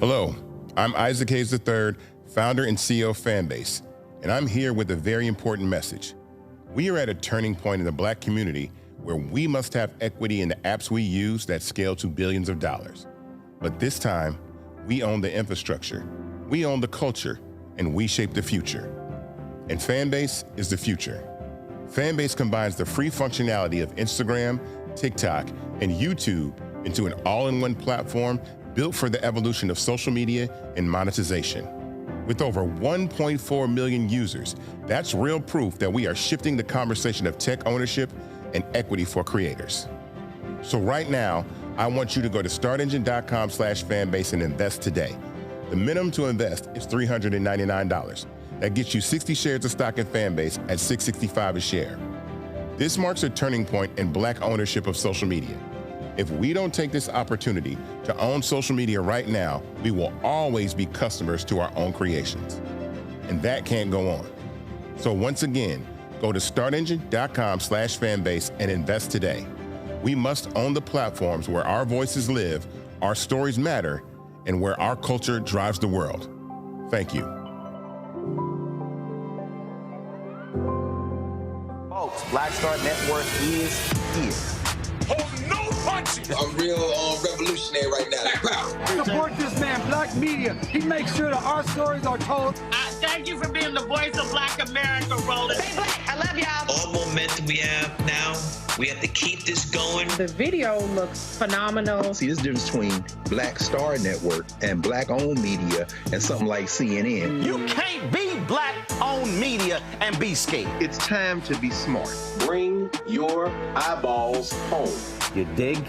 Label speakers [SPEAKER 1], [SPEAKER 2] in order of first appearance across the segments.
[SPEAKER 1] Hello, I'm Isaac Hayes III, founder and CEO of Fanbase, and I'm here with a very important message. We are at a turning point in the Black community where we must have equity in the apps we use that scale to billions of dollars. But this time, we own the infrastructure, we own the culture, and we shape the future. And Fanbase is the future. Fanbase combines the free functionality of Instagram, TikTok, and YouTube into an all-in-one platform built for the evolution of social media and monetization. With over 1.4 million users, that's real proof that we are shifting the conversation of tech ownership and equity for creators. So right now, I want you to go to startengine.com/fanbase and invest today. The minimum to invest is $399. That gets you 60 shares of stock in Fanbase at $665 a share. This marks a turning point in Black ownership of social media. If we don't take this opportunity to own social media right now, we will always be customers to our own creations. And that can't go on. So once again, go to startengine.com/fanbase and invest today. We must own the platforms where our voices live, our stories matter, and where our culture drives the world. Thank you.
[SPEAKER 2] Folks, Black Star Network is here.
[SPEAKER 3] Hold no punches.
[SPEAKER 4] I'm real revolutionary right now. Black power.
[SPEAKER 5] Support this man, Black media. He makes sure that our stories are told.
[SPEAKER 6] Thank you for being the voice of Black America, Roland.
[SPEAKER 7] Stay Black. I love y'all.
[SPEAKER 8] All momentum we have now, we have to keep this going.
[SPEAKER 9] The video looks phenomenal.
[SPEAKER 10] See, this difference between Black Star Network and Black-owned media and something like CNN.
[SPEAKER 2] You can't be Black-owned media and be scared.
[SPEAKER 10] It's time to be smart.
[SPEAKER 11] Bring your eyeballs home.
[SPEAKER 2] You dig?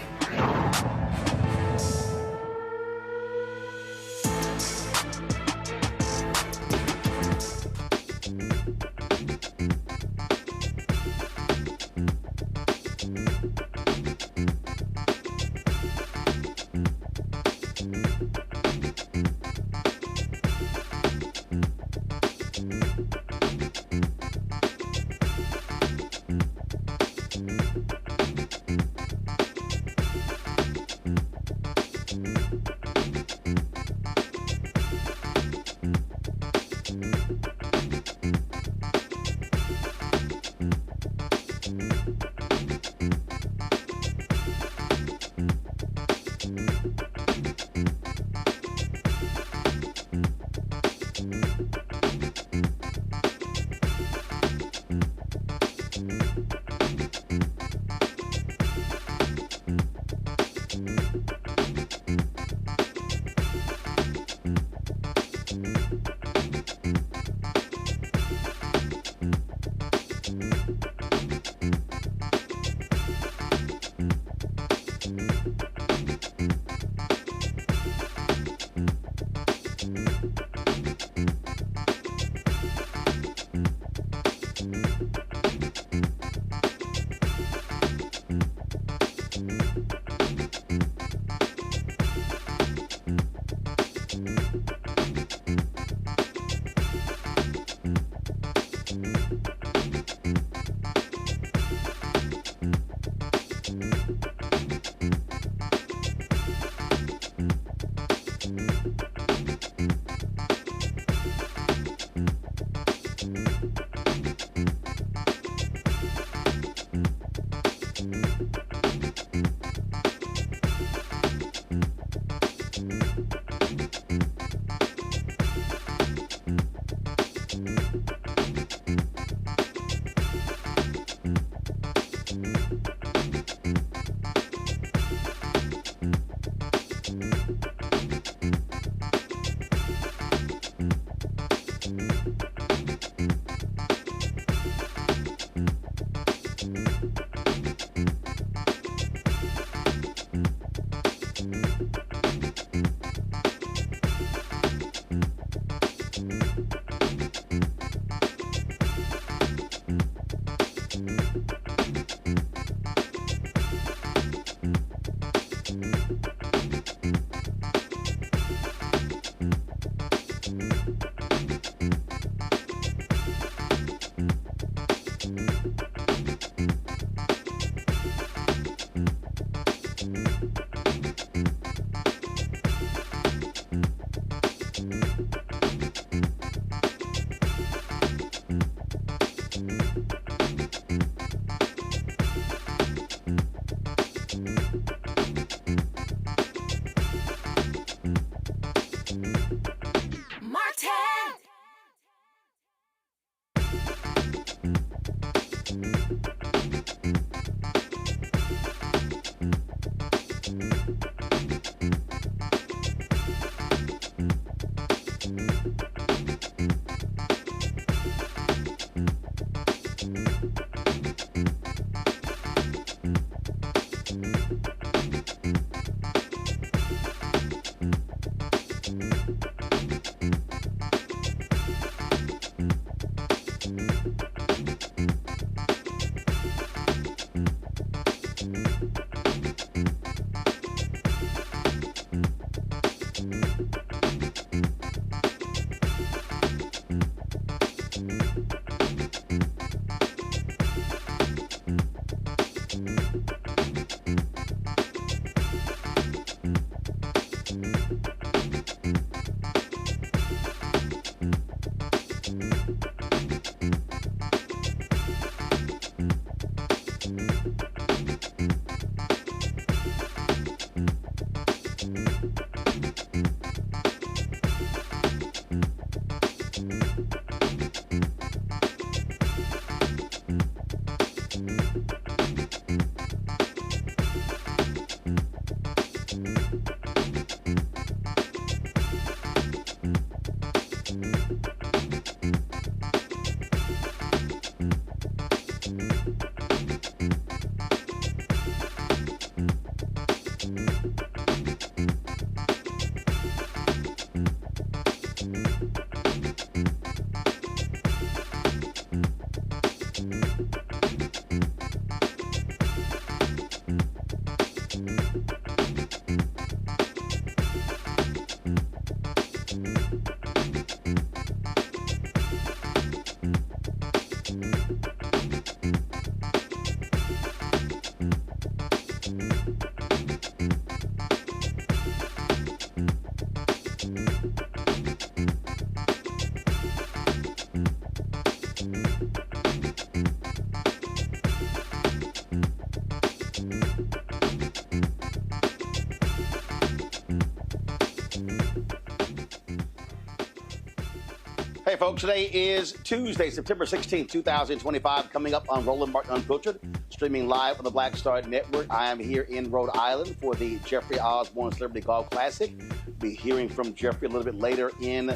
[SPEAKER 2] Hey, folks, today is Tuesday, September 16th, 2025, coming up on Roland Martin Unfiltered, streaming live on the Black Star Network. I am here in Rhode Island for the Jeffrey Osborne Celebrity Golf Classic. Be hearing from Jeffrey a little bit later in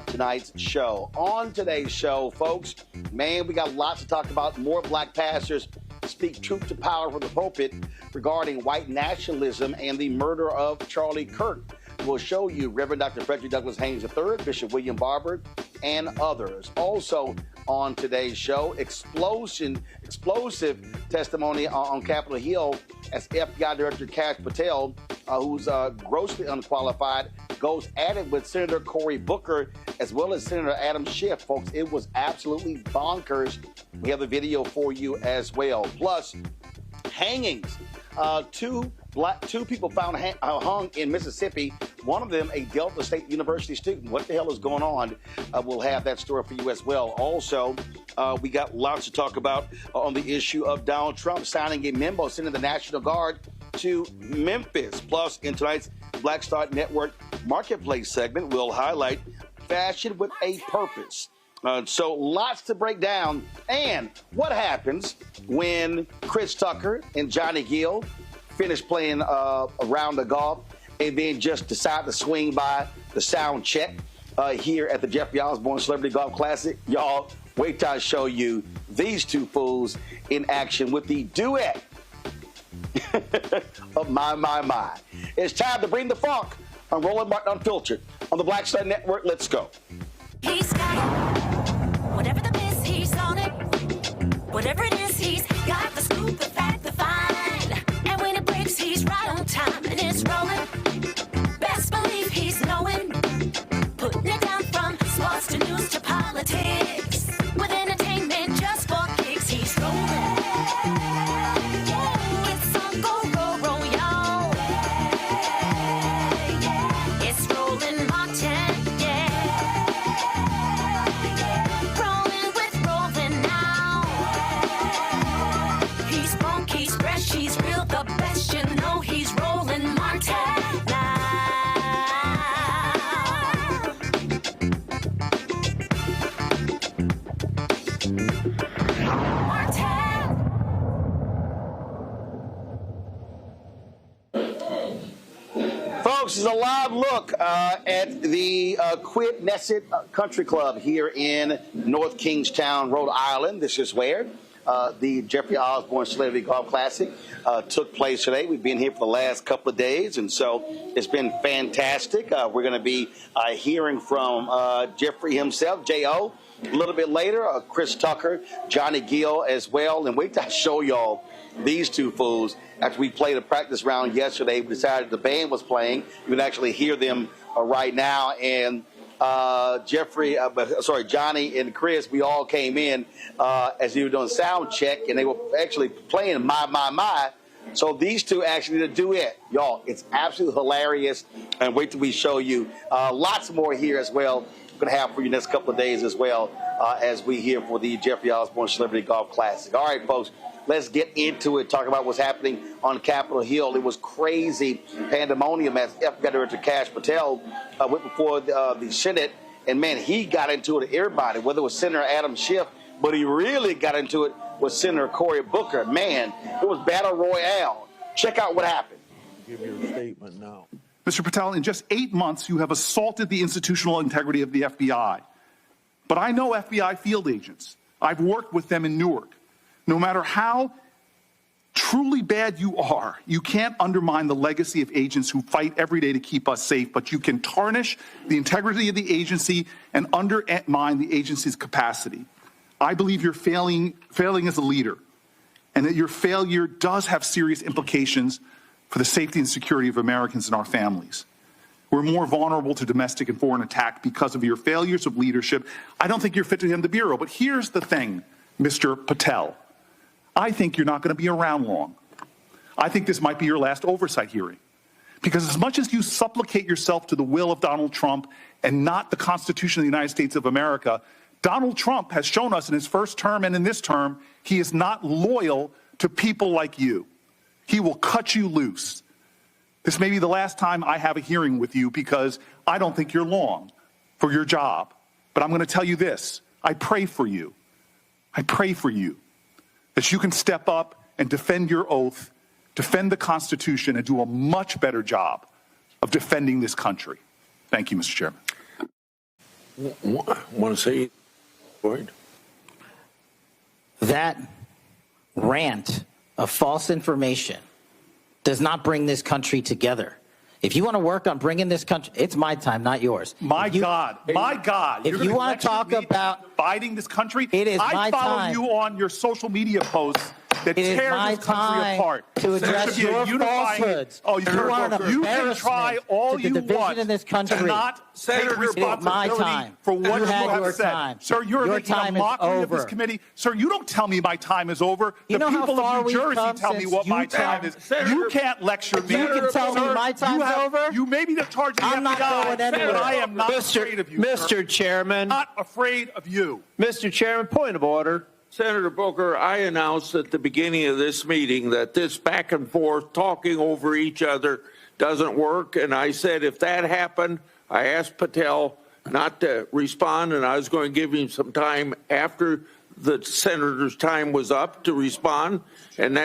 [SPEAKER 2] tonight's show. On today's show, folks, man, we got lots to talk about. More black pastors speak truth to power from the pulpit regarding white nationalism and the murder of Charlie Kirk. We'll show you Reverend Dr. Frederick Douglass Haynes III, Bishop William Barber, and others. Also on today's show, explosive testimony on Capitol Hill as FBI Director Kash Patel, who's grossly unqualified, goes at it with Senator Cory Booker as well as Senator Adam Schiff. Folks, it was absolutely bonkers. We have a video for you as well. Plus, hangings. Two people found hung in Mississippi. One of them, a Delta State University student. What the hell is going on? We'll have that story for you as well. Also, we got lots to talk about on the issue of Donald Trump signing a memo sending the National Guard to Memphis. Plus, in tonight's Black Star Network Marketplace segment, we'll highlight fashion with a purpose. So lots to break down. And what happens when Chris Tucker and Johnny Gill finish playing a round of golf and then just decide to swing by the sound check here at the Jeffrey Osborne Celebrity Golf Classic? Y'all, wait till I show you these two fools in action with the duet of my. It's time to bring the funk on Roland Martin Unfiltered on the Black Star Network. Let's go.
[SPEAKER 7] He's got it. Whatever the miss, he's on it. Whatever it is, he's got the scoop, the fact, the find. And when it breaks, he's right on time and it's rolling. Best believe he's knowing. Putting it down from sports to news to politics. With entertainment just for kicks, he's rolling. It's on go, y'all. It's Roland Martin, rolling with Roland now. He's funky, he's fresh, he's real, the best, you know he's Roland Martin now. Martin.
[SPEAKER 2] folks, it's a live look at the Quidnesset Country Club here in North Kingstown, Rhode Island. This is where the Jeffrey Osborne Celebrity Golf Classic took place today. We've been here for the last couple of days, and so it's been fantastic. We're going to be hearing from Jeffrey himself, J.O., a little bit later, Chris Tucker, Johnny Gill as well. And wait till I show y'all these two fools. After we played a practice round yesterday, we decided the band was playing. You can actually hear them right now. And Johnny and Chris, we all came in as we were doing sound check, and they were actually playing My. So these two actually did a duet. Y'all, it's absolutely hilarious. And wait till we show you lots more here as well. We're going to have for you next couple of days as well as we here for the Jeffrey Osborne Celebrity Golf Classic. All right, folks, let's get into it. Talk about what's happening on Capitol Hill. It was crazy pandemonium as FBI Director Kash Patel went before the Senate. And, man, he got into it with everybody, whether it was Senator Adam Schiff, but he really got into it with Senator Cory Booker. Man, it was battle royale. Check out what happened.
[SPEAKER 12] Give your statement now.
[SPEAKER 13] Mr. Patel, in just 8 months, you have assaulted the institutional integrity of the FBI. But I know FBI field agents. I've worked with them in Newark. No matter how truly bad you are, you can't undermine the legacy of agents who fight every day to keep us safe, but you can tarnish the integrity of the agency and undermine the agency's capacity. I believe you're failing as a leader, and that your failure does have serious implications for the safety and security of Americans and our families. We're more vulnerable to domestic and foreign attack because of your failures of leadership. I don't think you're fit to hand the Bureau. But here's the thing, Mr. Patel. I think you're not going to be around long. I think this might be your last oversight hearing. Because as much as you supplicate yourself to the will of Donald Trump and not the Constitution of the United States of America, Donald Trump has shown us in his first term and in this term, he is not loyal to people like you. He will cut you loose. This may be the last time I have a hearing with you because I don't think you're long for your job. But I'm going to tell you this. I pray for you. I pray for you that you can step up and defend your oath, defend the Constitution, and do a much better job of defending this country. Thank you, Mr. Chairman.
[SPEAKER 12] Want to say, Boyd?
[SPEAKER 14] That rant of false information does not bring this country together. If you want to work on bringing this country, it's my time, not yours.
[SPEAKER 13] My God.
[SPEAKER 14] If you want to talk about
[SPEAKER 13] dividing this country,
[SPEAKER 14] it is my time.
[SPEAKER 13] I follow you on your social media posts that tear this country apart.
[SPEAKER 14] To address your falsehoods.
[SPEAKER 13] Oh, you can try all you want
[SPEAKER 14] in this country.
[SPEAKER 13] To not take responsibility for what you have said. Sir, you're making a mockery of this committee. Sir, you don't tell me my time is over. The people of New Jersey tell me what my time is. You can't lecture me.
[SPEAKER 14] You can tell me my time's over.
[SPEAKER 13] You may be the charge of the FBI.
[SPEAKER 14] I'm not going anywhere.
[SPEAKER 13] I am not afraid of you,
[SPEAKER 12] Mr. Chairman.
[SPEAKER 13] Not afraid of you.
[SPEAKER 12] Mr. Chairman, point of order. Senator Booker, I announced at the beginning of this meeting that this back and forth, talking over each other, doesn't work. And I said if that happened, I asked Patel not to respond, and I was going to give him some time after the senator's time was up to respond. And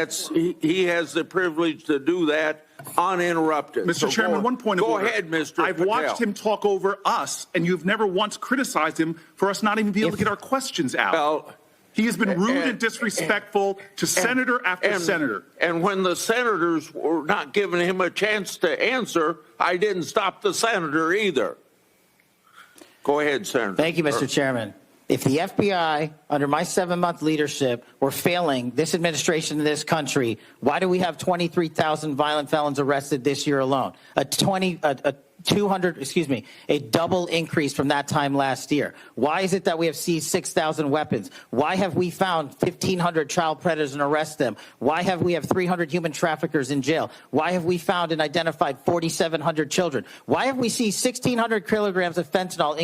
[SPEAKER 12] he has the privilege to do that uninterrupted.
[SPEAKER 13] Mr. Chairman, one point of order.
[SPEAKER 12] Go ahead, Mr.
[SPEAKER 13] I've watched him talk over us, and you've never once criticized him for us not even being able to get our questions out.
[SPEAKER 12] Well,
[SPEAKER 13] he has been rude and disrespectful to senator after senator.
[SPEAKER 12] And when the senators were not giving him a chance to answer, I didn't stop the senator either. Go ahead, Senator.
[SPEAKER 14] Thank you, Mr. Chairman. If the FBI, under my 7-month leadership, were failing this administration in this country, why do we have 23,000 violent felons arrested this year alone? A double increase from that time last year. Why is it that we have seized 6,000 weapons? Why have we found 1,500 child predators and arrested them? Why have we 300 human traffickers in jail? Why have we found and identified 4,700 children? Why have we seized 1,600 kilograms of fentanyl,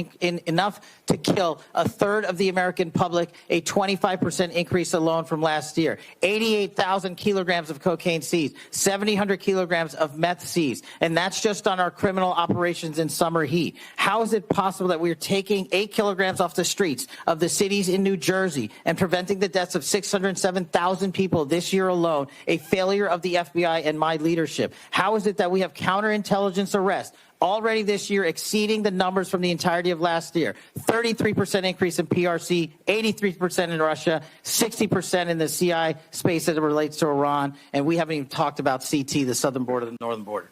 [SPEAKER 14] enough to kill a third of the American public, a 25% increase alone from last year? 88,000 kilograms of cocaine seized, 700 kilograms of meth seized, and that's just on our criminal operations in summer heat? How is it possible that we're taking 8 kilograms off the streets of the cities in New Jersey and preventing the deaths of 607,000 people this year alone? A failure of the FBI and my leadership. How is it that we have counterintelligence arrests already this year exceeding the numbers from the entirety of last year? 33% increase in PRC, 83% in Russia, 60% in the CI space as it relates to Iran, and we haven't even talked about CT, the southern border, the northern border.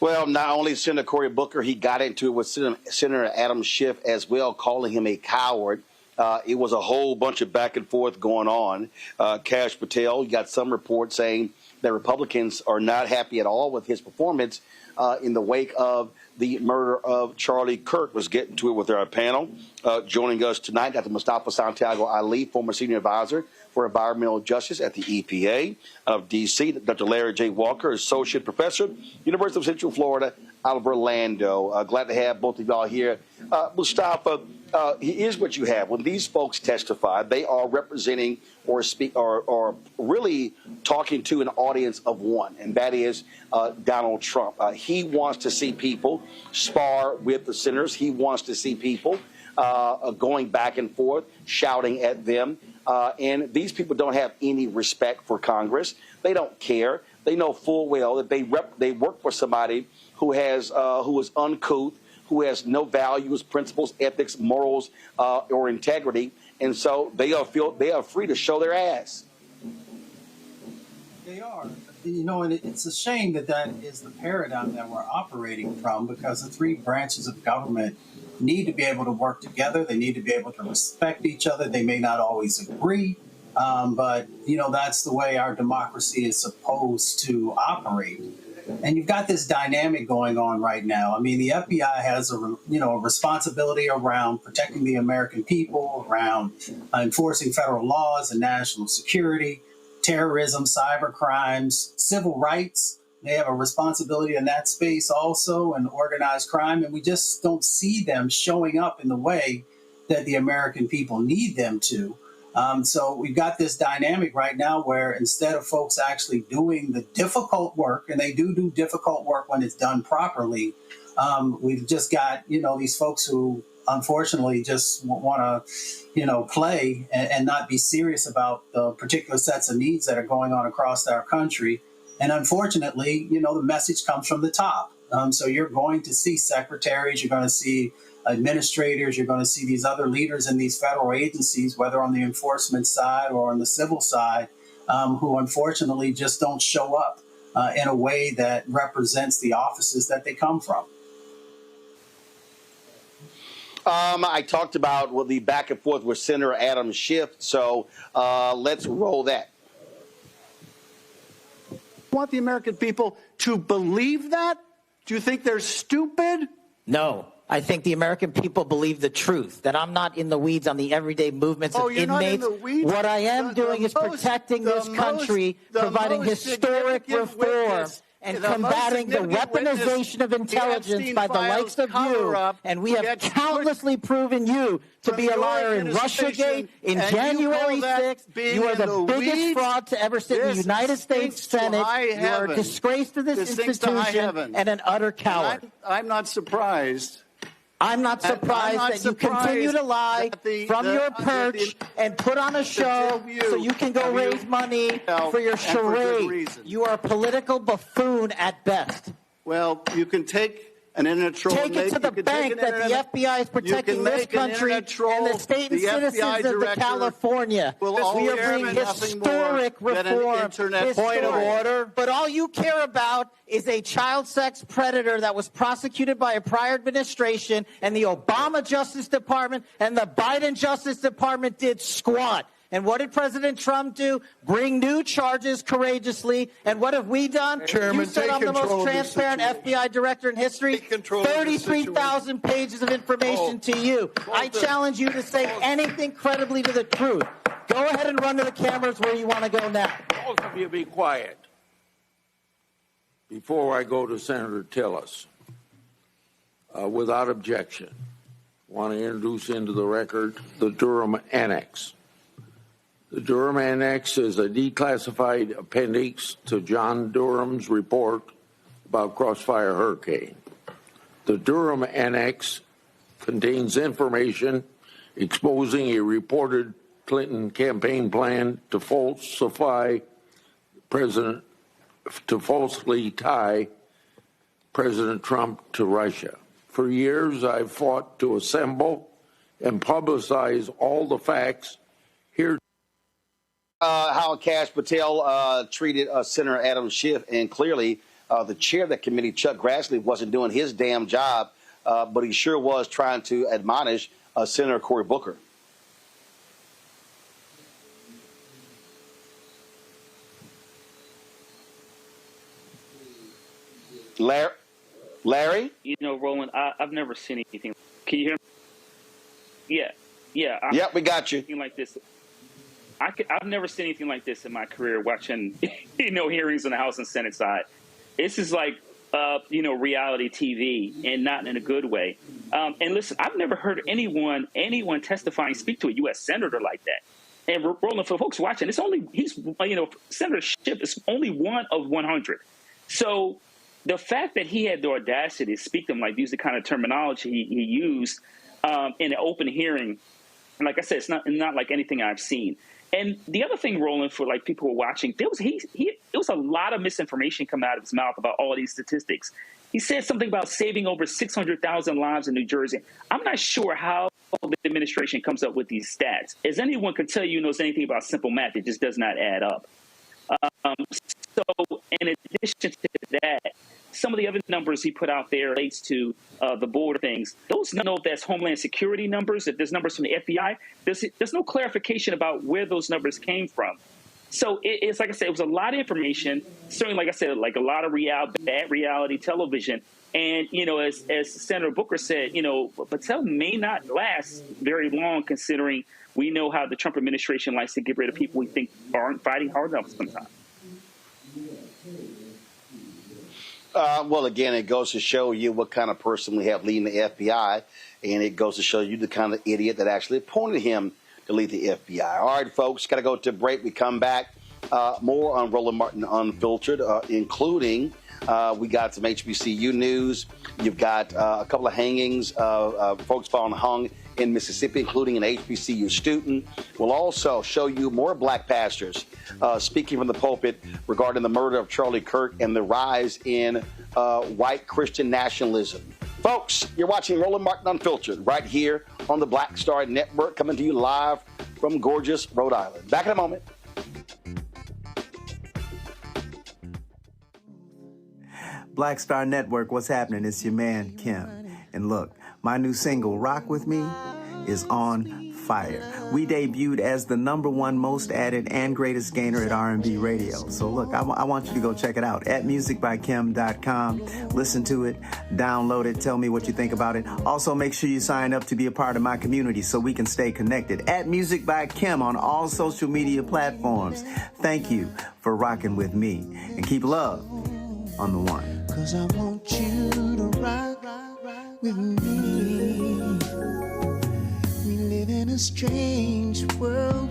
[SPEAKER 2] Well, not only Senator Cory Booker, he got into it with Senator Adam Schiff as well, calling him a coward. It was a whole bunch of back and forth going on. Kash Patel, you got some reports saying that Republicans are not happy at all with his performance in the wake of the murder of Charlie Kirk. Let's get into it with our panel. Joining us tonight, Dr. Mustafa Santiago Ali, former senior advisor for environmental justice at the EPA of D.C. Dr. Larry J. Walker, associate professor, University of Central Florida, out of Orlando. Glad to have both of y'all here. Mustafa, here's what you have. When these folks testify, they are representing or speak or really talking to an audience of one, and that is Donald Trump. He wants to see people spar with the senators. He wants to see people going back and forth, shouting at them. And these people don't have any respect for Congress. They don't care. They know full well that they work for somebody who is uncouth, who has no values, principles, ethics, morals, or integrity, and so they are free to show their ass.
[SPEAKER 15] They are, and it's a shame that is the paradigm that we're operating from, because the three branches of government need to be able to work together. They need to be able to respect each other. They may not always agree, but that's the way our democracy is supposed to operate. And you've got this dynamic going on right now. I mean, the FBI has a responsibility around protecting the American people, around enforcing federal laws and national security, terrorism, cyber crimes, civil rights. They have a responsibility in that space also, and organized crime. And we just don't see them showing up in the way that the American people need them to. So we've got this dynamic right now where instead of folks actually doing the difficult work, and they do difficult work when it's done properly, we've just got, these folks who unfortunately just want to, play and not be serious about the particular sets of needs that are going on across our country. And unfortunately, the message comes from the top. So you're going to see secretaries, you're going to see administrators, you're going to see these other leaders in these federal agencies, whether on the enforcement side or on the civil side, who unfortunately just don't show up in a way that represents the offices that they come from.
[SPEAKER 2] I talked about the back and forth with Senator Adam Schiff, so let's roll that.
[SPEAKER 16] Want the American people to believe that? Do you think they're stupid?
[SPEAKER 14] No. I think the American people believe the truth, that I'm not in the weeds on the everyday movements of inmates.
[SPEAKER 16] Not in the weeds?
[SPEAKER 14] What I am doing is protecting this country, providing historic reform, and combating the weaponization of intelligence by the likes of you. And we have countlessly proven you to be a liar in Russiagate, in January 6th. You are the biggest fraud to ever sit in the United States Senate. You are a disgrace to this institution and an utter coward.
[SPEAKER 16] I'm not surprised.
[SPEAKER 14] I'm not surprised that you continue to lie from your perch and put on a show so you can go raise money for your charade. You are a political buffoon at best.
[SPEAKER 16] Well, you can take an internet troll.
[SPEAKER 14] Take it to the bank that the FBI is protecting this country and the state and citizens of California. We are bringing historic reform. Point of order. But all you care about is a child sex predator that was prosecuted by a prior administration, and the Obama Justice Department and the Biden Justice Department did squat. And what did President Trump do? Bring new charges courageously. And what have we done?
[SPEAKER 16] Chairman,
[SPEAKER 14] you said I'm the most transparent FBI director in history. 33,000 pages of information to you. I challenge you to say anything credibly to the truth. Go ahead and run to the cameras where you want to go now.
[SPEAKER 12] Both of you be quiet. Before I go to Senator Tillis, without objection, I want to introduce into the record the Durham Annex. The Durham Annex is a declassified appendix to John Durham's report about Crossfire Hurricane. The Durham Annex contains information exposing a reported Clinton campaign plan to falsely tie President Trump to Russia. For years, I've fought to assemble and publicize all the facts here.
[SPEAKER 2] How Kash Patel treated Senator Adam Schiff, and clearly the chair of that committee, Chuck Grassley, wasn't doing his damn job, but he sure was trying to admonish Senator Cory Booker. Larry?
[SPEAKER 17] You know, Roland, I've never seen anything. Can you hear me? Yeah.
[SPEAKER 2] Yep, we got you.
[SPEAKER 17] Like this. I've never seen anything like this in my career watching, hearings on the House and Senate side. This is like, reality TV, and not in a good way. And listen, I've never heard anyone testifying, speak to a U.S. senator like that. And Roland, for folks watching, Senator Schiff is only one of 100. So the fact that he had the audacity to speak to him, like use the kind of terminology he used in an open hearing, and like I said, it's not like anything I've seen. And the other thing, Roland, for like people who are watching, there was a lot of misinformation coming out of his mouth about all these statistics. He said something about saving over 600,000 lives in New Jersey. I'm not sure how the administration comes up with these stats. As anyone could tell you knows anything about simple math, it just does not add up. So in addition to that, some of the other numbers he put out there relates to the border things. Those, I don't know if that's Homeland Security numbers, if there's numbers from the FBI. There's no clarification about where those numbers came from. So it's like I said, it was a lot of information. Certainly, like I said, like a lot of bad reality television. And, as Senator Booker said, Patel may not last very long, considering we know how the Trump administration likes to get rid of people we think aren't fighting hard enough sometimes.
[SPEAKER 2] Well, again, it goes to show you what kind of person we have leading the FBI, and it goes to show you the kind of idiot that actually appointed him to lead the FBI. All right, folks, got to go to break. We come back. More on Roland Martin Unfiltered, including we got some HBCU news. You've got a couple of hangings of folks falling hung in Mississippi, including an HBCU student. We'll also show you more black pastors speaking from the pulpit regarding the murder of Charlie Kirk and the rise in white Christian nationalism. Folks, you're watching Roland Martin Unfiltered right here on the Black Star Network, coming to you live from gorgeous Rhode Island. Back in a moment.
[SPEAKER 18] Black Star Network, what's happening? It's your man, Kim. And look, my new single, Rock With Me, is on fire. We debuted as the #1 most added and greatest gainer at R&B radio. So look, I want you to go check it out at musicbykim.com. Listen to it, download it, tell me what you think about it. Also, make sure you sign up to be a part of my community so we can stay connected. At Music by Kim on all social media platforms. Thank you for rocking with me. And keep love on the one.
[SPEAKER 19] 'Cause I want you to rock with me. We live in a strange world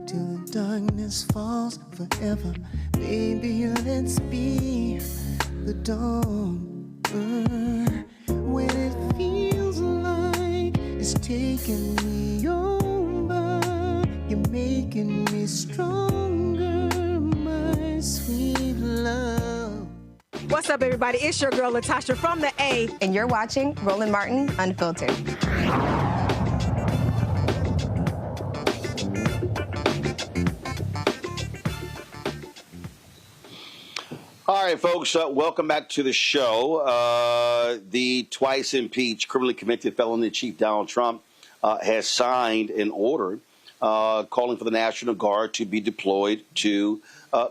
[SPEAKER 19] till the darkness falls forever. Baby, let's be the dawn. When it feels like it's taking me over, you're making me stronger, my sweet love.
[SPEAKER 20] What's up, everybody? It's your girl, Latasha from the A.
[SPEAKER 21] And you're watching Roland Martin Unfiltered.
[SPEAKER 2] All right, folks, welcome back to the show. The twice impeached, criminally convicted felon chief Donald Trump has signed an order calling for the National Guard to be deployed to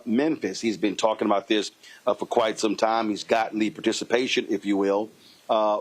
[SPEAKER 2] Memphis. He's been talking about this for quite some time. He's gotten the participation, if you will,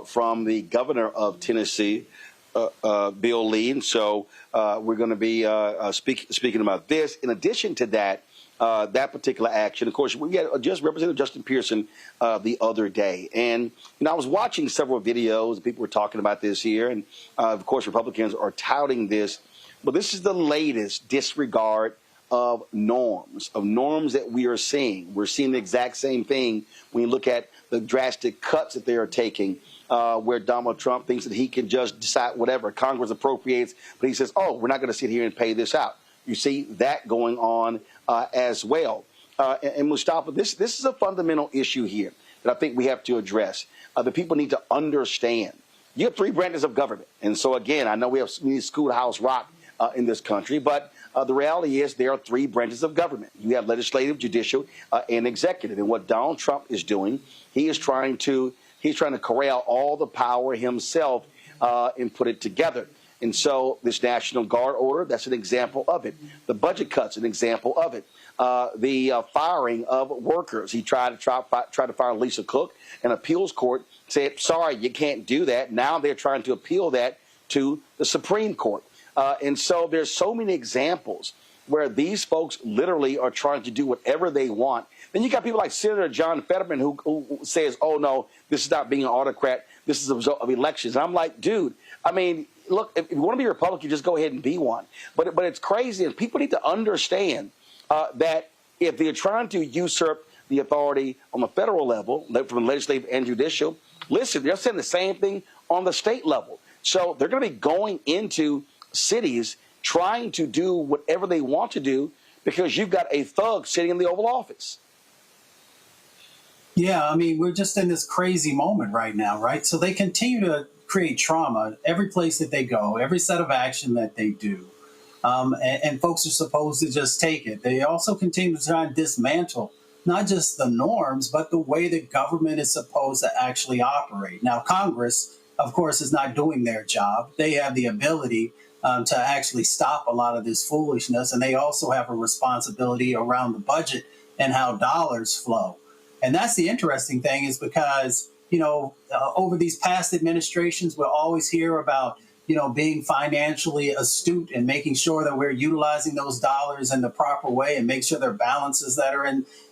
[SPEAKER 2] from the governor of Tennessee, Bill Lee. And so we're going to be speaking about this. In addition to that, that particular action, of course, we had just Representative Justin Pearson the other day. And, I was watching several videos. People were talking about this here. And, of course, Republicans are touting this But this is the latest disregard of norms that we are seeing. We're seeing the exact same thing when you look at the drastic cuts that they are taking, where Donald Trump thinks that he can just decide whatever. Congress appropriates, but he says, oh, we're not going to sit here and pay this out. You see that going on as well. And Mustafa, this is a fundamental issue here that I think we have to address. The people need to understand. You have three branches of government. And so, again, I know we need schoolhouse rock in this country, but the reality is there are three branches of government. You have legislative, judicial, and executive. And what Donald Trump is doing, he's trying to corral all the power himself and put it together. And so this National Guard order, that's an example of it. The budget cuts, an example of it. The firing of workers. He tried to fire Lisa Cook. An appeals court said, sorry, you can't do that. Now they're trying to appeal that to the Supreme Court. And so there's so many examples where these folks literally are trying to do whatever they want. Then you got people like Senator John Fetterman who says, oh, no, this is not being an autocrat. This is a result of elections. And I'm like, dude, I mean, look, if you want to be a Republican, just go ahead and be one. But it's crazy. And people need to understand that if they're trying to usurp the authority on the federal level, from legislative and judicial, listen, they're saying the same thing on the state level. So they're going to be going into cities trying to do whatever they want to do because you've got a thug sitting in the Oval Office.
[SPEAKER 15] Yeah, I mean, we're just in this crazy moment right now, right? So they continue to create trauma every place that they go, every set of action that they do. And folks are supposed to just take it. They also continue to try and dismantle not just the norms, but the way that government is supposed to actually operate. Now, Congress, of course, is not doing their job. They have the ability to actually stop a lot of this foolishness, and they also have a responsibility around the budget and how dollars flow. And that's the interesting thing is because, over these past administrations, we'll always hear about being financially astute and making sure that we're utilizing those dollars in the proper way and make sure there are balances that are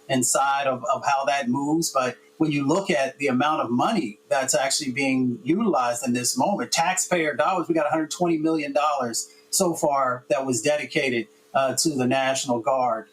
[SPEAKER 15] inside of how that moves. But when you look at the amount of money that's actually being utilized in this moment, taxpayer dollars, we got $120 million so far that was dedicated to the National Guard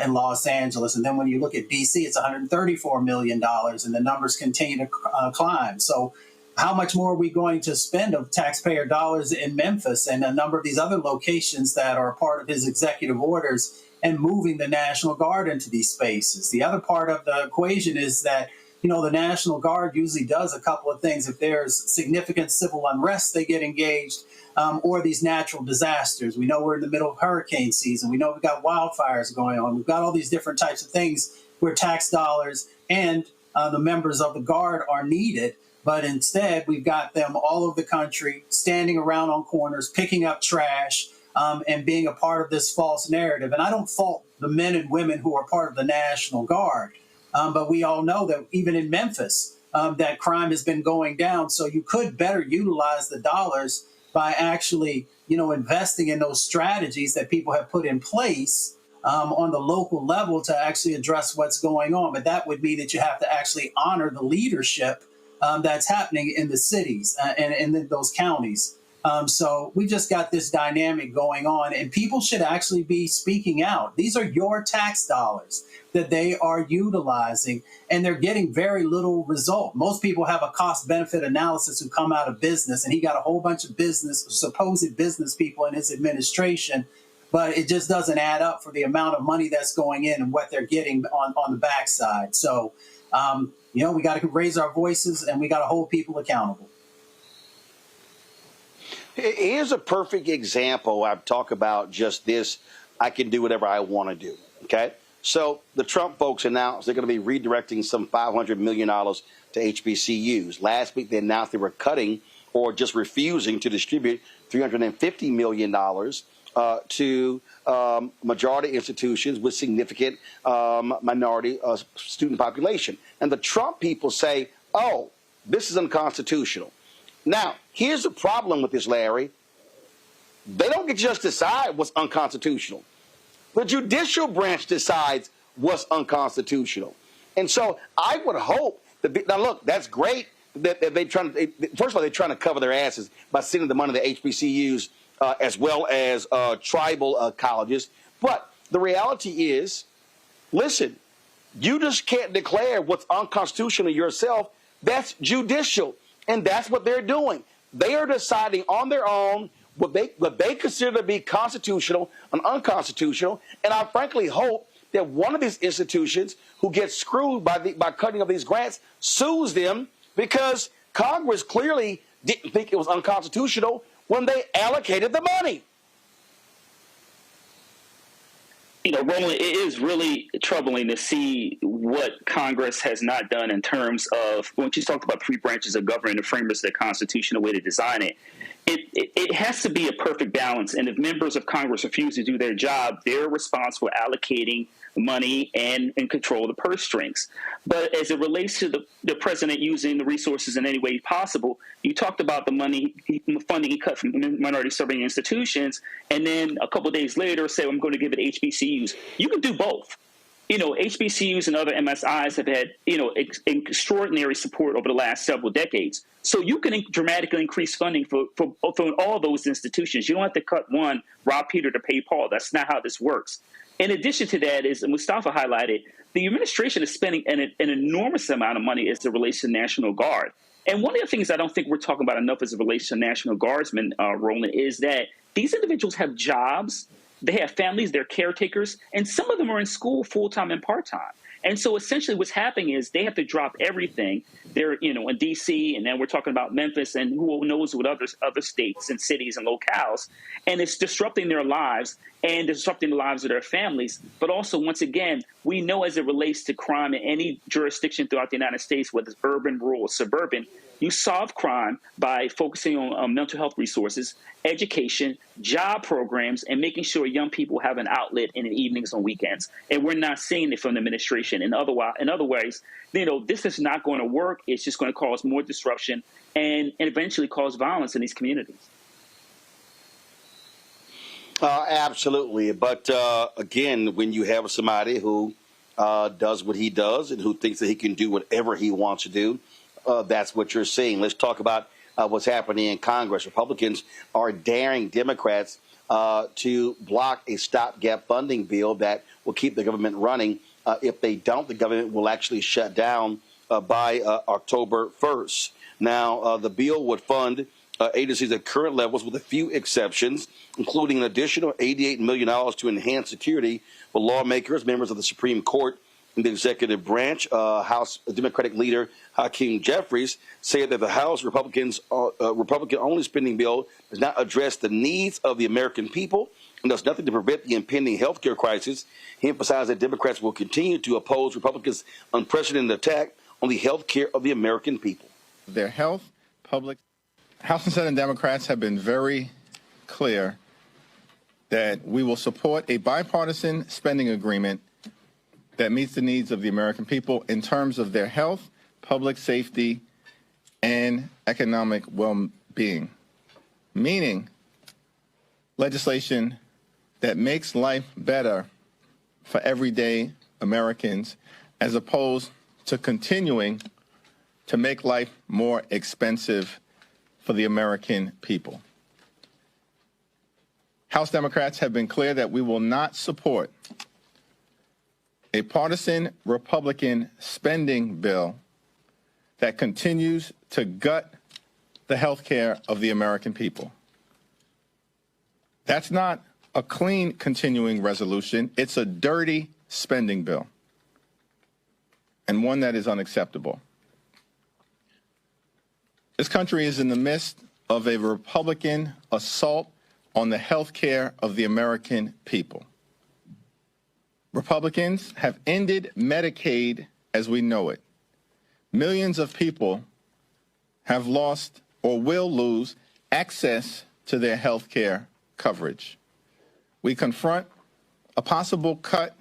[SPEAKER 15] in Los Angeles. And then when you look at D.C., it's $134 million, and the numbers continue to climb. So how much more are we going to spend of taxpayer dollars in Memphis and a number of these other locations that are part of his executive orders and moving the National Guard into these spaces? The other part of the equation is that, the National Guard usually does a couple of things. If there's significant civil unrest, they get engaged, or these natural disasters. We know we're in the middle of hurricane season. We know we've got wildfires going on. We've got all these different types of things where tax dollars and the members of the Guard are needed. But instead, we've got them all over the country, standing around on corners, picking up trash, and being a part of this false narrative. And I don't fault the men and women who are part of the National Guard. But we all know that even in Memphis, that crime has been going down. So you could better utilize the dollars by actually, investing in those strategies that people have put in place on the local level to actually address what's going on. But that would mean that you have to actually honor the leadership that's happening in the cities and in those counties. So we've just got this dynamic going on, and people should actually be speaking out. These are your tax dollars that they are utilizing, and they're getting very little result. Most people have a cost-benefit analysis who come out of business, and he got a whole bunch of supposed business people in his administration, but it just doesn't add up for the amount of money that's going in and what they're getting on the backside. So, we got to raise our voices, and we got to hold people accountable.
[SPEAKER 2] Here's a perfect example. I've talked about just this. I can do whatever I want to do. Okay. So the Trump folks announced they're going to be redirecting some $500 million to HBCUs. Last week, they announced they were cutting or just refusing to distribute $350 million to majority institutions with significant minority student population. And the Trump people say, oh, this is unconstitutional. Now, here's the problem with this, Larry. They don't get to just decide what's unconstitutional. The judicial branch decides what's unconstitutional. And so I would hope that, now look, that's great that they're trying to, first of all, they're trying to cover their asses by sending the money to HBCUs as well as tribal colleges. But the reality is, listen, you just can't declare what's unconstitutional yourself. That's judicial, and that's what they're doing. They are deciding on their own what they consider to be constitutional and unconstitutional. And I frankly hope that one of these institutions who gets screwed by cutting of these grants sues them, because Congress clearly didn't think it was unconstitutional when they allocated the money.
[SPEAKER 17] You know, Roland, it is really troubling to see what Congress has not done in terms of, when you talked about three branches of government, the framers of the Constitution, the way to design it. It has to be a perfect balance. And if members of Congress refuse to do their job, they're responsible for allocating money and control the purse strings. But as it relates to the president using the resources in any way possible, you talked about the funding he cut from minority serving institutions, and then a couple of days later say, I'm going to give it HBCUs. You can do both. You know, HBCUs and other MSIs have had, extraordinary support over the last several decades. So you can dramatically increase funding for all those institutions. You don't have to cut one, rob Peter to pay Paul. That's not how this works. In addition to that, as Mustafa highlighted, the administration is spending an enormous amount of money as it relates to the National Guard. And one of the things I don't think we're talking about enough as it relates to National Guardsmen, Roland, is that these individuals have jobs. They have families, they're caretakers, and some of them are in school full-time and part-time. And so essentially what's happening is they have to drop everything. They're, in D.C., and then we're talking about Memphis and who knows what other states and cities and locales. And it's disrupting their lives and disrupting the lives of their families. But also, once again, we know as it relates to crime in any jurisdiction throughout the United States, whether it's urban, rural, or suburban, you solve crime by focusing on mental health resources, education, job programs, and making sure young people have an outlet in the evenings and weekends. And we're not seeing it from the administration. In other ways, this is not going to work. It's just going to cause more disruption and eventually cause violence in these communities.
[SPEAKER 2] Absolutely. But again, when you have somebody who does what he does and who thinks that he can do whatever he wants to do, that's what you're seeing. Let's talk about what's happening in Congress. Republicans are daring Democrats to block a stopgap funding bill that will keep the government running. If they don't, the government will actually shut down by October 1st. Now, the bill would fund agencies at current levels with a few exceptions, including an additional $88 million to enhance security for lawmakers, members of the Supreme Court, in the executive branch. House Democratic leader Hakeem Jeffries said that the House Republican-only spending bill does not address the needs of the American people and does nothing to prevent the impending health care crisis. He emphasized that Democrats will continue to oppose Republicans' unprecedented attack on the health care of the American people.
[SPEAKER 1] Their health, House and Senate Democrats have been very clear that we will support a bipartisan spending agreement that meets the needs of the American people in terms of their health, public safety, and economic well-being, meaning legislation that makes life better for everyday Americans as opposed to continuing to make life more expensive for the American people. House Democrats have been clear that we will not support a partisan Republican spending bill that continues to gut the health care of the American people. That's not a clean continuing resolution. It's a dirty spending bill, and one that is unacceptable. This country is in the midst of a Republican assault on the health care of the American people. Republicans have ended Medicaid as we know it. Millions of people have lost or will lose access to their health care coverage. We confront a possible cut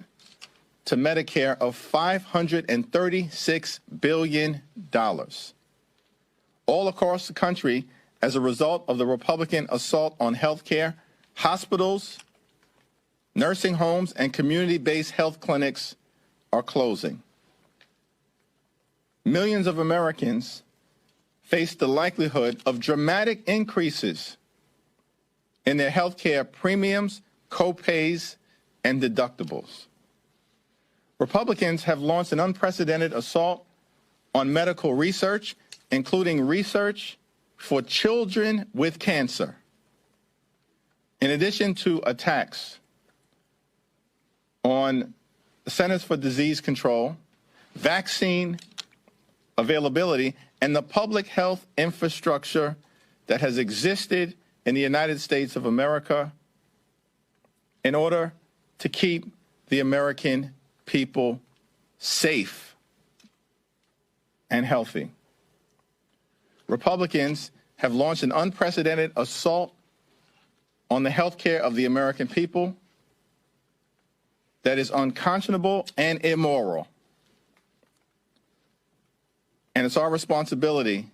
[SPEAKER 1] to Medicare of $536 billion all across the country as a result of the Republican assault on health care. Hospitals, nursing homes, and community-based health clinics are closing. Millions of Americans face the likelihood of dramatic increases in their health care premiums, co-pays, and deductibles. Republicans have launched an unprecedented assault on medical research, including research for children with cancer. In addition to attacks on the Centers for Disease Control, vaccine availability, and the public health infrastructure that has existed in the United States of America in order to keep the American people safe and healthy. Republicans have launched an unprecedented assault on the health care of the American people that is unconscionable and immoral. And it's our responsibility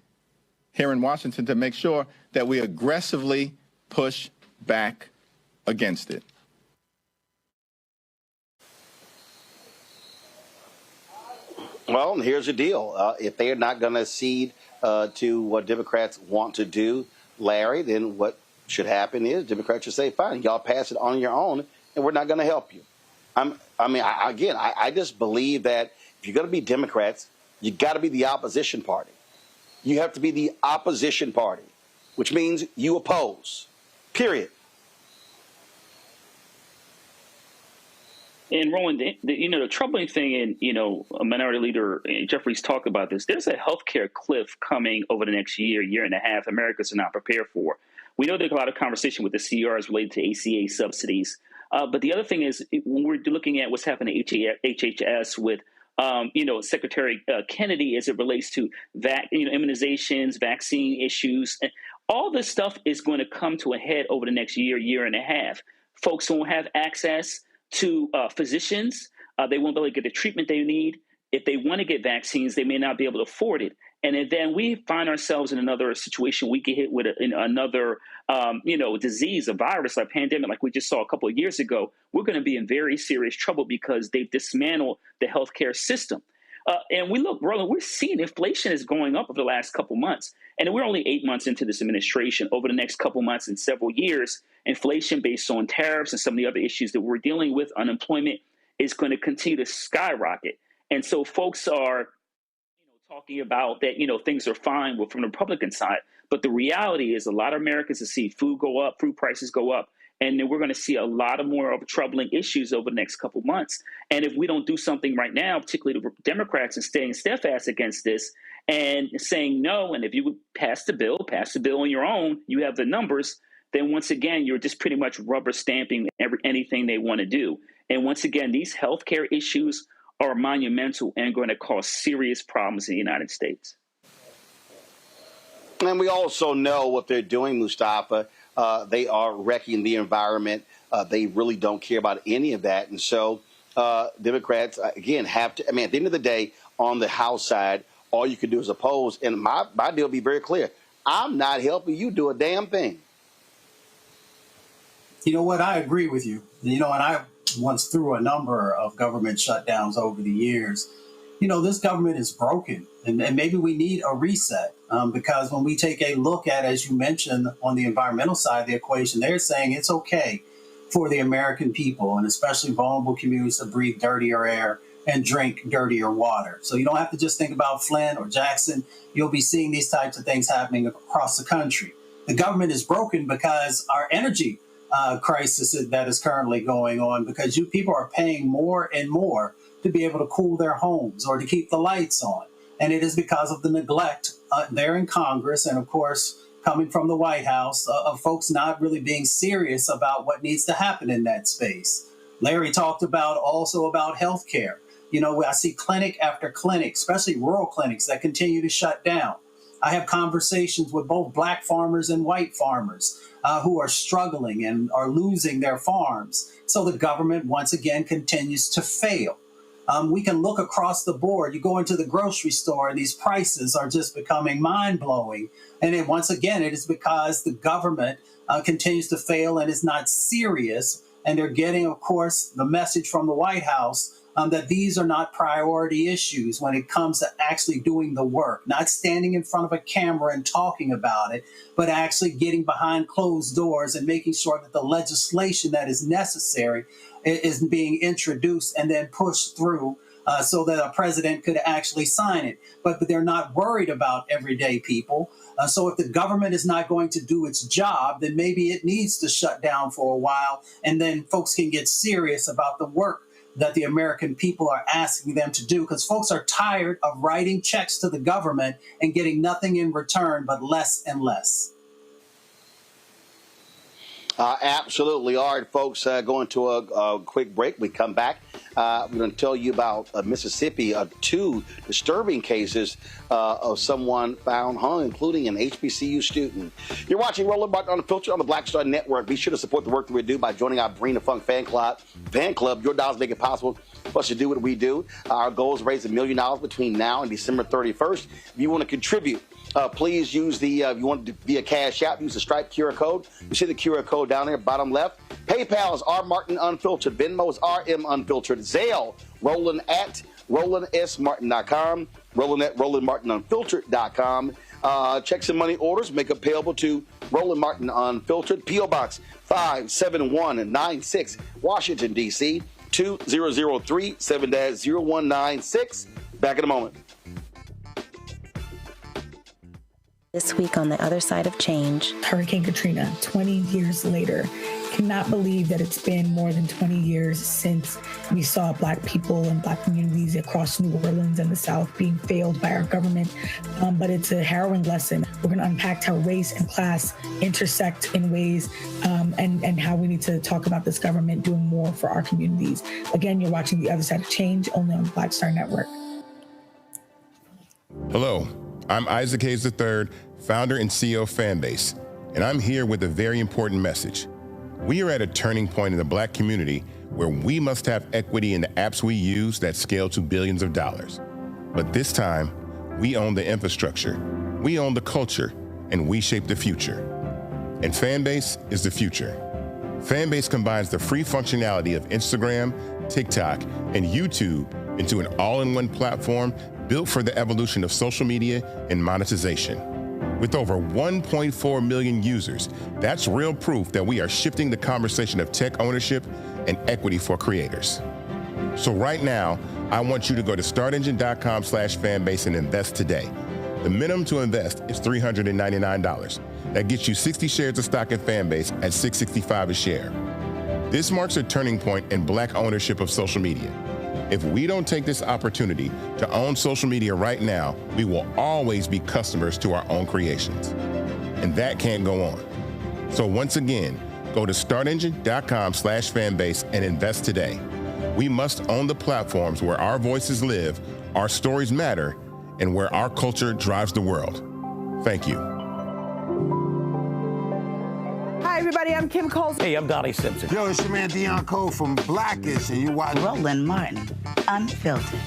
[SPEAKER 1] here in Washington to make sure that we aggressively push back against it.
[SPEAKER 2] Well, here's the deal. If they are not going to cede to what Democrats want to do, Larry, then what should happen is Democrats should say, fine, y'all pass it on your own, and we're not going to help you. I just believe that if you're going to be Democrats, you got to be the opposition party. You have to be the opposition party, which means you oppose, period.
[SPEAKER 17] And Roland, the troubling thing, and Minority Leader Jeffries talked about this. There's a healthcare cliff coming over the next year and a half. Americans are not prepared for. We know there's a lot of conversation with the CRs related to ACA subsidies. But the other thing is, when we're looking at what's happening at HHS with, Secretary Kennedy as it relates to immunizations, vaccine issues, and all this stuff is going to come to a head over the next year and a half. Folks won't have access to physicians. They won't be able to get the treatment they need. If they want to get vaccines, they may not be able to afford it. And then we find ourselves in another situation. We get hit with another, disease, a virus, a pandemic, like we just saw a couple of years ago. We're going to be in very serious trouble because they've dismantled the healthcare system. And Roland, we're seeing inflation is going up over the last couple months. And we're only 8 months into this administration. Over the next couple months and several years, inflation based on tariffs and some of the other issues that we're dealing with, unemployment is going to continue to skyrocket. And so folks are talking about that, things are fine from the Republican side. But the reality is a lot of Americans will see food go up, food prices go up. And then we're going to see a lot of more of troubling issues over the next couple months. And if we don't do something right now, particularly the Democrats, and staying steadfast against this and saying no, and if you would pass the bill on your own, you have the numbers, then once again, you're just pretty much rubber stamping anything they want to do. And once again, these healthcare issues are monumental and going to cause serious problems in the United States.
[SPEAKER 2] And we also know what they're doing, Mustafa. They are wrecking the environment. They really don't care about any of that. And so Democrats, again, have to, at the end of the day, on the House side, all you can do is oppose. And my deal will be very clear. I'm not helping you do a damn thing.
[SPEAKER 15] You know what? I agree with you. And I once through a number of government shutdowns over the years. This government is broken, and maybe we need a reset because when we take a look at, as you mentioned, on the environmental side of the equation, they're saying it's okay for the American people and especially vulnerable communities to breathe dirtier air and drink dirtier water. So you don't have to just think about Flint or Jackson. You'll be seeing these types of things happening across the country. The government is broken because our energy crisis that is currently going on, because people are paying more and more to be able to cool their homes or to keep the lights on. And it is because of the neglect there in Congress and, of course, coming from the White House of folks not really being serious about what needs to happen in that space. Larry talked also about health care. I see clinic after clinic, especially rural clinics, that continue to shut down. I have conversations with both black farmers and white farmers who are struggling and are losing their farms. So the government, once again, continues to fail. We can look across the board. You go into the grocery store and these prices are just becoming mind-blowing. And once again, it is because the government continues to fail and is not serious. And they're getting, of course, the message from the White House that these are not priority issues when it comes to actually doing the work, not standing in front of a camera and talking about it, but actually getting behind closed doors and making sure that the legislation that is necessary is being introduced and then pushed through so that a president could actually sign it. But they're not worried about everyday people. So if the government is not going to do its job, then maybe it needs to shut down for a while, and then folks can get serious about the work that the American people are asking them to do, because folks are tired of writing checks to the government and getting nothing in return but less and less.
[SPEAKER 2] Absolutely. All right, folks, going to a quick break. We come back. We're going to tell you about Mississippi, 2 disturbing cases of someone found hung, including an HBCU student. You're watching Roland Martin Unfiltered on the Black Star Network. Be sure to support the work that we do by joining our Bring the Funk fan club. Your dollars make it possible for us to do what we do. Our goal is to raise $1 million between now and December 31st. If you want to contribute, please use the, if you want to be a Cash App, use the Stripe QR code. You see the QR code down there, bottom left. PayPal is R Martin Unfiltered. Venmo is RM Unfiltered. Zelle, Roland at RolandSMartin.com. Roland at RolandMartinUnfiltered.com. Checks and money orders make it payable to Roland Martin Unfiltered. P.O. Box 57196, Washington, D.C. 2003 7-0196. Back in a moment.
[SPEAKER 21] This week on The Other Side of Change.
[SPEAKER 3] Hurricane Katrina, 20 years later. Cannot believe that it's been more than 20 years since we saw Black people and Black communities across New Orleans and the South being failed by our government. But it's a harrowing lesson. We're going to unpack how race and class intersect in ways and how we need to talk about this government doing more for our communities. Again, you're watching The Other Side of Change only on Black Star Network.
[SPEAKER 22] Hello, I'm Isaac Hayes III, founder and CEO of Fanbase, and I'm here with a very important message. We are at a turning point in the Black community where we must have equity in the apps we use that scale to billions of dollars. But this time, we own the infrastructure, we own the culture, and we shape the future. And Fanbase is the future. Fanbase combines the free functionality of Instagram, TikTok, and YouTube into an all-in-one platform built for the evolution of social media and monetization. With over 1.4 million users, that's real proof that we are shifting the conversation of tech ownership and equity for creators. So right now, I want you to go to startengine.com/fanbase and invest today. The minimum to invest is $399. That gets you 60 shares of stock in Fanbase at $665 a share. This marks a turning point in Black ownership of social media. If we don't take this opportunity to own social media right now, we will always be customers to our own creations. And that can't go on. So once again, go to startengine.com/fanbase and invest today. We must own the platforms where our voices live, our stories matter, and where our culture drives the world. Thank you.
[SPEAKER 23] Hi, everybody. I'm Kim Coles.
[SPEAKER 24] Hey, I'm Donnie Simpson.
[SPEAKER 25] Yo, it's your man Deion Cole from Blackish, and you watch
[SPEAKER 26] Roland Martin Unfiltered.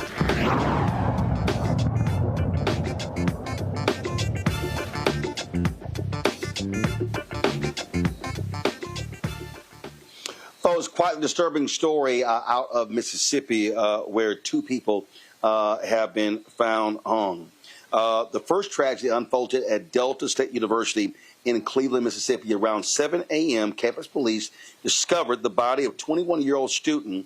[SPEAKER 2] Oh, it's quite a disturbing story out of Mississippi where 2 people have been found hung. The first tragedy unfolded at Delta State University in Cleveland, Mississippi. Around 7 a.m., campus police discovered the body of 21-year-old student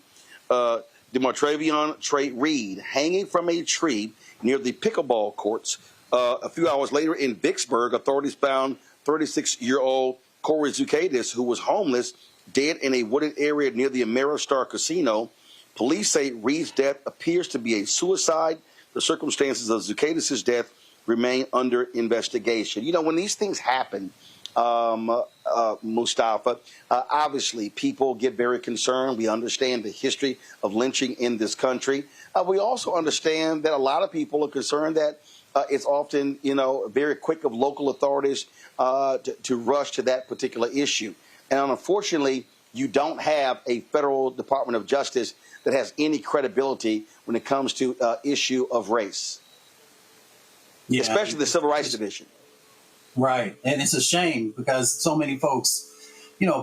[SPEAKER 2] DeMartravion Trey Reed hanging from a tree near the pickleball courts. A few hours later in Vicksburg, authorities found 36-year-old Cory Zucadis, who was homeless, dead in a wooded area near the Ameristar Casino. Police say Reed's death appears to be a suicide. The circumstances of Zucadis' death remain under investigation. You know, when these things happen, Mustafa, obviously people get very concerned. We understand the history of lynching in this country. We also understand that a lot of people are concerned that it's often, very quick of local authorities to rush to that particular issue. And unfortunately, you don't have a federal Department of Justice that has any credibility when it comes to issue of race, especially the Civil Rights Division.
[SPEAKER 15] Right. And it's a shame because so many folks,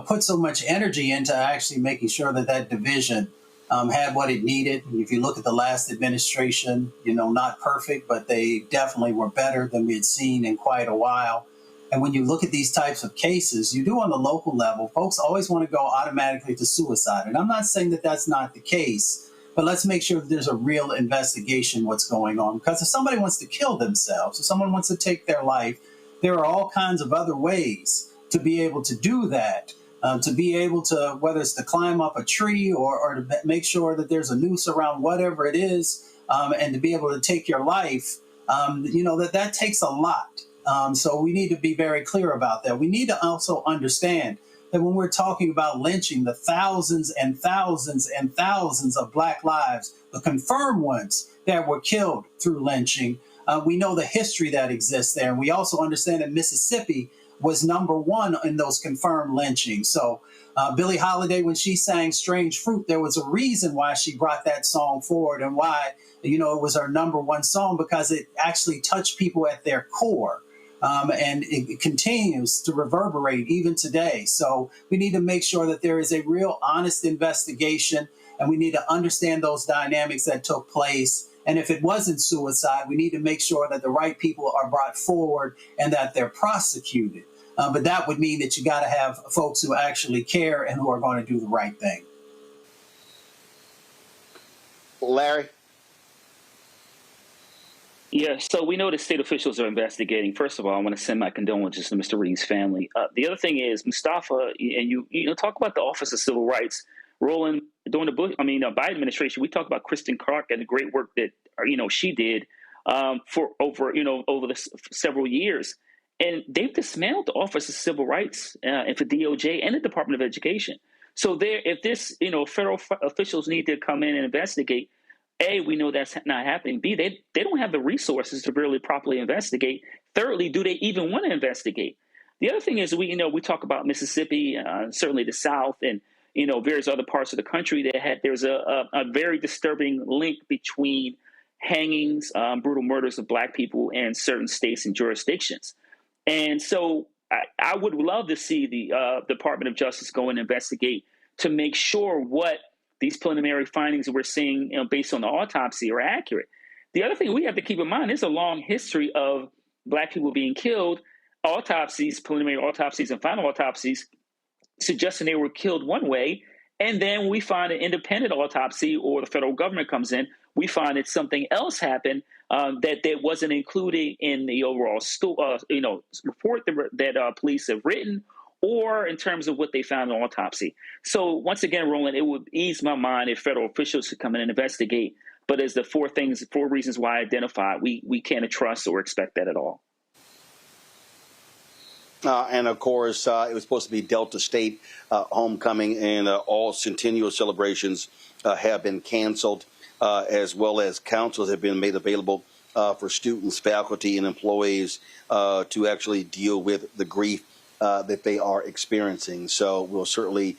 [SPEAKER 15] put so much energy into actually making sure that that division had what it needed. If you look at the last administration, not perfect, but they definitely were better than we had seen in quite a while. And when you look at these types of cases, you do on the local level, folks always want to go automatically to suicide. And I'm not saying that that's not the case, but let's make sure that there's a real investigation what's going on. Because if somebody wants to kill themselves, if someone wants to take their life, there are all kinds of other ways to be able to do that. To be able to, whether it's to climb up a tree or to make sure that there's a noose around whatever it is, and to be able to take your life, that takes a lot. So we need to be very clear about that. We need to also understand that when we're talking about lynching, the thousands and thousands and thousands of Black lives, the confirmed ones that were killed through lynching, we know the history that exists there. And we also understand that Mississippi was #1 in those confirmed lynchings. So Billie Holiday, when she sang Strange Fruit, there was a reason why she brought that song forward and why, it was her #1 song, because it actually touched people at their core. And it continues to reverberate even today. So we need to make sure that there is a real honest investigation, and we need to understand those dynamics that took place. And if it wasn't suicide, we need to make sure that the right people are brought forward and that they're prosecuted. But that would mean that you got to have folks who actually care and who are going to do the right thing.
[SPEAKER 2] Larry?
[SPEAKER 17] Yeah, so we know that state officials are investigating. First of all, I want to send my condolences to Mr. Reed's family. The other thing is, Mustafa, and you talk about the Office of Civil Rights. Roland, during the Biden administration, we talked about Kristen Clark and the great work that she did for over the several years, and they've dismantled the Office of Civil Rights and for DOJ and the Department of Education. So if this federal officials need to come in and investigate. A, we know that's not happening. B, they don't have the resources to really properly investigate. Thirdly, do they even want to investigate? The other thing is we talk about Mississippi, certainly the South, and various other parts of the country there's a very disturbing link between hangings, brutal murders of Black people in certain states and jurisdictions. And so I would love to see the Department of Justice go and investigate to make sure what these preliminary findings that we're seeing based on the autopsy are accurate. The other thing we have to keep in mind is a long history of Black people being killed. Autopsies, preliminary autopsies and final autopsies suggesting they were killed one way. And then we find an independent autopsy, or the federal government comes in, we find that something else happened that wasn't included in the overall report that police have written, or in terms of what they found in the autopsy. So once again, Roland, it would ease my mind if federal officials could come in and investigate. But as the four reasons why I identified, we can't trust or expect that at all.
[SPEAKER 2] And of course, it was supposed to be Delta State homecoming, and all centennial celebrations have been canceled, as well as councils have been made available for students, faculty, and employees to actually deal with the grief that they are experiencing. So we'll certainly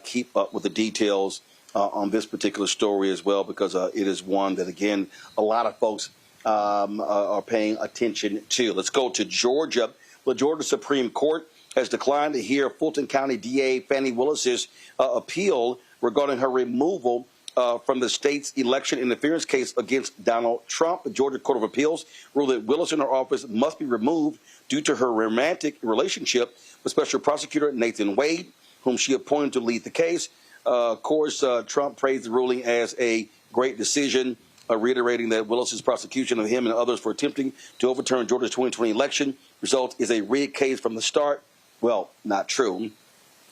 [SPEAKER 2] keep up with the details on this particular story as well, because it is one that, again, a lot of folks are paying attention to. Let's go to Georgia. The Georgia Supreme Court has declined to hear Fulton County DA Fannie Willis's appeal regarding her removal from the state's election interference case against Donald Trump. The Georgia Court of Appeals ruled that Willis and her office must be removed due to her romantic relationship with Special Prosecutor Nathan Wade, whom she appointed to lead the case. Of course, Trump praised the ruling as a great decision, reiterating that Willis's prosecution of him and others for attempting to overturn Georgia's 2020 election result is a rigged case from the start. Well, not true.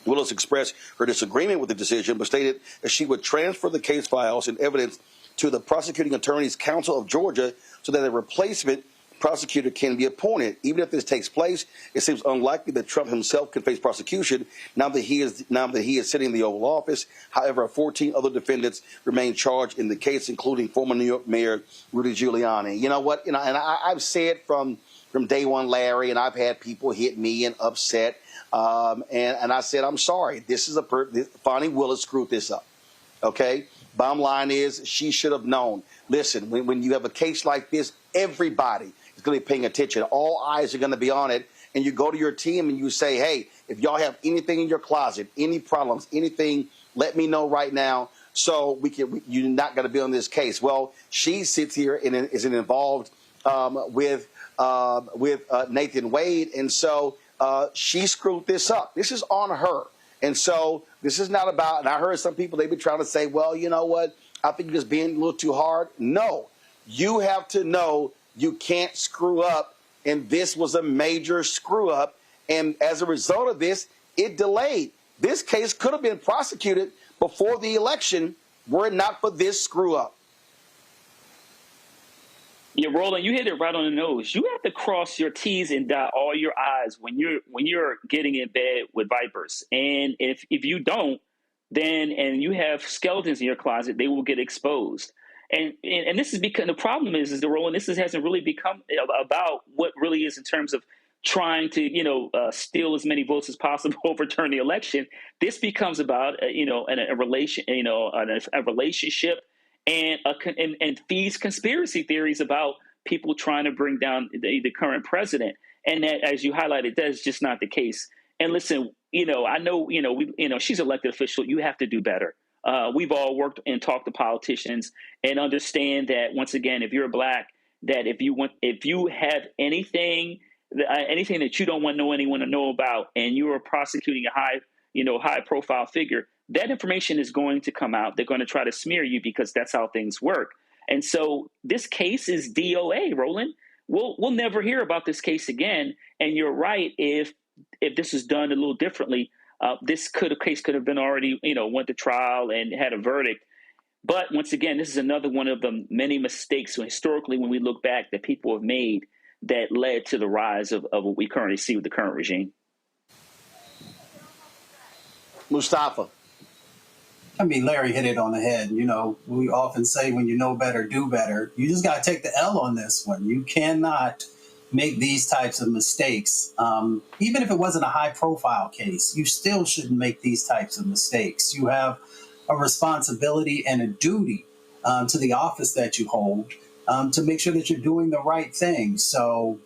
[SPEAKER 2] Willis expressed her disagreement with the decision, but stated that she would transfer the case files and evidence to the Prosecuting Attorney's Council of Georgia so that a replacement prosecutor can be appointed. Even if this takes place, it seems unlikely that Trump himself can face prosecution now that he is sitting in the Oval Office. However, 14 other defendants remain charged in the case, including former New York Mayor Rudy Giuliani. You know what? And I've said from day one, Larry, and I've had people hit me and upset. And I said, I'm sorry. This is Fannie Willis screwed this up. Okay. Bottom line is she should have known. Listen, when you have a case like this, everybody is going to be paying attention. All eyes are going to be on it. And you go to your team and you say, hey, if y'all have anything in your closet, any problems, anything, let me know right now so you're not going to be on this case. Well, she sits here and is involved with Nathan Wade, and so she screwed this up. This is on her, and so this is not about. And I heard some people, they've been trying to say, well, you know what? I think you're just being a little too hard. No, you have to know you can't screw up, and this was a major screw up, and as a result of this, it delayed. This case could have been prosecuted before the election were it not for this screw up.
[SPEAKER 17] Yeah, Roland, you hit it right on the nose. You have to cross your T's and dot all your I's when you're getting in bed with vipers. And if you don't, then and you have skeletons in your closet, they will get exposed. And this is because the problem is the Roland, this hasn't really become about what really is in terms of trying to steal as many votes as possible, overturn the election. This becomes about a relationship and these conspiracy theories about people trying to bring down the current president. And that, as you highlighted, that is just not the case. And listen, I know, she's an elected official. You have to do better. We've all worked and talked to politicians and understand that, once again, if you're Black, that if you have anything that you don't want anyone to know about, and you are prosecuting a high profile figure, that information is going to come out. They're going to try to smear you because that's how things work. And so this case is DOA, Roland. We'll never hear about this case again. And you're right. If this is done a little differently, this case could have been already, went to trial and had a verdict. But once again, this is another one of the many mistakes historically, when we look back, that people have made that led to the rise of what we currently see with the current regime.
[SPEAKER 2] Mustafa.
[SPEAKER 15] I mean, Larry hit it on the head. We often say, when you know better, do better. You just got to take the L on this one. You cannot make these types of mistakes. Even if it wasn't a high profile case, you still shouldn't make these types of mistakes. You have a responsibility and a duty to the office that you hold to make sure that you're doing the right thing. So,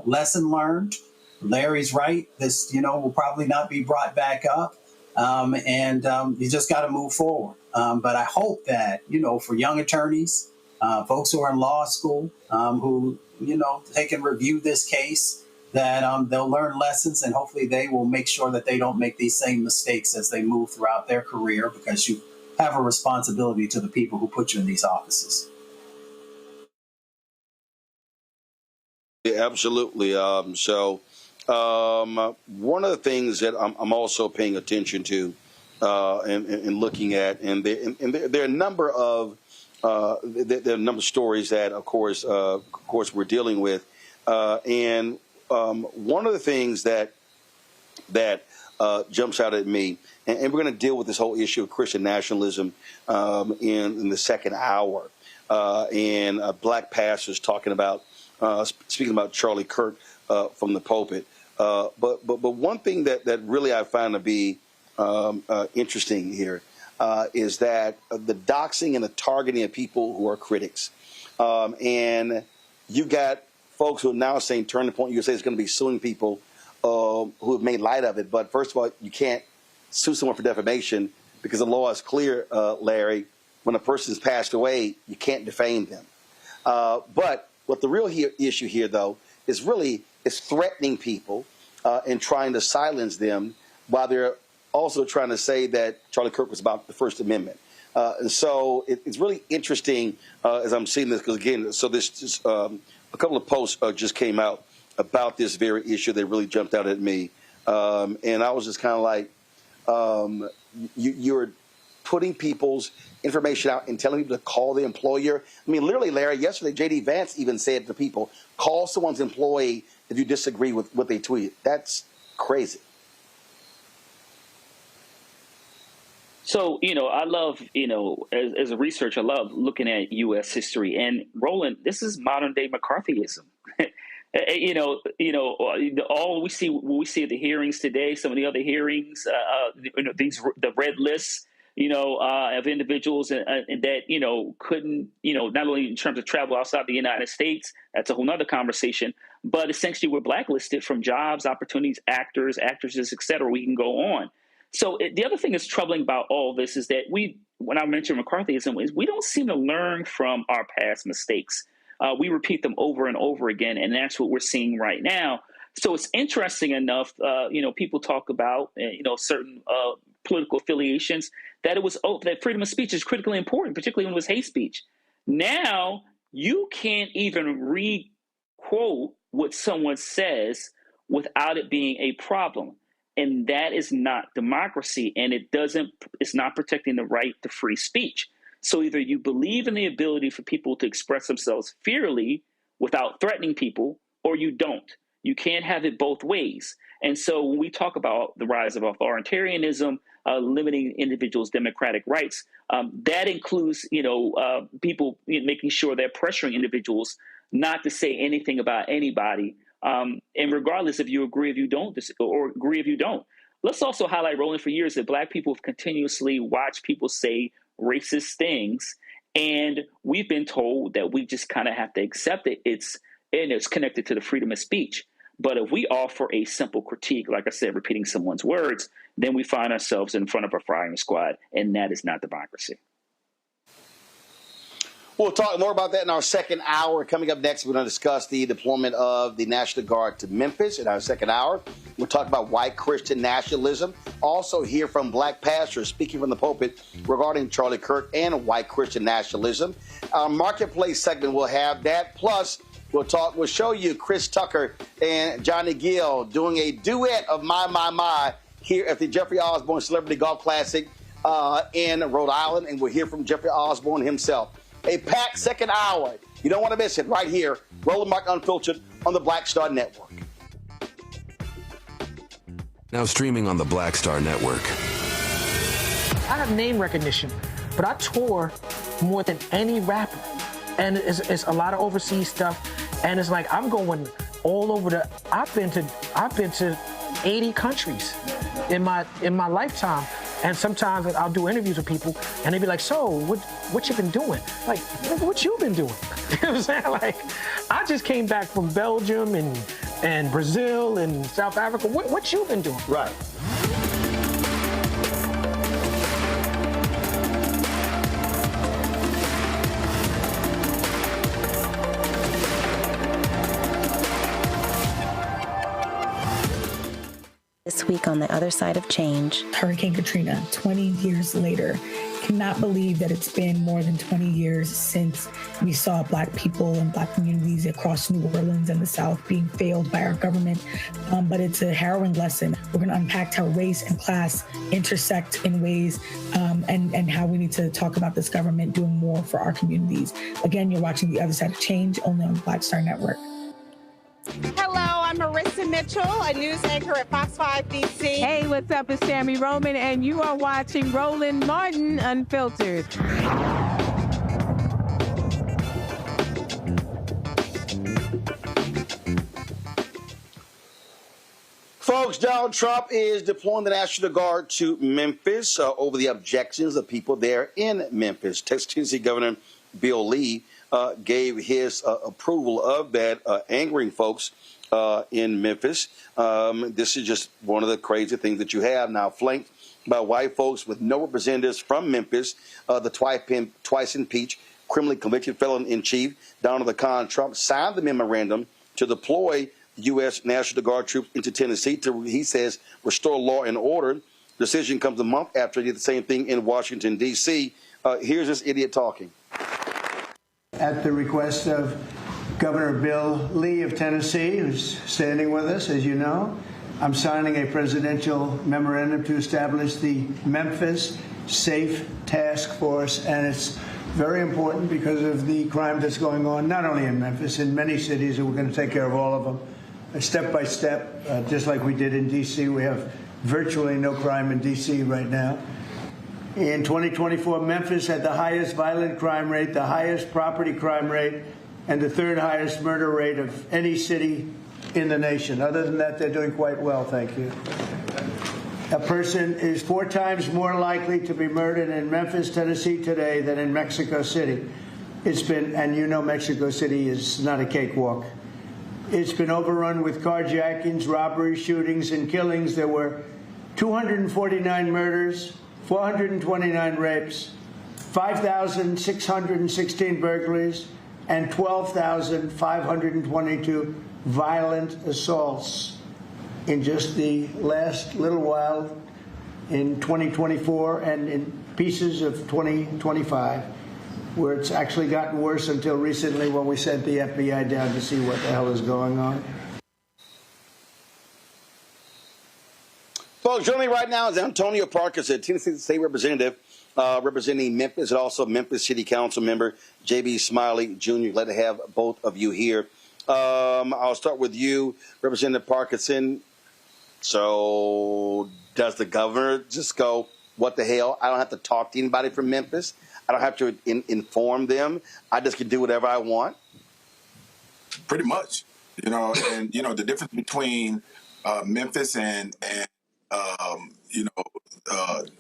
[SPEAKER 15] lesson learned. Larry's right. This, will probably not be brought back up. And you just got to move forward. But I hope that, for young attorneys, folks who are in law school, who, they can review this case, that they'll learn lessons, and hopefully they will make sure that they don't make these same mistakes as they move throughout their career, because you have a responsibility to the people who put you in these offices.
[SPEAKER 2] Yeah, absolutely. So one of the things that I'm also paying attention to and looking at, and there are a number of stories that, of course, we're dealing with, and one of the things that jumps out at me, and we're going to deal with this whole issue of Christian nationalism in the second hour, and Black pastors talking about speaking about Charlie Kirk from the pulpit. But one thing that really I find to be interesting here is that the doxing and the targeting of people who are critics. And you've got folks who are now saying, Turning Point USA is going to be suing people who have made light of it. But first of all, you can't sue someone for defamation, because the law is clear, Larry. When a person has passed away, you can't defame them. But what the real issue here, though, is threatening people and trying to silence them, while they're also trying to say that Charlie Kirk was about the First Amendment. And so it's really interesting as I'm seeing this, because, again, so this a couple of posts just came out about this very issue that really jumped out at me. And I was just kind of like, you're putting people's information out and telling people to call the employer. I mean, literally, Larry, yesterday, J.D. Vance even said to people, call someone's employee if you disagree with what they tweeted. That's crazy.
[SPEAKER 17] So, I love, as a researcher, I love looking at U.S. history. And Roland, this is modern day McCarthyism. All we see at the hearings today, some of the other hearings, the red lists, of individuals that, couldn't, not only in terms of travel outside the United States, that's a whole nother conversation, but essentially were blacklisted from jobs, opportunities, actors, actresses, et cetera. We can go on. So the other thing that's troubling about all this is that we when I mention McCarthyism is we don't seem to learn from our past mistakes. We repeat them over and over again, and that's what we're seeing right now. So it's interesting enough, people talk about, certain political affiliations, that that freedom of speech is critically important, particularly when it was hate speech. Now you can't even re-quote what someone says without it being a problem. And that is not democracy, and it's not protecting the right to free speech. So either you believe in the ability for people to express themselves fairly without threatening people, or you don't. You can't have it both ways. And so when we talk about the rise of authoritarianism, limiting individuals' democratic rights, that includes, people making sure they're pressuring individuals not to say anything about anybody. And regardless if you agree, if you don't, or agree if you don't. Let's also highlight, Roland, for years that Black people have continuously watched people say racist things, and we've been told that we just kind of have to accept it. It's connected to the freedom of speech. But if we offer a simple critique, like I said, repeating someone's words, then we find ourselves in front of a firing squad, and that is not democracy.
[SPEAKER 2] We'll talk more about that in our second hour. Coming up next, we're going to discuss the deployment of the National Guard to Memphis in our second hour. We'll talk about white Christian nationalism. Also hear from Black pastors speaking from the pulpit regarding Charlie Kirk and white Christian nationalism. Our marketplace segment will have that. Plus, we'll show you Chris Tucker and Johnny Gill doing a duet of My here at the Jeffrey Osborne Celebrity Golf Classic in Rhode Island. And we'll hear from Jeffrey Osborne himself. A packed second hour. You don't want to miss it right here. Roland Martin Unfiltered on the Black Star Network.
[SPEAKER 4] Now streaming on the Black Star Network.
[SPEAKER 5] I have name recognition, but I tour more than any rapper. And it's a lot of overseas stuff. And it's like I'm going all over I've been to 80 countries in my lifetime. And sometimes I'll do interviews with people, and they be like, "So, what you been doing?" Like, what you been doing? You know what I'm saying? Like, I just came back from Belgium and Brazil and South Africa. What you been doing?
[SPEAKER 2] Right.
[SPEAKER 21] This week on the other side of change.
[SPEAKER 3] Hurricane Katrina, 20 years later. Cannot believe that it's been more than 20 years since we saw Black people and Black communities across New Orleans and the South being failed by our government. But it's a harrowing lesson. We're going to unpack how race and class intersect in ways and how we need to talk about this government doing more for our communities. Again, you're watching The Other Side of Change only on the Black Star Network.
[SPEAKER 6] Hello, I'm Marissa Mitchell, a news anchor at Fox 5 DC.
[SPEAKER 20] Hey, what's up? It's Sammy Roman, and you are watching Roland Martin Unfiltered.
[SPEAKER 2] Folks, Donald Trump is deploying the National Guard to Memphis over the objections of people there in Memphis. Texas Tennessee Governor Bill Lee gave his approval of that, angering folks in Memphis. This is just one of the crazy things that you have now, flanked by white folks with no representatives from Memphis. The twice impeached, criminally convicted felon-in-chief, Donald Khan Trump, signed the memorandum to deploy U.S. National Guard troops into Tennessee to, he says, restore law and order. The decision comes a month after he did the same thing in Washington, D.C. Here's this idiot talking.
[SPEAKER 8] At the request of Governor Bill Lee of Tennessee, who's standing with us, as you know, I'm signing a presidential memorandum to establish the Memphis Safe Task Force, and it's very important because of the crime that's going on, not only in Memphis, in many cities, and we're going to take care of all of them, step by step, just like we did in D.C. We have virtually no crime in D.C. right now. In 2024, Memphis had the highest violent crime rate, the highest property crime rate, and the third highest murder rate of any city in the nation. Other than that, they're doing quite well, thank you. A person is 4 times more likely to be murdered in Memphis, Tennessee today than in Mexico City. It's been, and you know Mexico City is not a cakewalk. It's been overrun with carjackings, robberies, shootings, and killings. There were 249 murders, 429 rapes, 5,616 burglaries, and 12,522 violent assaults in just the last little while in 2024 and in pieces of 2025, where it's actually gotten worse until recently when we sent the FBI down to see what the hell is going on.
[SPEAKER 2] Folks, joining me right now is Antonio Parkinson, Tennessee State Representative, representing Memphis, and also Memphis City Council member J.B. Smiley Jr. Glad to have both of you here. I'll start with you, Representative Parkinson. So does the governor just go, what the hell? I don't have to talk to anybody from Memphis. I don't have to inform them. I just can do whatever I want.
[SPEAKER 7] Pretty much, and the difference between Memphis and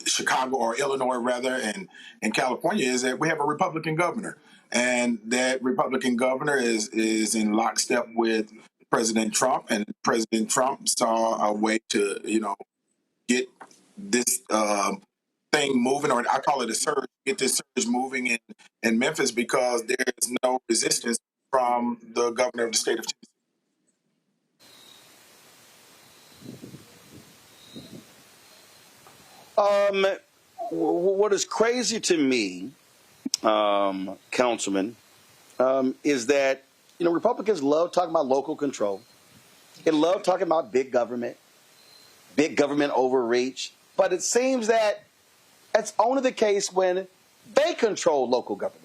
[SPEAKER 7] Chicago or Illinois rather, and California is that we have a Republican governor, and that Republican governor is in lockstep with President Trump, and President Trump saw a way to get this thing moving, or I call it a surge, get this surge moving in Memphis, because there's no resistance from the governor of the state of
[SPEAKER 2] Tennessee. What is crazy to me, Councilman, is that Republicans love talking about local control. They love talking about big government overreach. But it seems that that's only the case when they control local government.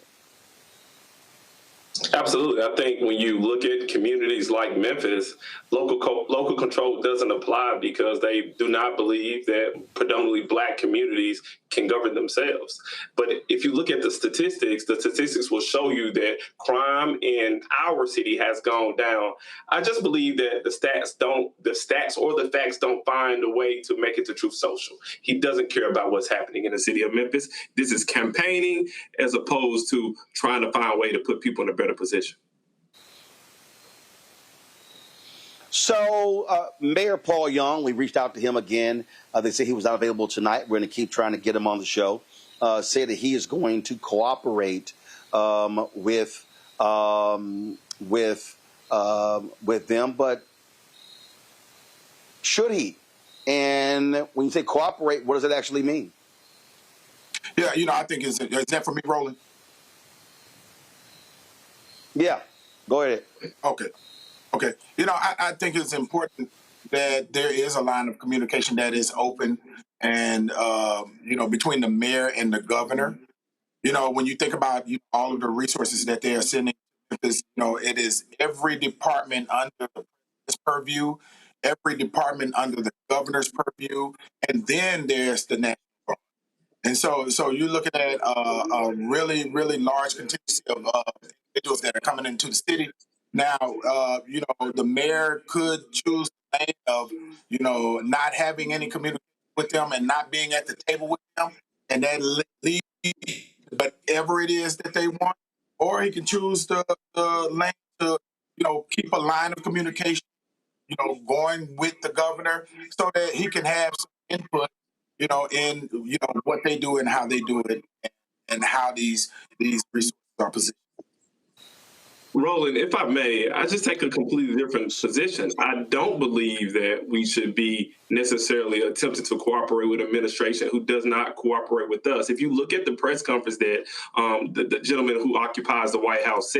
[SPEAKER 9] Absolutely. I think when you look at communities like Memphis, local control doesn't apply because they do not believe that predominantly black communities can govern themselves. But if you look at the statistics will show you that crime in our city has gone down. I just believe that the stats or the facts don't find a way to make it to Truth Social. He doesn't care about what's happening in the city of Memphis. This is campaigning as opposed to trying to find a way to put people in a better position.
[SPEAKER 2] So Mayor Paul Young, we reached out to him again. They say he was not available tonight. We're going to keep trying to get him on the show. Say that he is going to cooperate with them, but should he? And when you say cooperate, what does it actually mean?
[SPEAKER 7] Yeah, I think is that for me, Roland?
[SPEAKER 2] Yeah, go ahead.
[SPEAKER 7] Okay. I think it's important that there is a line of communication that is open and, between the mayor and the governor. When you think about all of the resources that they are sending, it is every department under the president's purview, every department under the governor's purview, and then there's the national guard. And so you're looking at a really, really large contingency of individuals that are coming into the city. Now, the mayor could choose the lane of, not having any communication with them and not being at the table with them, and that leads whatever it is that they want. Or he can choose the lane to, keep a line of communication, going with the governor so that he can have some input, in, what they do and how they do it and how these resources are positioned.
[SPEAKER 9] Roland, if I may, I just take a completely different position. I don't believe that we should be necessarily attempting to cooperate with an administration who does not cooperate with us. If you look at the press conference that the gentleman who occupies the White House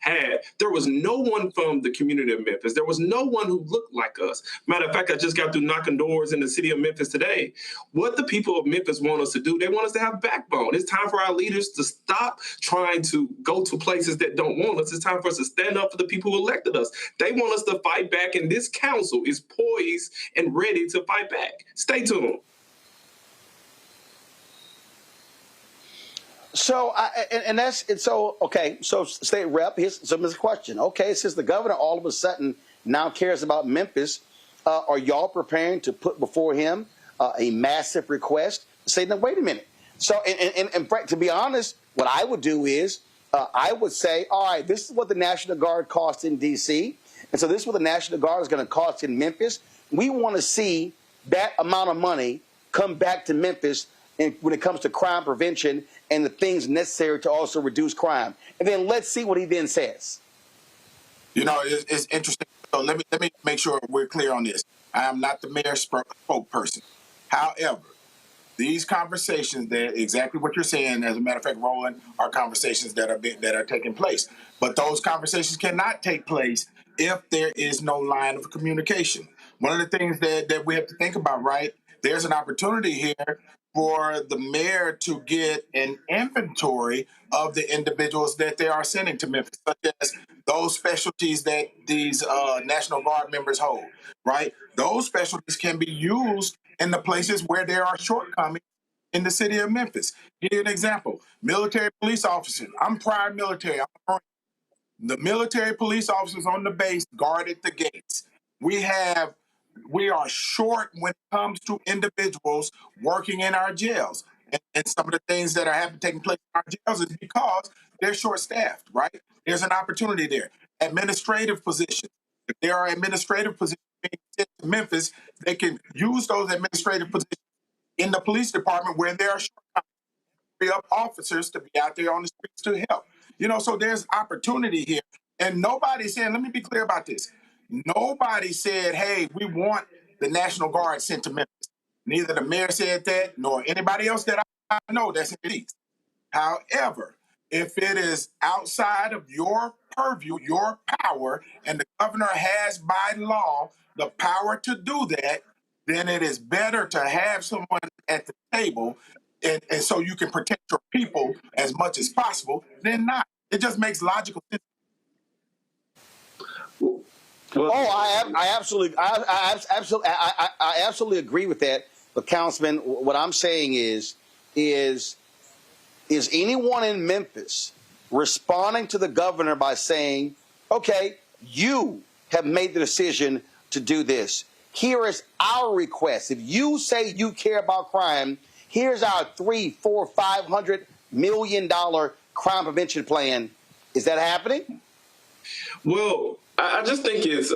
[SPEAKER 9] had, there was no one from the community of Memphis. There was no one who looked like us. Matter of fact, I just got through knocking doors in the city of Memphis today. What the people of Memphis want us to do, they want us to have backbone. It's time for our leaders to stop trying to go to places that don't want us. It's time for us to stand up for the people who elected us. They want us to fight back, and this council is poised and ready to fight back. Stay tuned.
[SPEAKER 2] So, so state rep, here's the question. Okay, since the governor all of a sudden now cares about Memphis, are y'all preparing to put before him a massive request? Say, no, wait a minute. So, and to be honest, what I would do is I would say, all right, this is what the National Guard costs in D.C., and so this is what the National Guard is going to cost in Memphis. We want to see that amount of money come back to Memphis when it comes to crime prevention and the things necessary to also reduce crime. And then let's see what he then says.
[SPEAKER 7] You know, it's interesting. So let me make sure we're clear on this. I am not the mayor's spokesperson. However, these conversations, that exactly what you're saying, as a matter of fact, Roland, are conversations that are taking place. But those conversations cannot take place if there is no line of communication. One of the things that we have to think about, right? There's an opportunity here for the mayor to get an inventory of the individuals that they are sending to Memphis, such as those specialties that these National Guard members hold, right? Those specialties can be used in the places where there are shortcomings in the city of Memphis. Give you an example. Military police officers. I'm prior military. The military police officers on the base guarded the gates. We are short when it comes to individuals working in our jails. And some of the things that are taking place in our jails is because they're short-staffed, right? There's an opportunity there. Administrative positions. If there are administrative positions being sent to Memphis, they can use those administrative positions in the police department where there are shortcomings. Free up officers to be out there on the streets to help. You know, so there's opportunity here. And nobody said, let me be clear about this. Nobody said, hey, we want the National Guard sent to Memphis. Neither the mayor said that, nor anybody else that I know that's in the East. However, if it is outside of your purview, your power, and the governor has by law the power to do that, then it is better to have someone at the table and so you can protect your people as much as possible than not. It just makes logical sense.
[SPEAKER 2] Well, I absolutely agree with that. But Councilman, what I'm saying is anyone in Memphis responding to the governor by saying, okay, you have made the decision to do this. Here is our request. If you say you care about crime, here's our $300, $400, $500 million crime prevention plan. Is that happening?
[SPEAKER 9] Well, I just think it's,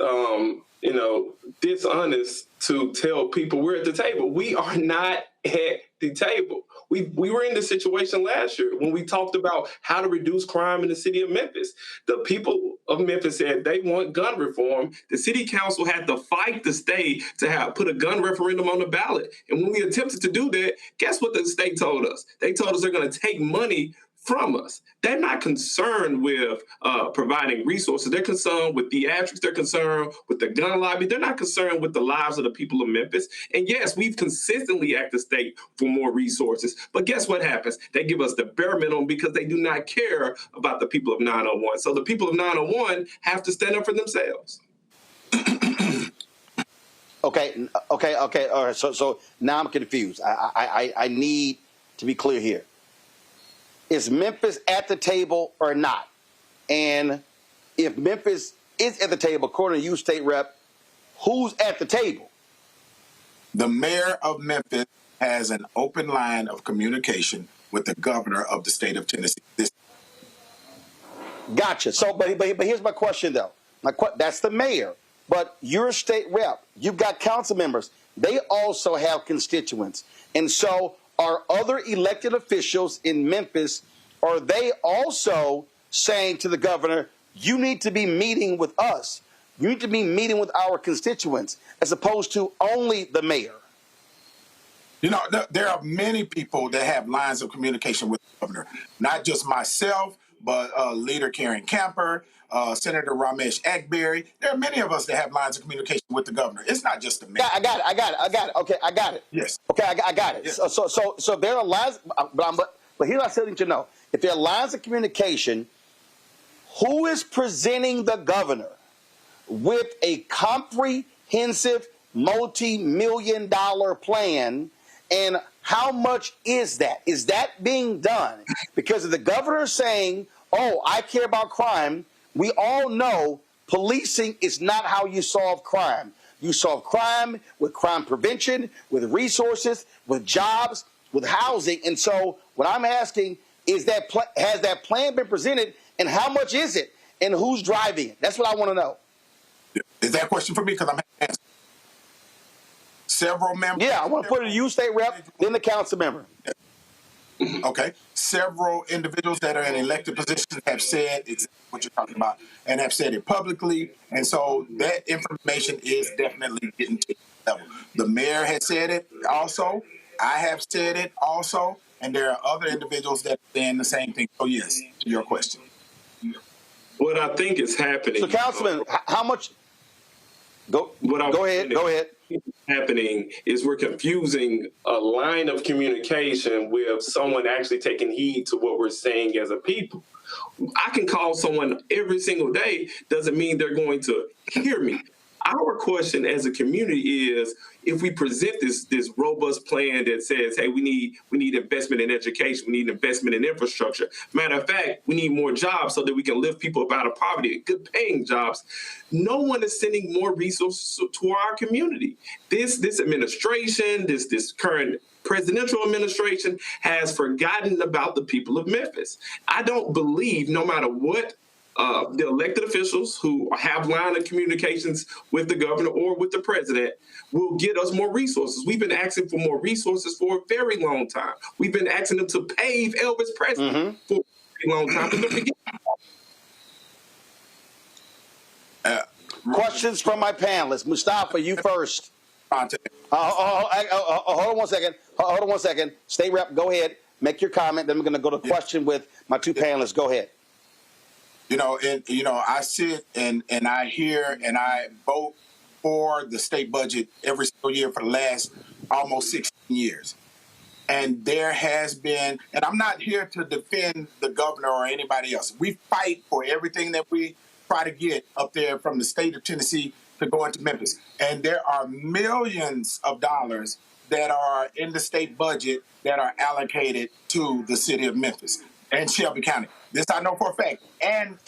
[SPEAKER 9] dishonest to tell people we're at the table. We are not at the table. We were in this situation last year when we talked about how to reduce crime in the city of Memphis. The people of Memphis said they want gun reform. The city council had to fight the state to put a gun referendum on the ballot. And when we attempted to do that, guess what the state told us? They told us they're going to take money from us. They're not concerned with providing resources. They're concerned with theatrics. They're concerned with the gun lobby. They're not concerned with the lives of the people of Memphis. And yes, we've consistently asked the state for more resources. But guess what happens? They give us the bare minimum because they do not care about the people of 901. So the people of 901 have to stand up for themselves.
[SPEAKER 2] Okay. All right. So now I'm confused. I need to be clear here. Is Memphis at the table or not? And if Memphis is at the table, according to you, State Rep, who's at the table?
[SPEAKER 7] The mayor of Memphis has an open line of communication with the governor of the state of Tennessee.
[SPEAKER 2] Gotcha. So, but here's my question, though. That's the mayor. But you're a state rep. You've got council members. They also have constituents. And so are other elected officials in Memphis, are they also saying to the governor, you need to be meeting with us. You need to be meeting with our constituents, as opposed to only the mayor?
[SPEAKER 7] You know, there are many people that have lines of communication with the governor, not just myself, but Leader Karen Camper, Senator Ramesh Akbari. There are many of us that have lines of communication with the governor. It's not just the mayor.
[SPEAKER 2] I got it. Okay, I got it.
[SPEAKER 7] Yes.
[SPEAKER 2] Okay, I got it. Yes. So there are lines, but here's what I still need to know. If there are lines of communication, who is presenting the governor with a comprehensive multi-million-dollar plan, and how much is that? Is that being done? Because if the governor is saying, oh, I care about crime, we all know policing is not how you solve crime. You solve crime with crime prevention, with resources, with jobs, with housing. And so what I'm asking is has that plan been presented, and how much is it, and who's driving it? That's what I want to know.
[SPEAKER 7] Is that a question for me? Because I'm answering. several members.
[SPEAKER 2] Yeah, I want to put it to you, state rep, then the council member.
[SPEAKER 7] Okay. Several individuals that are in elected positions have said exactly what you're talking about and have said it publicly. And so that information is definitely getting to the level. The mayor has said it also. I have said it also. And there are other individuals that are saying the same thing. So, yes, to your question.
[SPEAKER 9] What I think is happening.
[SPEAKER 2] So, Councilman, how much? Go ahead.
[SPEAKER 9] Happening is we're confusing a line of communication with someone actually taking heed to what we're saying as a people. I can call someone every single day, doesn't mean they're going to hear me. Our question as a community is, if we present this robust plan that says, hey, we need investment in education, we need investment in infrastructure. Matter of fact, we need more jobs so that we can lift people up out of poverty, good paying jobs. No one is sending more resources to our community. This administration, this current presidential administration has forgotten about the people of Memphis. I don't believe, no matter what the elected officials who have line of communications with the governor or with the president will get us more resources. We've been asking for more resources for a very long time. We've been asking them to pave Elvis Presley for a very long time.
[SPEAKER 2] Questions from my panelists. Mustafa, you first. Hold on one second. State rep, go ahead. Make your comment. Then we're going to go to question with my two panelists. Go ahead.
[SPEAKER 7] I sit and I hear and I vote for the state budget every single year for the last almost 16 years. And there has been, and I'm not here to defend the governor or anybody else. We fight for everything that we try to get up there from the state of Tennessee to go into Memphis. And there are millions of dollars that are in the state budget that are allocated to the city of Memphis and Shelby County. This I know for a fact. And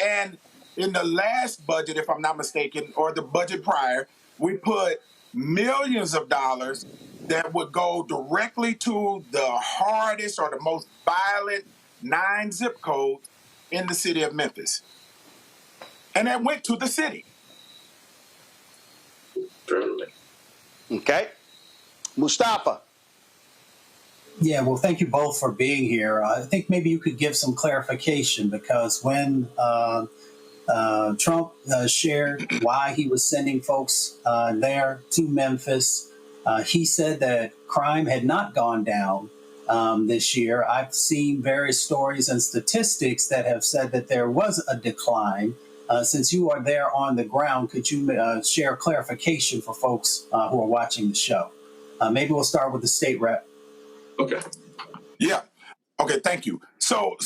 [SPEAKER 7] in the last budget, if I'm not mistaken, or the budget prior, we put millions of dollars that would go directly to the hardest or the most violent 9 zip codes in the city of Memphis. And that went to the city.
[SPEAKER 2] Okay. Mustafa.
[SPEAKER 15] Yeah, well, thank you both for being here. I think maybe you could give some clarification, because when Trump shared why he was sending folks there to Memphis, he said that crime had not gone down this year. I've seen various stories and statistics that have said that there was a decline. Since you are there on the ground, could you share clarification for folks who are watching the show? Maybe we'll start with the state rep.
[SPEAKER 9] Okay.
[SPEAKER 7] Yeah. Okay. Thank you. So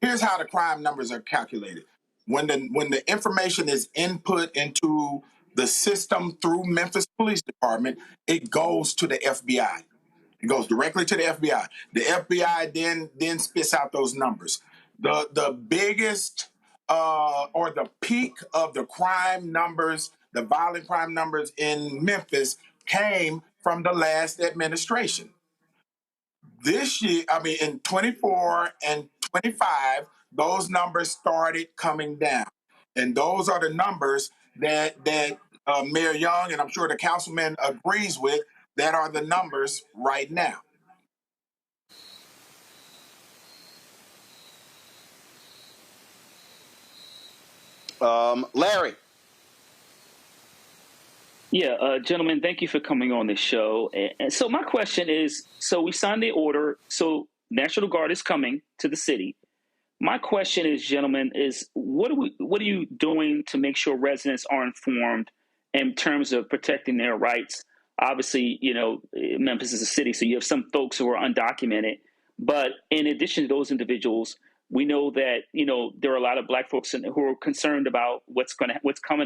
[SPEAKER 7] here's how the crime numbers are calculated. When the information is input into the system through Memphis Police Department, it goes to the FBI. It goes directly to the FBI. The FBI then spits out those numbers. The biggest or the peak of the crime numbers, the violent crime numbers in Memphis, came from the last administration. This year, in 24 and 25, those numbers started coming down. And those are the numbers that Mayor Young, and I'm sure the councilman agrees with, that are the numbers right now.
[SPEAKER 2] Larry.
[SPEAKER 17] Yeah, gentlemen, thank you for coming on the show. And so my question is, so we signed the order, so National Guard is coming to the city. My question is, gentlemen, is what are you doing to make sure residents are informed in terms of protecting their rights? Obviously, Memphis is a city, so you have some folks who are undocumented. But in addition to those individuals, we know that, there are a lot of Black folks who are concerned about what's coming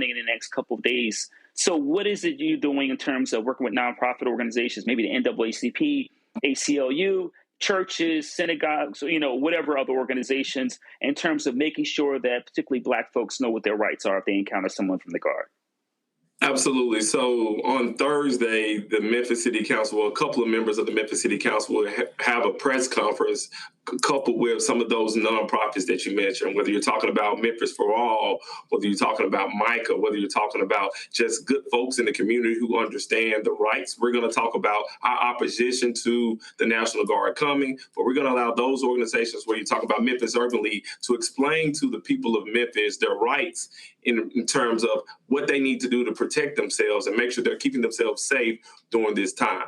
[SPEAKER 17] in the next couple of days. So what is it you're doing in terms of working with nonprofit organizations, maybe the NAACP, ACLU, churches, synagogues, whatever other organizations, in terms of making sure that particularly Black folks know what their rights are if they encounter someone from the Guard?
[SPEAKER 9] Absolutely. So on Thursday, the Memphis City Council, well, a couple of members of the Memphis City Council will have a press conference coupled with some of those nonprofits that you mentioned, whether you're talking about Memphis for All, whether you're talking about Micah, whether you're talking about just good folks in the community who understand the rights. We're going to talk about our opposition to the National Guard coming, but we're going to allow those organizations where you talk about Memphis Urban League to explain to the people of Memphis their rights in terms of what they need to do to protect themselves and make sure they're keeping themselves safe during this time.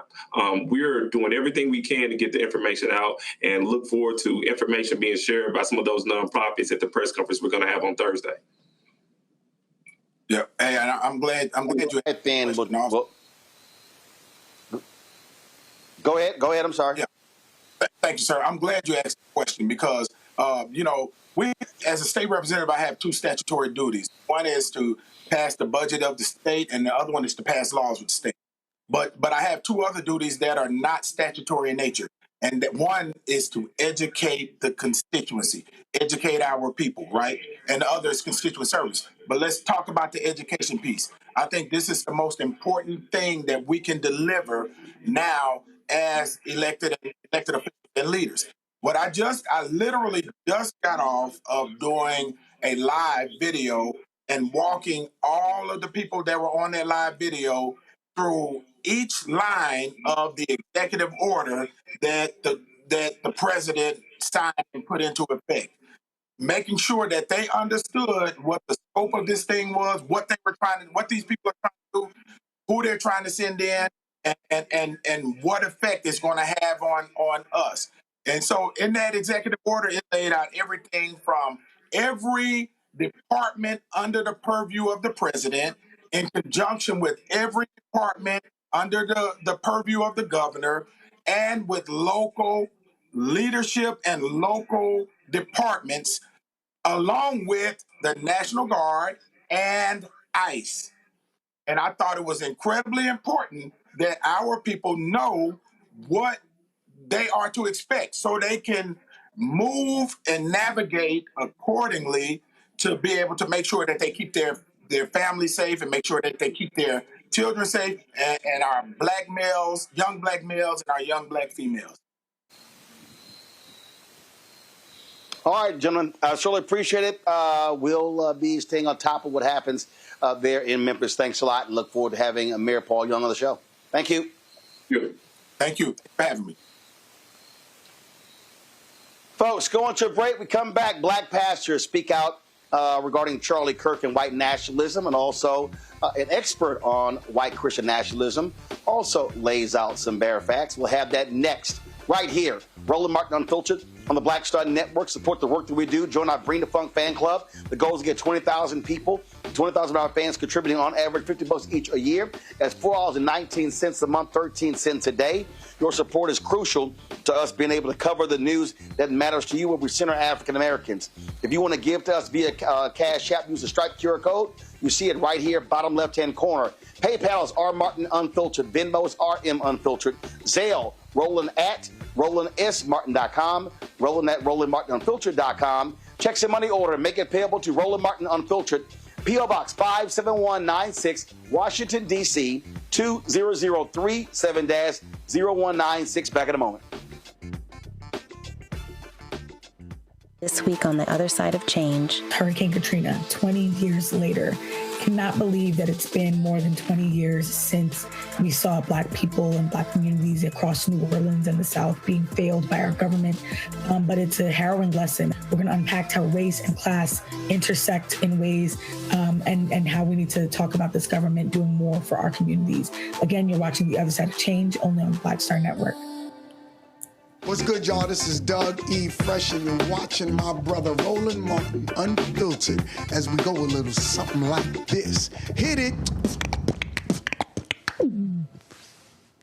[SPEAKER 9] We're doing everything we can to get the information out and look forward to information being shared by some of those nonprofits at the press conference we're going to have on Thursday.
[SPEAKER 7] Yeah, hey, I'm glad you had
[SPEAKER 2] Ben. Go ahead. I'm sorry.
[SPEAKER 7] Yeah. Thank you, sir. I'm glad you asked the question because, we, as a state representative, I have two statutory duties. One is to pass the budget of the state, and the other one is to pass laws with the state. But I have two other duties that are not statutory in nature. And that one is to educate the constituency, educate our people, right? And the other is constituent service. But let's talk about the education piece. I think this is the most important thing that we can deliver now as elected officials and leaders. I literally just got off of doing a live video and walking all of the people that were on that live video through each line of the executive order that the president signed and put into effect, making sure that they understood what the scope of this thing was, what these people are trying to do, who they're trying to send in, and what effect it's going to have on us. And so in that executive order, it laid out everything from every department under the purview of the president in conjunction with every department under the purview of the governor and with local leadership and local departments, along with the National Guard and ICE. And I thought it was incredibly important that our people know what they are to expect so they can move and navigate accordingly to be able to make sure that they keep their families safe and make sure that they keep their children safe and our black males, young black males, and our young black females.
[SPEAKER 2] All right, gentlemen, I surely appreciate it. We'll be staying on top of what happens there in Memphis. Thanks a lot, and look forward to having Mayor Paul Young on the show. Thank you.
[SPEAKER 7] Thank you for having me.
[SPEAKER 2] Folks, going to a break. We come back. Black pastors speak out regarding Charlie Kirk and white nationalism, and also an expert on white Christian nationalism also lays out some bare facts. We'll have that next, right here. Roland Martin Unfiltered on the Black Star Network. Support the work that we do. Join our Bring the Funk fan club. The goal is to get 20,000 people, 20,000 of our fans contributing on average $50 each a year. That's $4.19 a month, 13 cents a day. Your support is crucial to us being able to cover the news that matters to you when we center African Americans. If you want to give to us via Cash App, use the Stripe QR code. You see it right here, bottom left-hand corner. PayPal is R Martin Unfiltered. Venmo is RM Unfiltered. Zelle, Roland at RolandSMartin.com. Roland at RolandMartinUnfiltered.com. Check some money order. Make it payable to Roland Martin Unfiltered. P.O. Box 57196, Washington, D.C. 20037-0196. Back in a moment.
[SPEAKER 21] This week on the other side of change.
[SPEAKER 3] Hurricane Katrina, 20 years later. Cannot believe that it's been more than 20 years since we saw Black people and Black communities across New Orleans and the South being failed by our government. But it's a harrowing lesson. We're going to unpack how race and class intersect in ways and how we need to talk about this government doing more for our communities. Again, you're watching The Other Side of Change only on the Black Star Network.
[SPEAKER 10] What's good, y'all? This is Doug E. Fresh, and you're watching my brother Roland Martin Unfiltered as we go a little something like this. Hit it.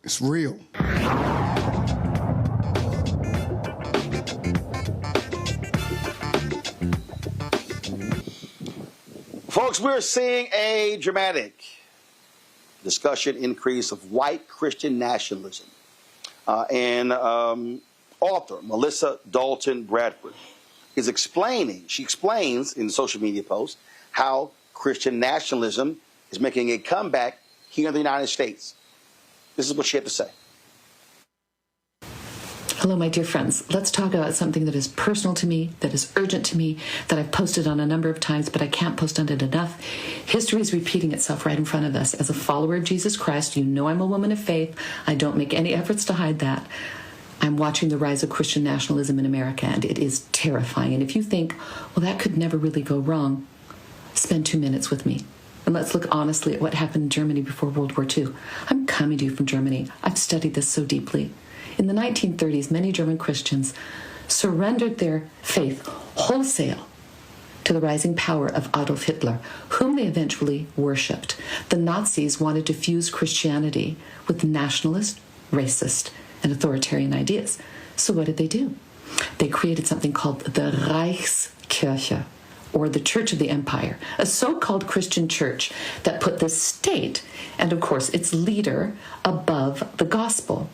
[SPEAKER 10] It's real.
[SPEAKER 2] Folks, we're seeing a dramatic discussion increase of white Christian nationalism. And author Melissa Dalton Bradford is explaining, she explains in social media posts how Christian nationalism is making a comeback here in the United States. This is what she had to say.
[SPEAKER 11] Hello, my dear friends. Let's talk about something that is personal to me, that is urgent to me, that I've posted on a number of times, but I can't post on it enough. History is repeating itself right in front of us. As a follower of Jesus Christ, you know I'm a woman of faith. I don't make any efforts to hide that. I'm watching the rise of Christian nationalism in America, and it is terrifying. And if you think, well, that could never really go wrong, spend 2 minutes with me. And let's look honestly at what happened in Germany before World War II. I'm coming to you from Germany. I've studied this so deeply. In the 1930s, many German Christians surrendered their faith wholesale to the rising power of Adolf Hitler, whom they eventually worshipped. The Nazis wanted to fuse Christianity with nationalist, racist, and authoritarian ideas. So what did they do? They created something called the Reichskirche, or the Church of the Empire, a so-called Christian church that put the state, and of course its leader, above the gospel.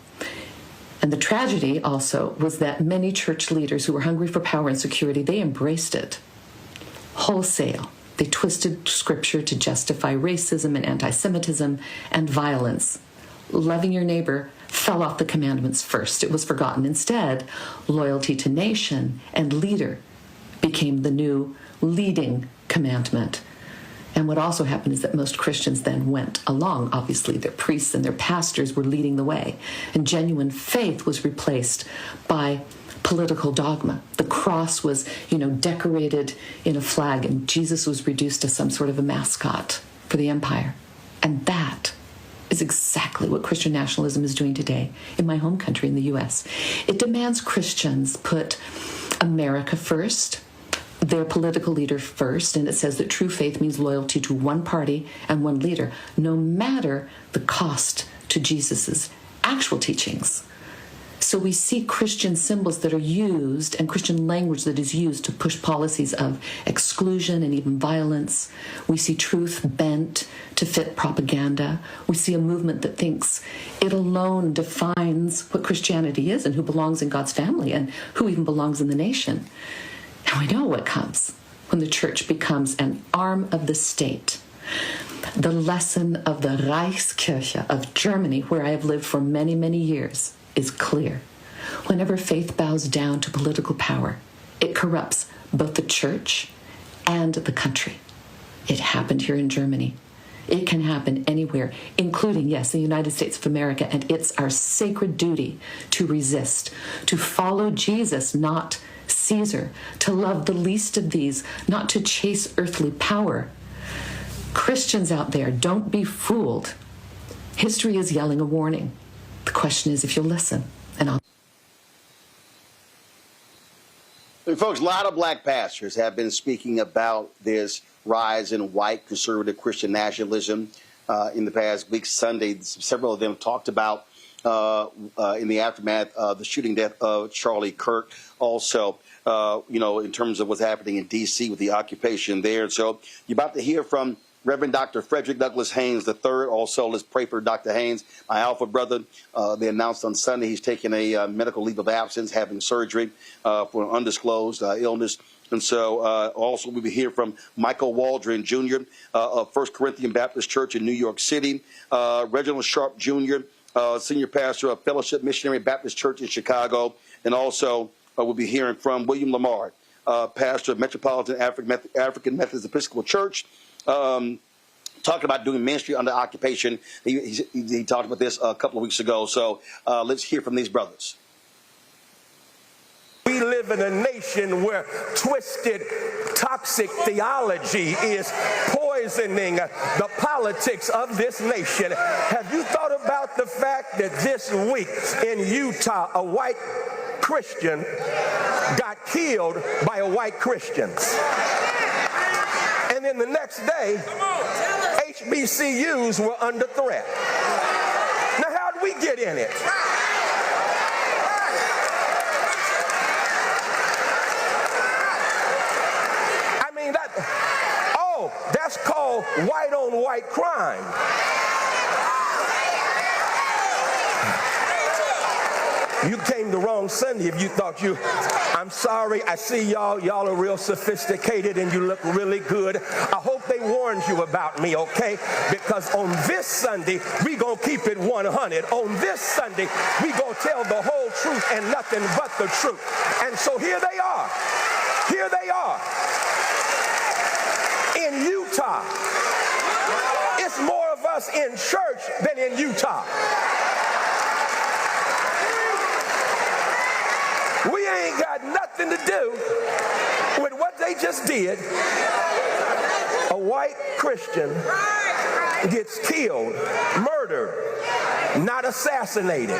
[SPEAKER 11] And the tragedy also was that many church leaders who were hungry for power and security, they embraced it wholesale. They twisted scripture to justify racism and anti-Semitism and violence. Loving your neighbor fell off the commandments first. It was forgotten. Instead, loyalty to nation and leader became the new leading commandment. And what also happened is that most Christians then went along. Obviously, their priests and their pastors were leading the way. And genuine faith was replaced by political dogma. The cross was, decorated in a flag, and Jesus was reduced to some sort of a mascot for the empire. And that is exactly what Christian nationalism is doing today in my home country, in the U.S. It demands Christians put America first, their political leader first, and it says that true faith means loyalty to one party and one leader, no matter the cost to Jesus's actual teachings. So we see Christian symbols that are used and Christian language that is used to push policies of exclusion and even violence. We see truth bent to fit propaganda. We see a movement that thinks it alone defines what Christianity is and who belongs in God's family and who even belongs in the nation. And we know what comes when the church becomes an arm of the state. The lesson of the Reichskirche of Germany, where I have lived for many, many years, is clear. Whenever faith bows down to political power, it corrupts both the church and the country. It happened here in Germany. It can happen anywhere, including, yes, the United States of America, and it's our sacred duty to resist, to follow Jesus, not Caesar, to love the least of these, not to chase earthly power. Christians out there, don't be fooled. History is yelling a warning. The question is if you'll listen. And
[SPEAKER 2] folks, a lot of black pastors have been speaking about this rise in white conservative Christian nationalism in the past week. Sunday, several of them talked about in the aftermath of the shooting death of Charlie Kirk. Also, in terms of what's happening in D.C. with the occupation there. So you're about to hear from Reverend Dr. Frederick Douglass Haynes III. Also, let's pray for Dr. Haynes, my alpha brother. They announced on Sunday he's taking a medical leave of absence, having surgery for an undisclosed illness. And so also we'll be hearing from Michael Waldron Jr. Of First Corinthian Baptist Church in New York City, Reginald Sharp Jr., senior pastor of Fellowship Missionary Baptist Church in Chicago, and also we'll be hearing from William Lamar, pastor of Metropolitan African Methodist Episcopal Church, talking about doing ministry under occupation. He talked about this a couple of weeks ago. So let's hear from these brothers.
[SPEAKER 12] We live in a nation where twisted, toxic theology is poisoning the politics of this nation. Have you thought about the fact that this week in Utah, a white Christian got killed by a white Christian? And then the next day, HBCUs were under threat. Now, how did we get in it? I mean, that's called white-on-white crime. You came the wrong Sunday if you thought I'm sorry, I see y'all are real sophisticated and you look really good. I hope they warned you about me, okay? Because on this Sunday, we gonna keep it 100. On this Sunday, we gonna tell the whole truth and nothing but the truth. And so here they are. Here they are. In Utah. It's more of us in church than in Utah. We ain't got nothing to do with what they just did. A white Christian gets killed, murdered, not assassinated.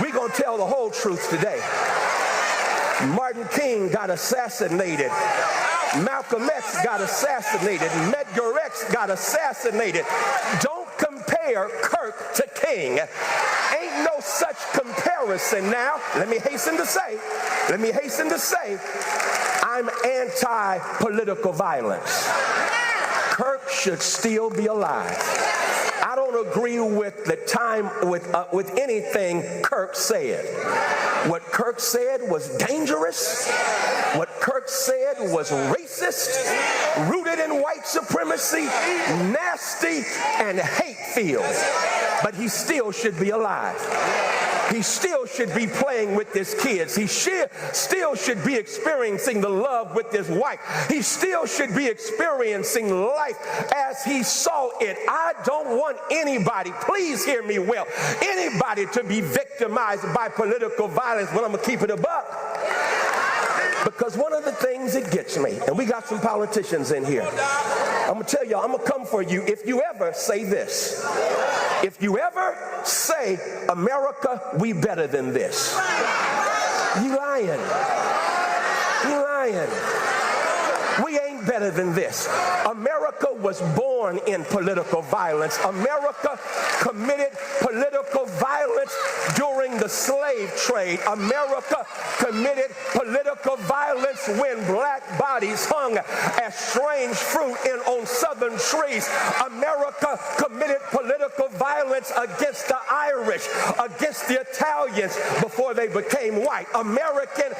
[SPEAKER 12] We're going to tell the whole truth today. Martin King got assassinated. Malcolm X got assassinated. Medgar X got assassinated. Don't compare Kirk to King. Ain't no such comparison now. Let me hasten to say, I'm anti-political violence. Kirk should still be alive. I don't agree with the time with anything Kirk said. What Kirk said was dangerous. What Kirk said was racist, rooted in white supremacy, nasty, and hate-filled. But he still should be alive. He still should be playing with his kids. He still should be experiencing the love with his wife. He still should be experiencing life as he saw it. I don't want anybody, please hear me well, anybody to be victimized by political violence when I'm going to keep it a buck. Because one of the things that gets me, and we got some politicians in here, I'm going to tell y'all, I'm going to come for you if you ever say this. If you ever say, America, we better than this. You lying. You lying. We ain't better than this. America was born in political violence. America committed political violence during the slave trade. America committed political violence when black bodies hung as strange fruit on southern trees. America committed political violence against the Irish, against the Italians before they became white. America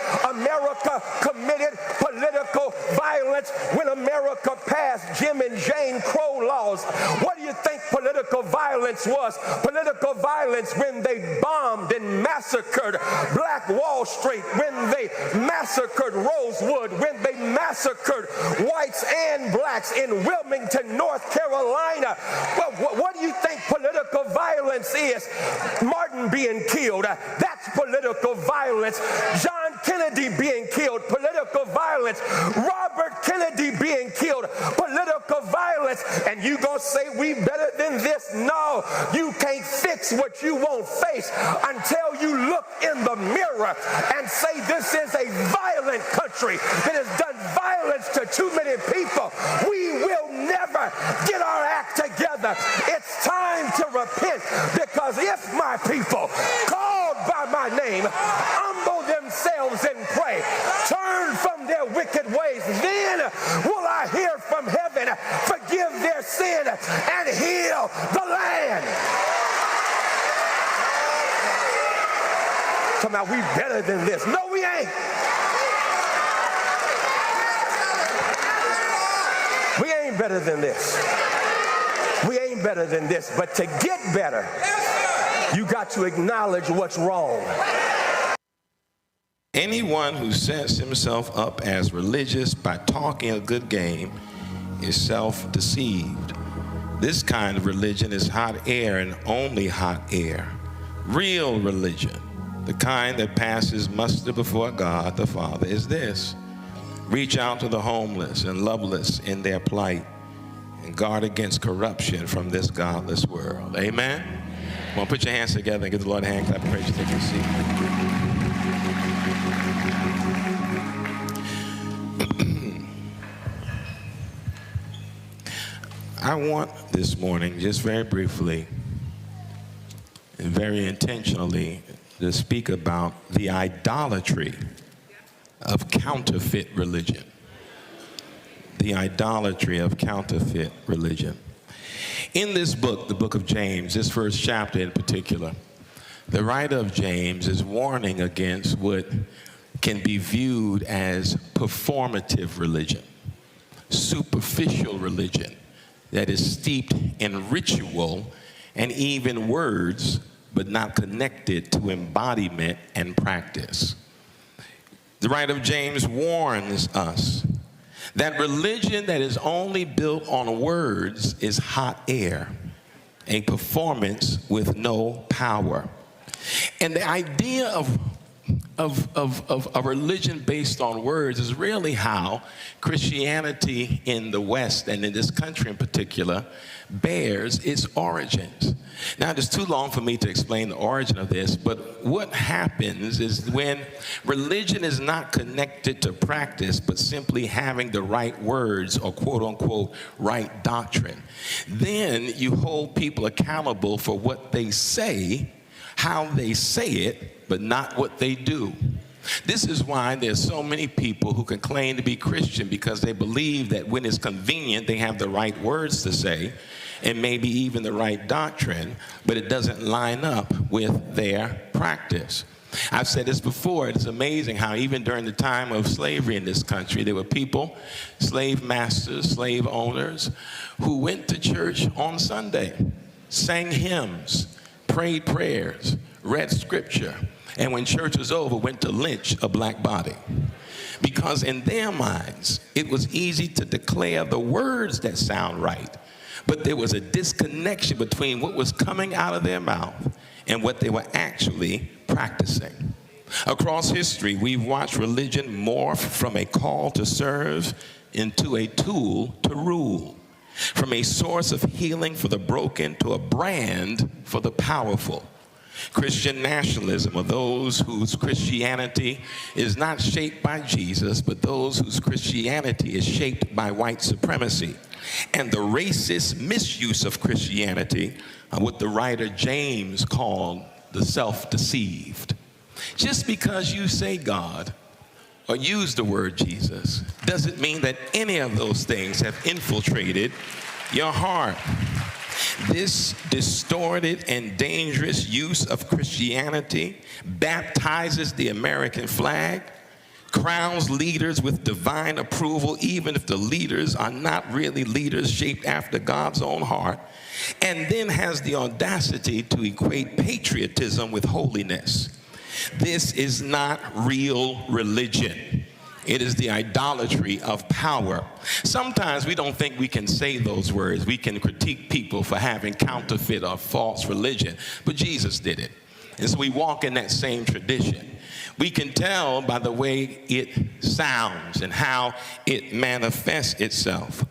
[SPEAKER 12] committed political violence when America passed Jim and Jane Crow laws. What do you think political violence was? Political violence when they bombed and massacred Black Wall Street, when they massacred Rosewood, when they massacred whites and blacks in Wilmington, North Carolina. Well, what do you think political violence is? Martin being killed, that's political violence. John Kennedy being killed, political violence. Robert Kennedy being killed, political violence. And you gonna say we better than this? No, you can't fix what you won't face until you look in the mirror and say this is a violent country that has done violence to too many people. We will never get our act together. It's time to repent, because if my people called by my name humble themselves and pray, turn from their wicked ways, then will I hear from heaven, forgive their sin, and heal the land. Talking about we better than this. No, we ain't. We ain't better than this. We ain't better than this. But to get better, you got to acknowledge what's wrong.
[SPEAKER 13] Anyone who sets himself up as religious by talking a good game is self-deceived. This kind of religion is hot air and only hot air. Real religion, the kind that passes muster before God the Father, is this: reach out to the homeless and loveless in their plight and guard against corruption from this godless world. Amen? Well, put your hands together and give the Lord a hand clap. Praise you. Take your seat. I want this morning, just very briefly and very intentionally, to speak about the idolatry of counterfeit religion. The idolatry of counterfeit religion. In this book, the book of James, this first chapter in particular, the writer of James is warning against what can be viewed as performative religion. superficial religion that is steeped in ritual and even words, but not connected to embodiment and practice. The writer of James warns us that religion that is only built on words is hot air, a performance with no power. And the idea of a religion based on words is really how Christianity in the West, and in this country in particular, bears its origins. Now, it's too long for me to explain the origin of this, but what happens is when religion is not connected to practice, but simply having the right words or quote-unquote right doctrine, then you hold people accountable for what they say, how they say it, but not what they do. This is why there's so many people who can claim to be Christian, because they believe that when it's convenient, they have the right words to say and maybe even the right doctrine, but it doesn't line up with their practice. I've said this before, it's amazing how even during the time of slavery in this country, there were people, slave masters, slave owners, who went to church on Sunday, sang hymns, prayed prayers, read scripture, and when church was over, went to lynch a black body. Because in their minds, it was easy to declare the words that sound right, but there was a disconnection between what was coming out of their mouth and what they were actually practicing. Across history, we've watched religion morph from a call to serve into a tool to rule, from a source of healing for the broken to a brand for the powerful. Christian nationalism, or those whose Christianity is not shaped by Jesus, but those whose Christianity is shaped by white supremacy, and the racist misuse of Christianity, what the writer James called the self-deceived. Just because you say God or use the word Jesus doesn't mean that any of those things have infiltrated your heart. This distorted and dangerous use of Christianity baptizes the American flag, crowns leaders with divine approval, even if the leaders are not really leaders shaped after God's own heart, and then has the audacity to equate patriotism with holiness. This is not real religion. It is the idolatry of power. Sometimes we don't think we can say those words. We can critique people for having counterfeit or false religion, but Jesus did it. And so we walk in that same tradition. We can tell by the way it sounds and how it manifests itself.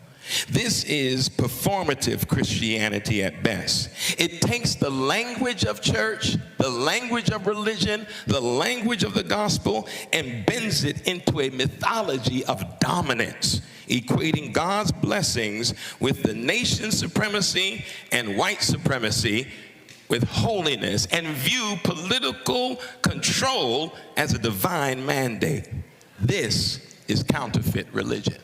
[SPEAKER 13] This is performative Christianity at best. It takes the language of church, the language of religion, the language of the gospel, and bends it into a mythology of dominance, equating God's blessings with the nation's supremacy and white supremacy with holiness, and view political control as a divine mandate. This is counterfeit religion.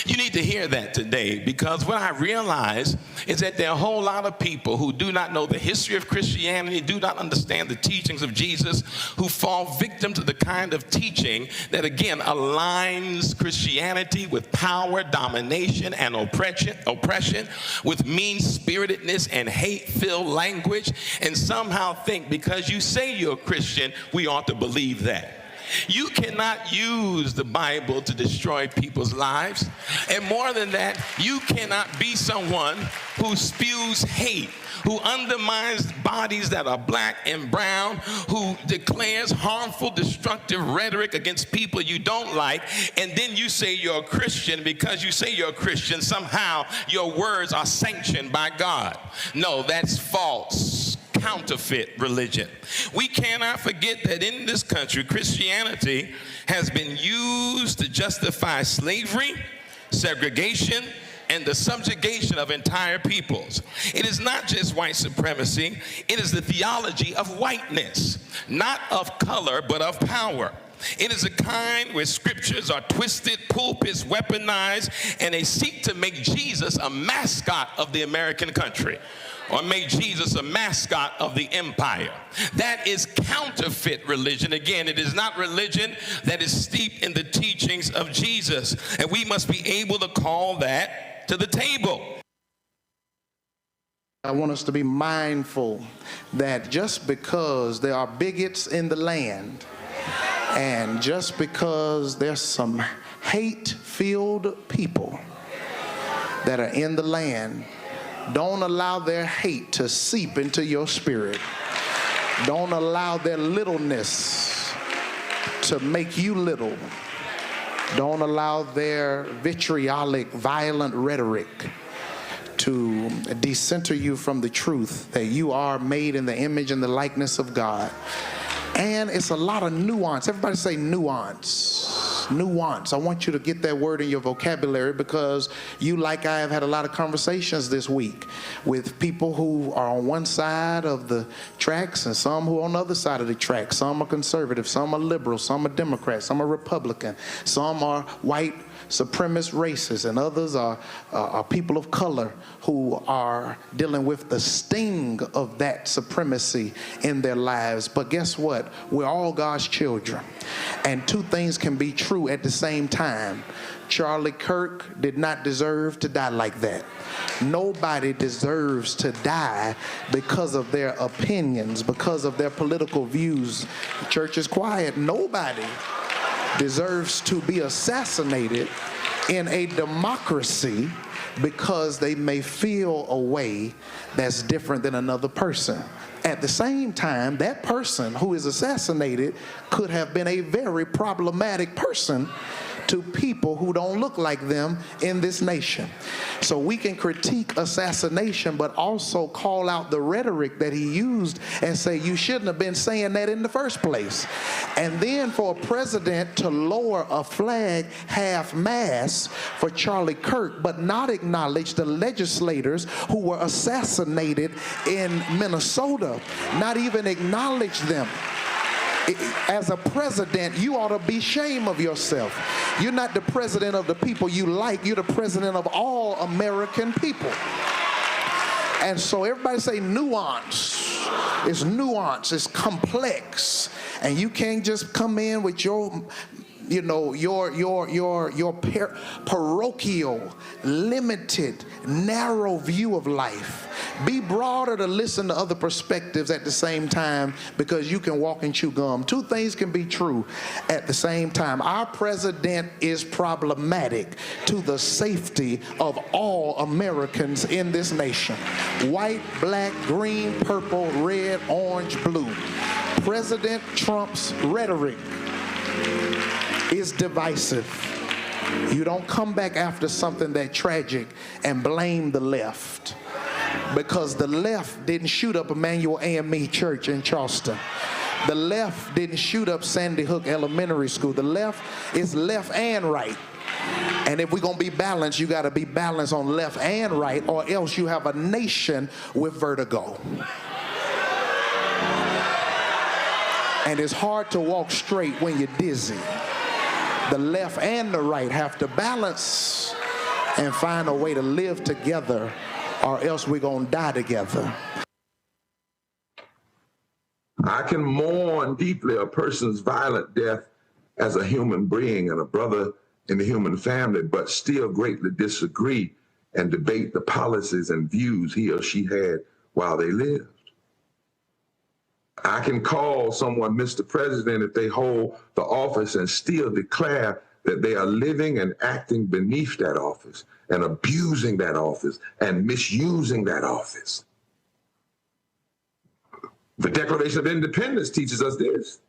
[SPEAKER 13] You need to hear that today, because what I realize is that there are a whole lot of people who do not know the history of Christianity, do not understand the teachings of Jesus, who fall victim to the kind of teaching that, again, aligns Christianity with power, domination, and oppression, with mean-spiritedness and hate-filled language, and somehow think because you say you're a Christian, we ought to believe that. You cannot use the Bible to destroy people's lives. And more than that, you cannot be someone who spews hate, who undermines bodies that are black and brown, who declares harmful, destructive rhetoric against people you don't like, and then you say you're a Christian. Because you say you're a Christian, somehow your words are sanctioned by God. No, that's false. Counterfeit religion. We cannot forget that in this country, Christianity has been used to justify slavery, segregation, and the subjugation of entire peoples. It is not just white supremacy, it is the theology of whiteness, not of color, but of power. It is a kind where scriptures are twisted, pulpits weaponized, and they seek to make Jesus a mascot of the American country, or make Jesus a mascot of the empire. That is counterfeit religion. Again, it is not religion that is steeped in the teachings of Jesus, and we must be able to call that to the table.
[SPEAKER 1] I want us to be mindful that just because there are bigots in the land, and just because there's some hate-filled people that are in the land, don't allow their hate to seep into your spirit. Don't allow their littleness to make you little. Don't allow their vitriolic, violent rhetoric to decenter you from the truth that you are made in the image and the likeness of God. And it's a lot of nuance. Everybody say nuance. Nuance. I want you to get that word in your vocabulary, because you, like I, have had a lot of conversations this week with people who are on one side of the tracks and some who are on the other side of the track. Some are conservative, some are liberal, some are Democrat, some are Republican, some are white supremacist racists, and others are people of color who are dealing with the sting of that supremacy in their lives. But guess what? We're all God's children, and two things can be true at the same time. Charlie Kirk did not deserve to die like that. Nobody deserves to die because of their opinions, because of their political views. The church is quiet. Nobody deserves to be assassinated in a democracy because they may feel a way that's different than another person. At the same time, that person who is assassinated could have been a very problematic person to people who don't look like them in this nation. So we can critique assassination, but also call out the rhetoric that he used and say, you shouldn't have been saying that in the first place. And then for a president to lower a flag half-mast for Charlie Kirk, but not acknowledge the legislators who were assassinated in Minnesota, not even acknowledge them. As a president, you ought to be ashamed of yourself. You're not the president of the people you like. You're the president of all American people. And so everybody say nuance. It's nuance. It's complex. And you can't just come in with your parochial, limited, narrow view of life. Be broader to listen to other perspectives at the same time, because you can walk and chew gum. Two things can be true at the same time. Our president is problematic to the safety of all Americans in this nation. White, black, green, purple, red, orange, blue. President Trump's rhetoric is divisive. You don't come back after something that tragic and blame the left, because the left didn't shoot up Emmanuel AME Church in Charleston. The left didn't shoot up Sandy Hook Elementary School. The left is left and right. And if we're going to be balanced, you got to be balanced on left and right, or else you have a nation with vertigo. And it's hard to walk straight when you're dizzy. The left and the right have to balance and find a way to live together, or else we're going to die together.
[SPEAKER 14] I can mourn deeply a person's violent death as a human being and a brother in the human family, but still greatly disagree and debate the policies and views he or she had while they lived. I can call someone Mr. President if they hold the office and still declare that they are living and acting beneath that office and abusing that office and misusing that office. The Declaration of Independence teaches us this.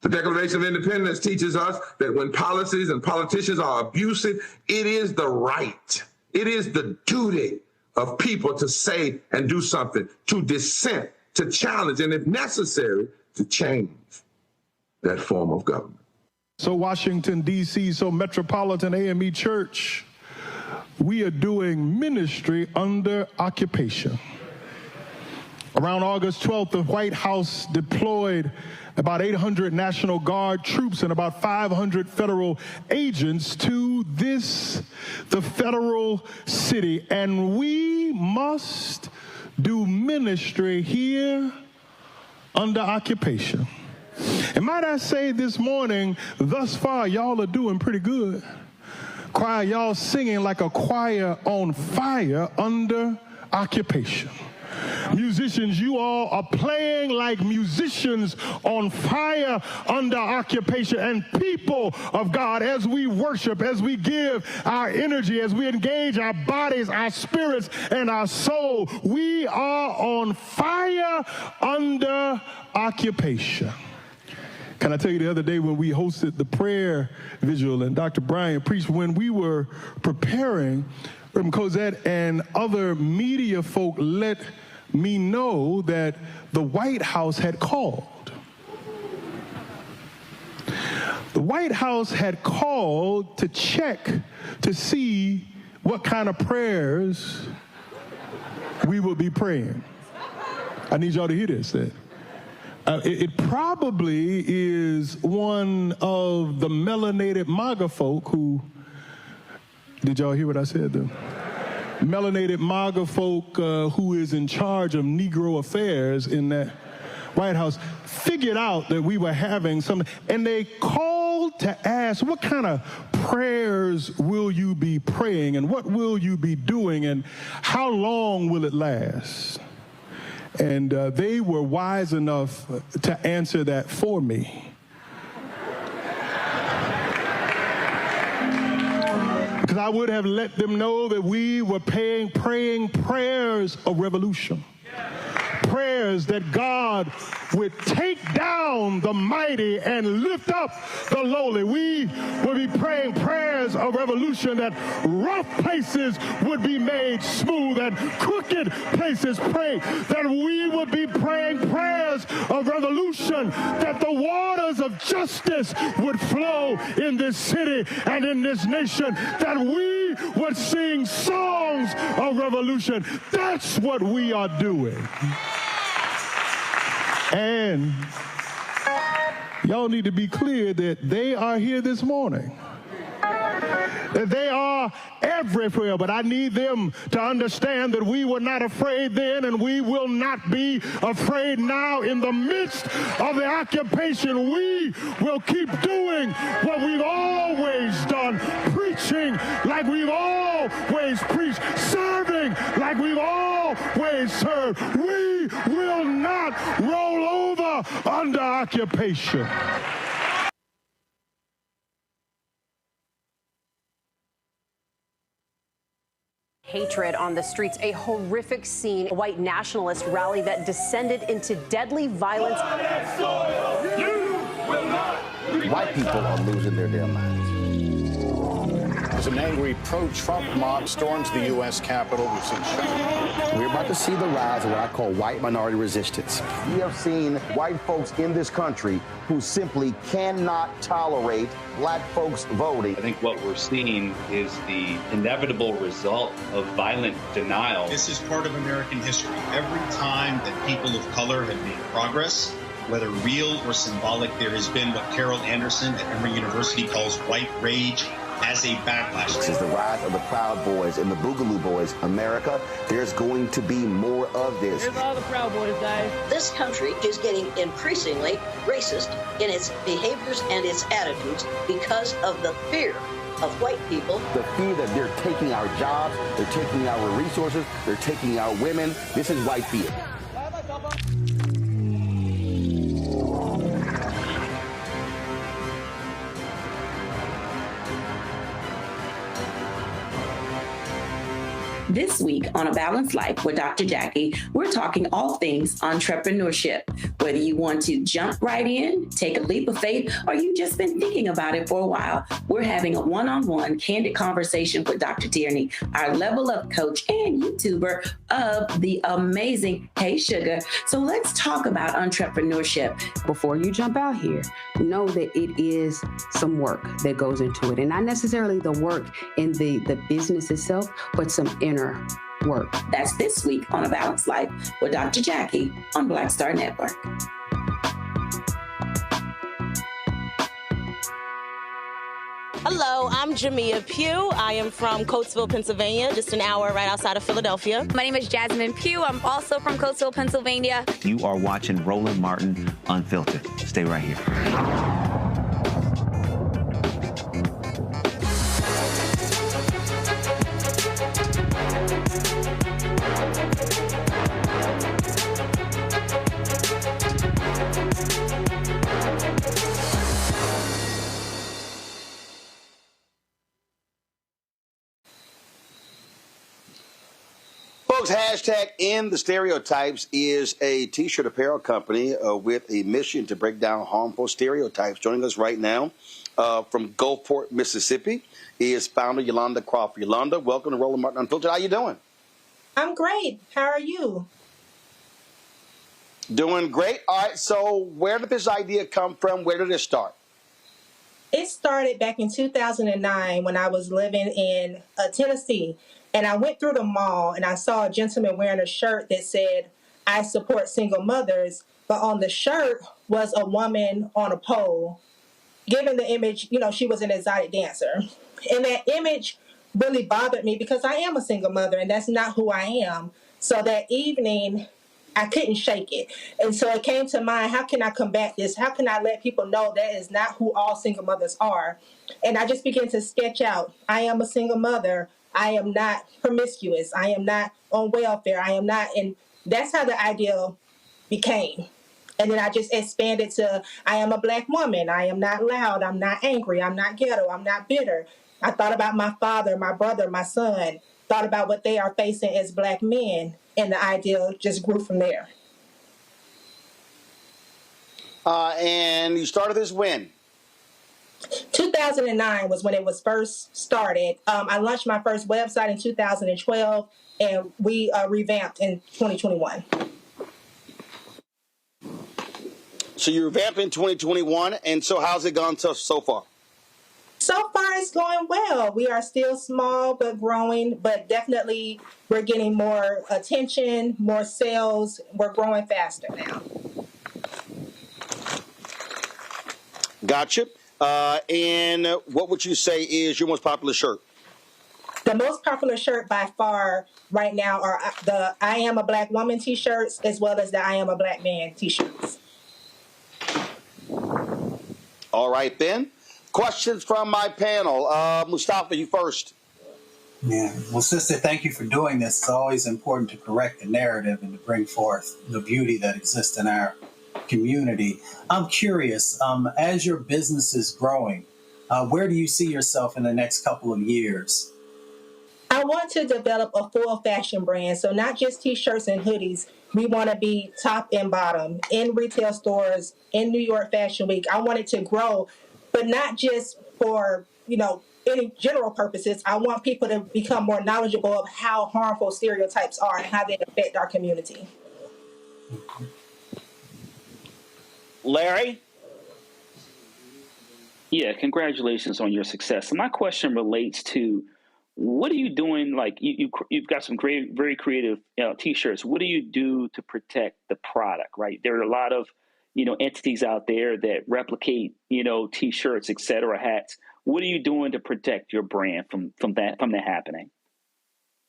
[SPEAKER 14] The Declaration of Independence teaches us that when policies and politicians are abusive, it is the right, it is the duty of people to say and do something, to dissent, to challenge, and if necessary, to change that form of government.
[SPEAKER 16] So Washington, D.C., so Metropolitan AME Church, we are doing ministry under occupation. Around August 12th, the White House deployed about 800 National Guard troops and about 500 federal agents to the federal city. And we must do ministry here under occupation. And might I say this morning, thus far, y'all are doing pretty good. Choir, y'all singing like a choir on fire under occupation. Musicians, you all are playing like musicians on fire under occupation. And people of God, as we worship, as we give our energy, as we engage our bodies, our spirits, and our soul, we are on fire under occupation. Can I tell you, the other day when we hosted the prayer vigil and Dr. Bryan preached, when we were preparing, Cosette and other media folk let me know that the White House had called. The White House had called to check to see what kind of prayers we would be praying. I need y'all to hear this. It probably is one of the melanated MAGA folk who, did y'all hear what I said though? Melanated MAGA folk who is in charge of Negro affairs in that White House figured out that we were having some, and they called to ask, what kind of prayers will you be praying, and what will you be doing, and how long will it last? And they were wise enough to answer that for me. Because I would have let them know that we were praying prayers of revolution. Prayers that God would take down the mighty and lift up the lowly. We would be praying prayers of revolution, that rough places would be made smooth and crooked places pray. That we would be praying prayers of revolution, that the waters of justice would flow in this city and in this nation. That we would sing songs of revolution. That's what we are doing. And y'all need to be clear that they are here this morning. That they are everywhere, but I need them to understand that we were not afraid then, and we will not be afraid now. In the midst of the occupation, we will keep doing what we've always done, preaching like we've always preached, serving like we've always served. We will not roll over under occupation.
[SPEAKER 18] Hatred on the streets, a horrific scene, a white nationalist rally that descended into deadly violence.
[SPEAKER 2] White people are losing their damn minds.
[SPEAKER 19] As an angry pro-Trump mob storms the U.S. Capitol, we've seen shooting.
[SPEAKER 2] We're about to see the rise of what I call white minority resistance. We have seen white folks in this country who simply cannot tolerate black folks voting.
[SPEAKER 22] I think what we're seeing is the inevitable result of violent denial.
[SPEAKER 23] This is part of American history. Every time that people of color have made progress, whether real or symbolic, there has been what Carol Anderson at Emory University calls white rage as a backlash.
[SPEAKER 2] This is the rise of the Proud Boys and the Boogaloo Boys. America, there's going to be more of this.
[SPEAKER 24] Here's all the Proud Boys, guys.
[SPEAKER 25] This country is getting increasingly racist in its behaviors and its attitudes because of the fear of white people.
[SPEAKER 2] The fear that they're taking our jobs, they're taking our resources, they're taking our women. This is white fear.
[SPEAKER 27] This week on A Balanced Life with Dr. Jackie, we're talking all things entrepreneurship. Whether you want to jump right in, take a leap of faith, or you've just been thinking about it for a while, we're having a one-on-one candid conversation with Dr. Tierney, our level up coach and YouTuber of the amazing Hey Sugar. So let's talk about entrepreneurship.
[SPEAKER 28] Before you jump out here, know that it is some work that goes into it. And not necessarily the work in the business itself, but some inner
[SPEAKER 27] work. That's this week on A Balanced Life with Dr. Jackie on Black Star Network.
[SPEAKER 4] Hello, I'm Jamia Pugh. I am from Coatesville, Pennsylvania, just an hour right outside of Philadelphia.
[SPEAKER 5] My name is Jasmine Pugh. I'm also from Coatesville, Pennsylvania.
[SPEAKER 6] You are watching Roland Martin Unfiltered. Stay right here.
[SPEAKER 2] Folks, hashtag End the Stereotypes is a T-shirt apparel company with a mission to break down harmful stereotypes. Joining us right now from Gulfport, Mississippi, is founder Yolanda Crawford. Yolanda, welcome to Roland Martin Unfiltered. How you doing?
[SPEAKER 8] I'm great. How are you?
[SPEAKER 2] Doing great. All right, so where did this idea come from? Where did it start?
[SPEAKER 8] It started back in 2009 when I was living in Tennessee. And I went through the mall and I saw a gentleman wearing a shirt that said, "I support single mothers." But on the shirt was a woman on a pole, giving the image, she was an exotic dancer. And that image really bothered me because I am a single mother and that's not who I am. So that evening, I couldn't shake it. And so it came to mind, how can I combat this? How can I let people know that is not who all single mothers are? And I just began to sketch out, I am a single mother. I am not promiscuous. I am not on welfare. I am not, and that's how the idea became. And then I just expanded to, I am a Black woman. I am not loud. I'm not angry. I'm not ghetto. I'm not bitter. I thought about my father, my brother, my son, thought about what they are facing as Black men, and the idea just grew from there.
[SPEAKER 2] And you started this when?
[SPEAKER 8] 2009 was when it was first started. I launched my first website in 2012, and we revamped in 2021.
[SPEAKER 2] So you revamped in 2021, and so how's it gone so far?
[SPEAKER 8] So far, it's going well. We are still small but growing, but definitely we're getting more attention, more sales. We're growing faster now.
[SPEAKER 2] Gotcha. And what would you say is your most popular shirt?
[SPEAKER 8] The most popular shirt by far right now are the I Am a Black Woman t-shirts as well as the I Am a Black Man t-shirts.
[SPEAKER 2] All right, then. Questions from my panel. Mustafa, you first.
[SPEAKER 15] Yeah. Well, sister, thank you for doing this. It's always important to correct the narrative and to bring forth the beauty that exists in our community. I'm curious, as your business is growing, where do you see yourself in the next couple of years?
[SPEAKER 8] I want to develop a full fashion brand. So not just t-shirts and hoodies. We want to be top and bottom in retail stores, in New York Fashion Week. I want it to grow, but not just for, any general purposes. I want people to become more knowledgeable of how harmful stereotypes are and how they affect our community.
[SPEAKER 2] Larry?
[SPEAKER 17] Yeah, congratulations on your success. So my question relates to, what are you doing? Like you've got some great, very creative T-shirts. What do you do to protect the product, right? There are a lot of, entities out there that replicate, T-shirts, et cetera, hats. What are you doing to protect your brand from that happening?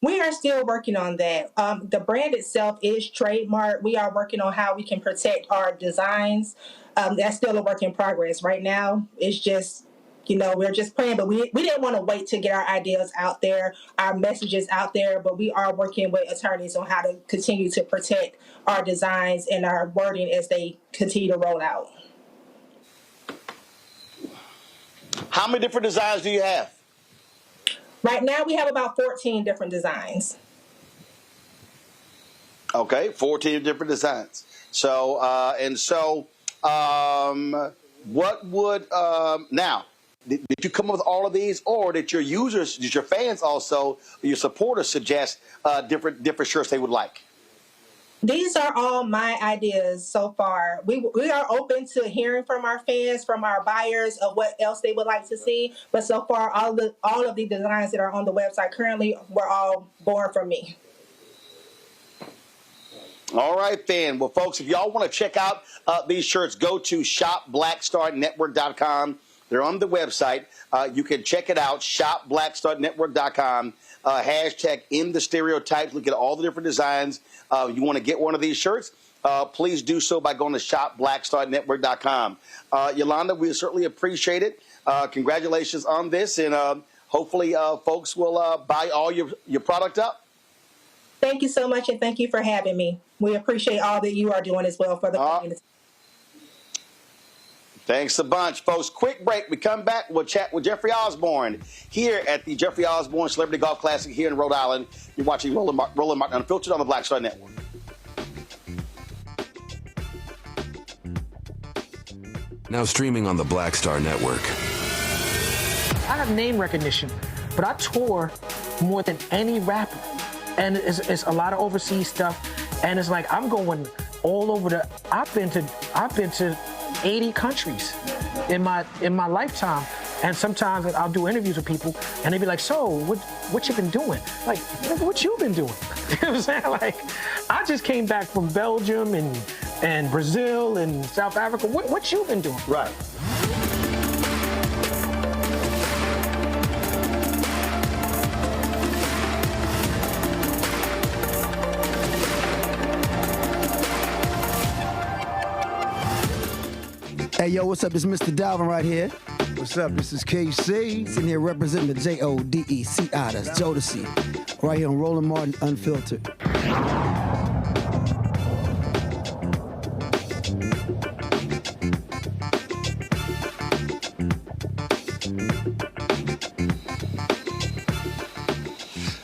[SPEAKER 8] We are still working on that. The brand itself is trademarked. We are working on how we can protect our designs. That's still a work in progress. Right now, it's just, we're just praying. But we didn't want to wait to get our ideas out there, our messages out there. But we are working with attorneys on how to continue to protect our designs and our wording as they continue to roll out.
[SPEAKER 2] How many different designs do you have?
[SPEAKER 8] Right now, we have about 14 different designs.
[SPEAKER 2] Okay, 14 different designs. So, what would, now, did you come up with all of these, or did your users, did your fans also, your supporters suggest different shirts they would like?
[SPEAKER 8] These are all my ideas so far. We are open to hearing from our fans, from our buyers, of what else they would like to see. But so far, all of the designs that are on the website currently were all born from me.
[SPEAKER 2] All right, then. Well, folks, if y'all want to check out these shirts, go to shopblackstarnetwork.com. They're on the website. You can check it out, shopblackstarnetwork.com. Hashtag In the Stereotypes. Look at all the different designs. You want to get one of these shirts? Please do so by going to shopblackstarnetwork.com. Yolanda, we certainly appreciate it. Congratulations on this, and hopefully folks will buy all your product up.
[SPEAKER 8] Thank you so much, and thank you for having me. We appreciate all that you are doing as well for the community.
[SPEAKER 2] Thanks a bunch, folks. Quick break. We come back. We'll chat with Jeffrey Osborne here at the Jeffrey Osborne Celebrity Golf Classic here in Rhode Island. You're watching Roland Martin Unfiltered on the Black Star Network.
[SPEAKER 3] Now streaming on the Black Star Network.
[SPEAKER 7] I have name recognition, but I tour more than any rapper. And it's a lot of overseas stuff, and it's like I'm going all over I've been to 80 countries in my lifetime, and sometimes I'll do interviews with people, and they be like, "So, what you been doing?" Like, what you been doing? You know what I'm saying? Like, I just came back from Belgium and Brazil and South Africa. What you been doing?
[SPEAKER 2] Right.
[SPEAKER 9] Hey, yo, what's up? It's Mr. Dalvin right here. What's up? This is KC. Sitting here representing the JODECI, that's Jodeci. Right here on Roland Martin Unfiltered.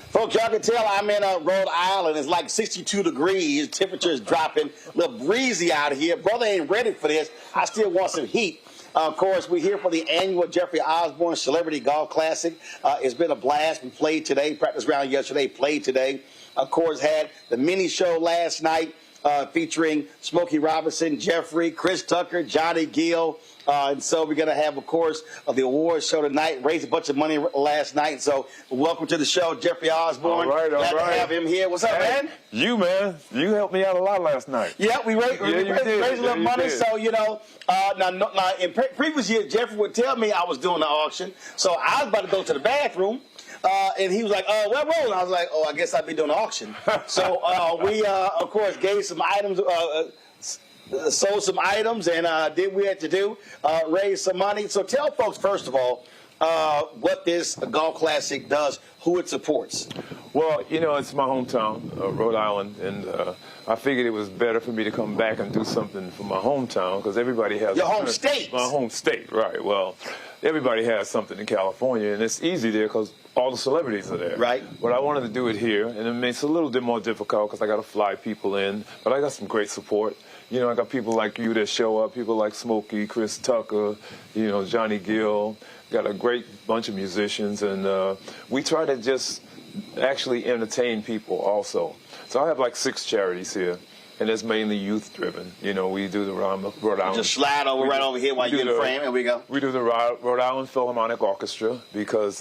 [SPEAKER 2] Folks, y'all can tell I'm in Rhode Island. It's like 62 degrees. Temperature is dropping. A little breezy out here. Brother ain't ready for this. I still want some heat. Of course, we're here for the annual Jeffrey Osborne Celebrity Golf Classic. It's been a blast. We played today, practice round yesterday, played today. Of course, had the mini show last night featuring Smokey Robinson, Jeffrey, Chris Tucker, Johnny Gill. And so we're going to have, of course, the awards show tonight. Raised a bunch of money last night. So welcome to the show, Jeffrey Osborne.
[SPEAKER 10] All right.
[SPEAKER 2] Glad to have him here. What's up, man?
[SPEAKER 10] You helped me out a lot last night.
[SPEAKER 2] Yeah, we raised a little money. So, you know, now in previous years, Jeffrey would tell me I was doing the auction. So I was about to go to the bathroom. And he was like, well, Roland. I was like, I guess I'd be doing the auction. So we, of course, gave some items, sold some items, and did what we had to do, raise some money. So tell folks, first of all, what this golf classic does, who it supports.
[SPEAKER 10] Well, you know, it's my hometown, Rhode Island, and I figured it was better for me to come back and do something for my hometown, because everybody has...
[SPEAKER 2] Your home state.
[SPEAKER 10] My home state, right. Well, everybody has something in California, and it's easy there because all the celebrities are there.
[SPEAKER 2] Right.
[SPEAKER 10] But I wanted to do it here, and it makes it a little bit more difficult because I got to fly people in, but I got some great support. You know, I got people like you that show up, people like Smokey, Chris Tucker, you know, Johnny Gill. Got a great bunch of musicians, and we try to just actually entertain people also. So I have like 6 charities here, and it's mainly youth-driven. You know, we do the Rhode Island...
[SPEAKER 2] Just slide over right over here while you're in frame, and we go.
[SPEAKER 10] We do the Rhode Island Philharmonic Orchestra because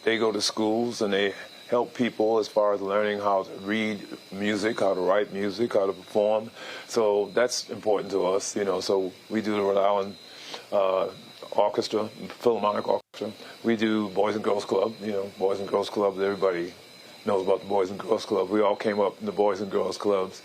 [SPEAKER 10] they go to schools and they help people as far as learning how to read music, how to write music, how to perform. So that's important to us, you know. So we do the Rhode Island Orchestra, Philharmonic Orchestra. We do Boys and Girls Club, you know, Boys and Girls Clubs. Everybody knows about the Boys and Girls Club. We all came up in the Boys and Girls Clubs.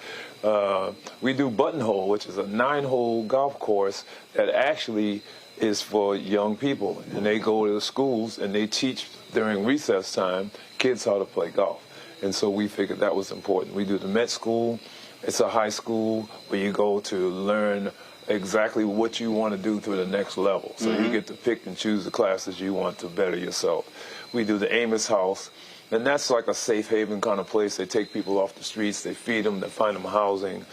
[SPEAKER 10] We do Buttonhole, which is a 9-hole golf course that actually is for young people. And they go to the schools and they teach during recess time kids how to play golf. And so we figured that was important. We do the Met School. It's a high school where you go to learn exactly what you want to do to the next level. So you get to pick and choose the classes you want to better yourself. We do the Amos House, and that's like a safe haven kind of place. They take people off the streets, they feed them, they find them housing.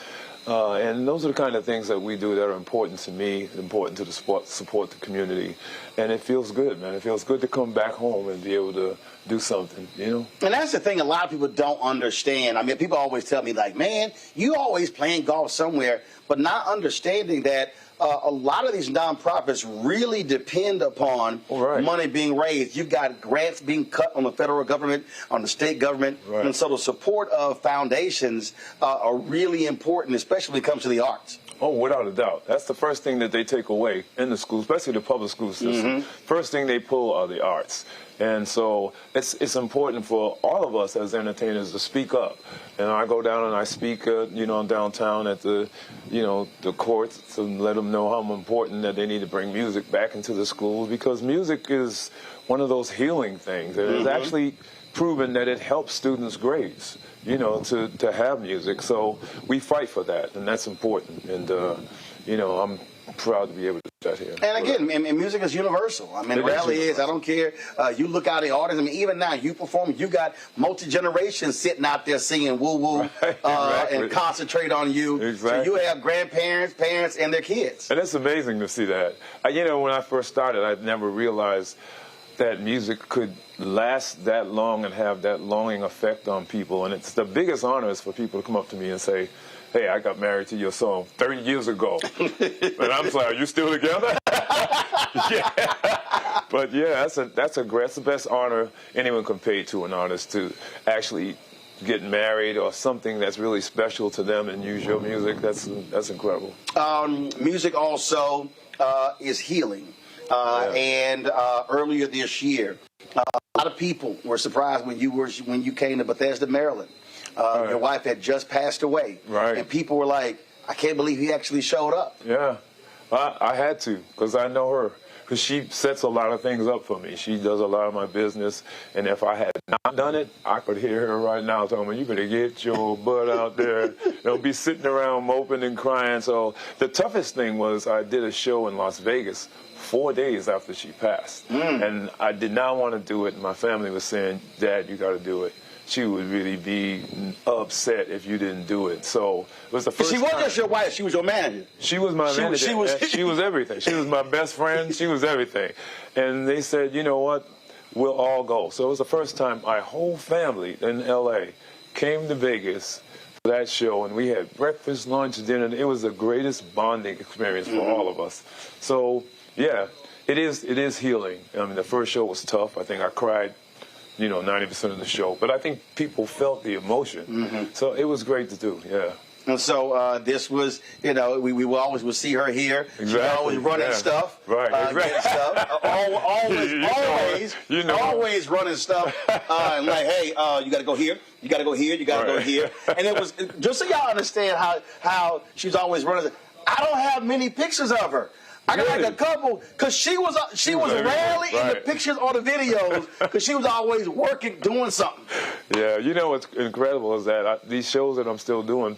[SPEAKER 10] And those are the kind of things that we do that are important to me, important to the support the community. And it feels good, man. It feels good to come back home and be able to do something, you know?
[SPEAKER 2] And that's the thing a lot of people don't understand. I mean, people always tell me, like, man, you always playing golf somewhere, but not understanding that a lot of these nonprofits really depend upon money being raised. You've got grants being cut on the federal government, on the state government, and so the support of foundations are really important, especially when it comes to the arts.
[SPEAKER 10] Oh, without a doubt. That's the first thing that they take away in the schools, especially the public school system. First thing they pull are the arts. And so it's important for all of us as entertainers to speak up. And I go down and I speak, downtown at the, the courts to let them know how important that they need to bring music back into the schools, because music is one of those healing things. And it's actually proven that it helps students' grades, to have music. So we fight for that, and that's important. And, I'm proud to be able to do that here.
[SPEAKER 2] And again, and music is universal. I mean, it really is. I don't care. You look out at the audience. I mean, even now, you perform, you got multi-generations sitting out there singing woo-woo and concentrate on you.
[SPEAKER 10] Exactly.
[SPEAKER 2] So you have grandparents, parents, and their kids.
[SPEAKER 10] And it's amazing to see that. When I first started, I never realized that music could last that long and have that longing effect on people. And it's the biggest honor is for people to come up to me and say, hey, I got married to your song 30 years ago. And I'm like, are you still together? Yeah. But yeah, that's the best honor anyone can pay to an artist, to actually get married or something that's really special to them and use your music. That's incredible.
[SPEAKER 2] Music also is healing. And earlier this year, a lot of people were surprised when you came to Bethesda, Maryland. Your wife had just passed away.
[SPEAKER 10] Right.
[SPEAKER 2] And people were like, I can't believe he actually showed up.
[SPEAKER 10] Yeah. I had to, because I know her. Because she sets a lot of things up for me. She does a lot of my business. And if I had not done it, I could hear her right now telling me, you better get your butt out there. Don't be sitting around moping and crying. So the toughest thing was I did a show in Las Vegas 4 days after she passed. And I did not want to do it. And my family was saying, Dad, you got to do it. She would really be upset if you didn't do it. So it was the first time.
[SPEAKER 2] She wasn't just your wife. She was your manager.
[SPEAKER 10] She was my manager. She was everything. She was my best friend. She was everything. And they said, you know what, we'll all go. So it was the first time my whole family in L.A. came to Vegas for that show. And we had breakfast, lunch, dinner. It was the greatest bonding experience for all of us. So, yeah, it is healing. I mean, the first show was tough. I think I cried 90% of the show. But I think people felt the emotion. So it was great to do, yeah.
[SPEAKER 2] And so this was, we always would see her here.
[SPEAKER 10] Exactly.
[SPEAKER 2] She's always running stuff.
[SPEAKER 10] Right.
[SPEAKER 2] Getting stuff. Always running stuff. And like, hey, you got to go here. You got to go here. You got to go here. And it was, just so y'all understand how she's always running. I don't have many pictures of her. I got like a couple, because she was rarely in the pictures or the videos, because she was always working, doing something.
[SPEAKER 10] Yeah, what's incredible is that these shows that I'm still doing,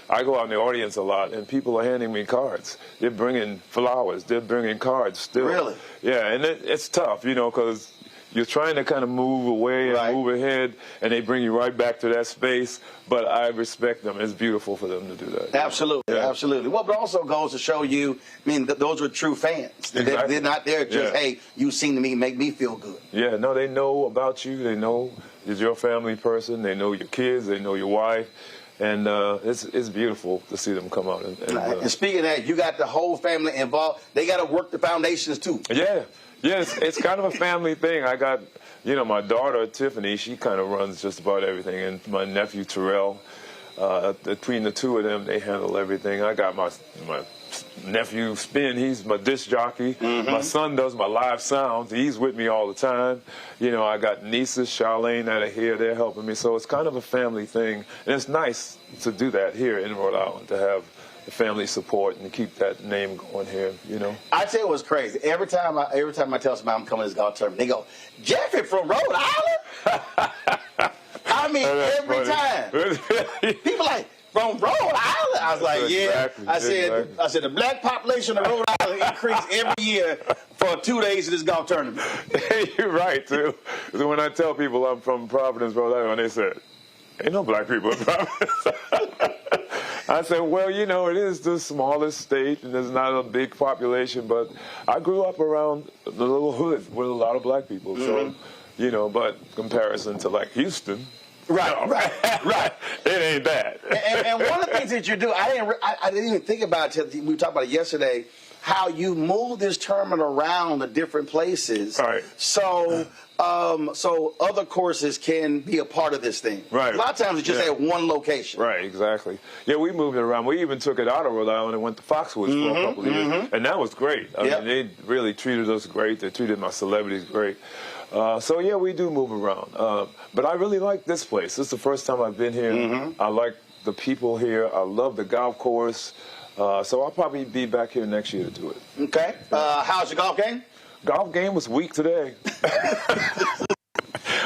[SPEAKER 10] I go out in the audience a lot, and people are handing me cards. They're bringing flowers. They're bringing cards still.
[SPEAKER 2] Really?
[SPEAKER 10] Yeah, and it's tough, because you're trying to kind of move away and move ahead, and they bring you right back to that space. But I respect them. It's beautiful for them to do that.
[SPEAKER 2] Absolutely, absolutely. Well, but it also goes to show you, those are true fans.
[SPEAKER 10] Exactly.
[SPEAKER 2] They're not there just, hey, you sing to me, make me feel good.
[SPEAKER 10] Yeah, no, they know about you. They know you're your family person. They know your kids. They know your wife. And it's beautiful to see them come out.
[SPEAKER 2] And speaking of that, you got the whole family involved. They got to work the foundations, too.
[SPEAKER 10] Yeah. Yes, it's kind of a family thing. I got, my daughter, Tiffany, she kind of runs just about everything. And my nephew, Terrell, between the two of them, they handle everything. I got my nephew, Spin, he's my disc jockey. My son does my live sounds. He's with me all the time. I got nieces, Charlene, that are here. They're helping me. So it's kind of a family thing. And it's nice to do that here in Rhode Island, to have the family support and keep that name going here,
[SPEAKER 2] I tell you what's crazy. Every time I tell somebody I'm coming to this golf tournament, they go, Jeffrey from Rhode Island? I mean, every time. People like, from Rhode Island? I was like, yeah. I said the black population of Rhode Island increased every year for 2 days of this golf tournament.
[SPEAKER 10] You're right, too. So when I tell people I'm from Providence, Rhode Island, they said, ain't no black people in Providence. I said, well, it is the smallest state, and there's not a big population, but I grew up around the little hood with a lot of black people. So, but comparison to like Houston, Right. It ain't that.
[SPEAKER 2] And one of the things that you do, I didn't even think about it until we talked about it yesterday, how you move this tournament around to different places.
[SPEAKER 10] Right.
[SPEAKER 2] So other courses can be a part of this thing.
[SPEAKER 10] Right.
[SPEAKER 2] A lot of times it's just at one location.
[SPEAKER 10] Right, exactly. Yeah, we moved it around. We even took it out of Rhode Island and went to Foxwoods for a couple of years. And that was great. I mean, they really treated us great. They treated my celebrities great. So, yeah, we do move around. But I really like this place. This is the first time I've been here. I like the people here. I love the golf course. So I'll probably be back here next year to do it.
[SPEAKER 2] Okay. How's your golf game?
[SPEAKER 10] Golf game was weak today.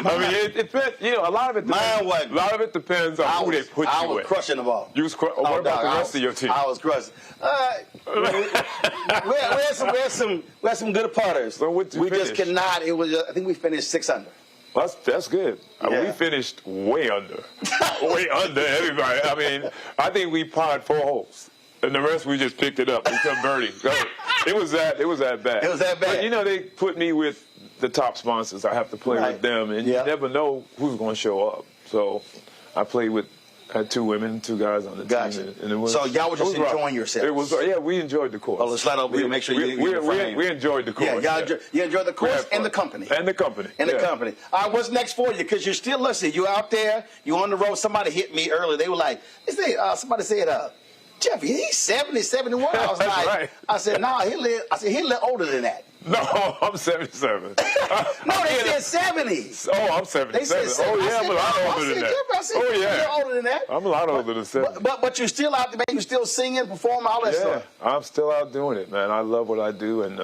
[SPEAKER 10] I mean, it depends. You know, a lot of it depends on who they put you with.
[SPEAKER 2] I was crushing the ball.
[SPEAKER 10] You was what about the rest of your team?
[SPEAKER 2] I was crushing. We had some good putters.
[SPEAKER 10] So what
[SPEAKER 2] we just cannot. It was. I think we finished 6 under.
[SPEAKER 10] That's good. We finished way under. Way under everybody. I mean, I think we parred 4 holes. And the rest we just picked it up. We kept birdie. It was that bad. It was that bad. But, you know, they put me with the top sponsors. I have to play with them, and you never know who's going to show up. So I had 2 women, 2 guys on the team. And it was,
[SPEAKER 2] so y'all were just enjoying yourselves.
[SPEAKER 10] It was, we enjoyed the course.
[SPEAKER 2] Well, let's let over make sure
[SPEAKER 10] we enjoyed the course.
[SPEAKER 2] You enjoyed the course and the company.
[SPEAKER 10] And the company.
[SPEAKER 2] All right, what's next for you? Because you're still listening. You out there. You on the road. Somebody hit me earlier. They were like, somebody said, Jeffy, he's 70, 71. I was like, I said, no, he lived older than that.
[SPEAKER 10] No, I'm 77.
[SPEAKER 2] No, they said 70.
[SPEAKER 10] Oh, I'm 77.
[SPEAKER 2] They said 70.
[SPEAKER 10] Oh, yeah, I'm a lot older than that.
[SPEAKER 2] Oh, yeah. You're older than that.
[SPEAKER 10] I'm a lot older than 70.
[SPEAKER 2] But you're still out there, you're still singing, performing, all that stuff.
[SPEAKER 10] Yeah, I'm still out doing it, man. I love what I do, and,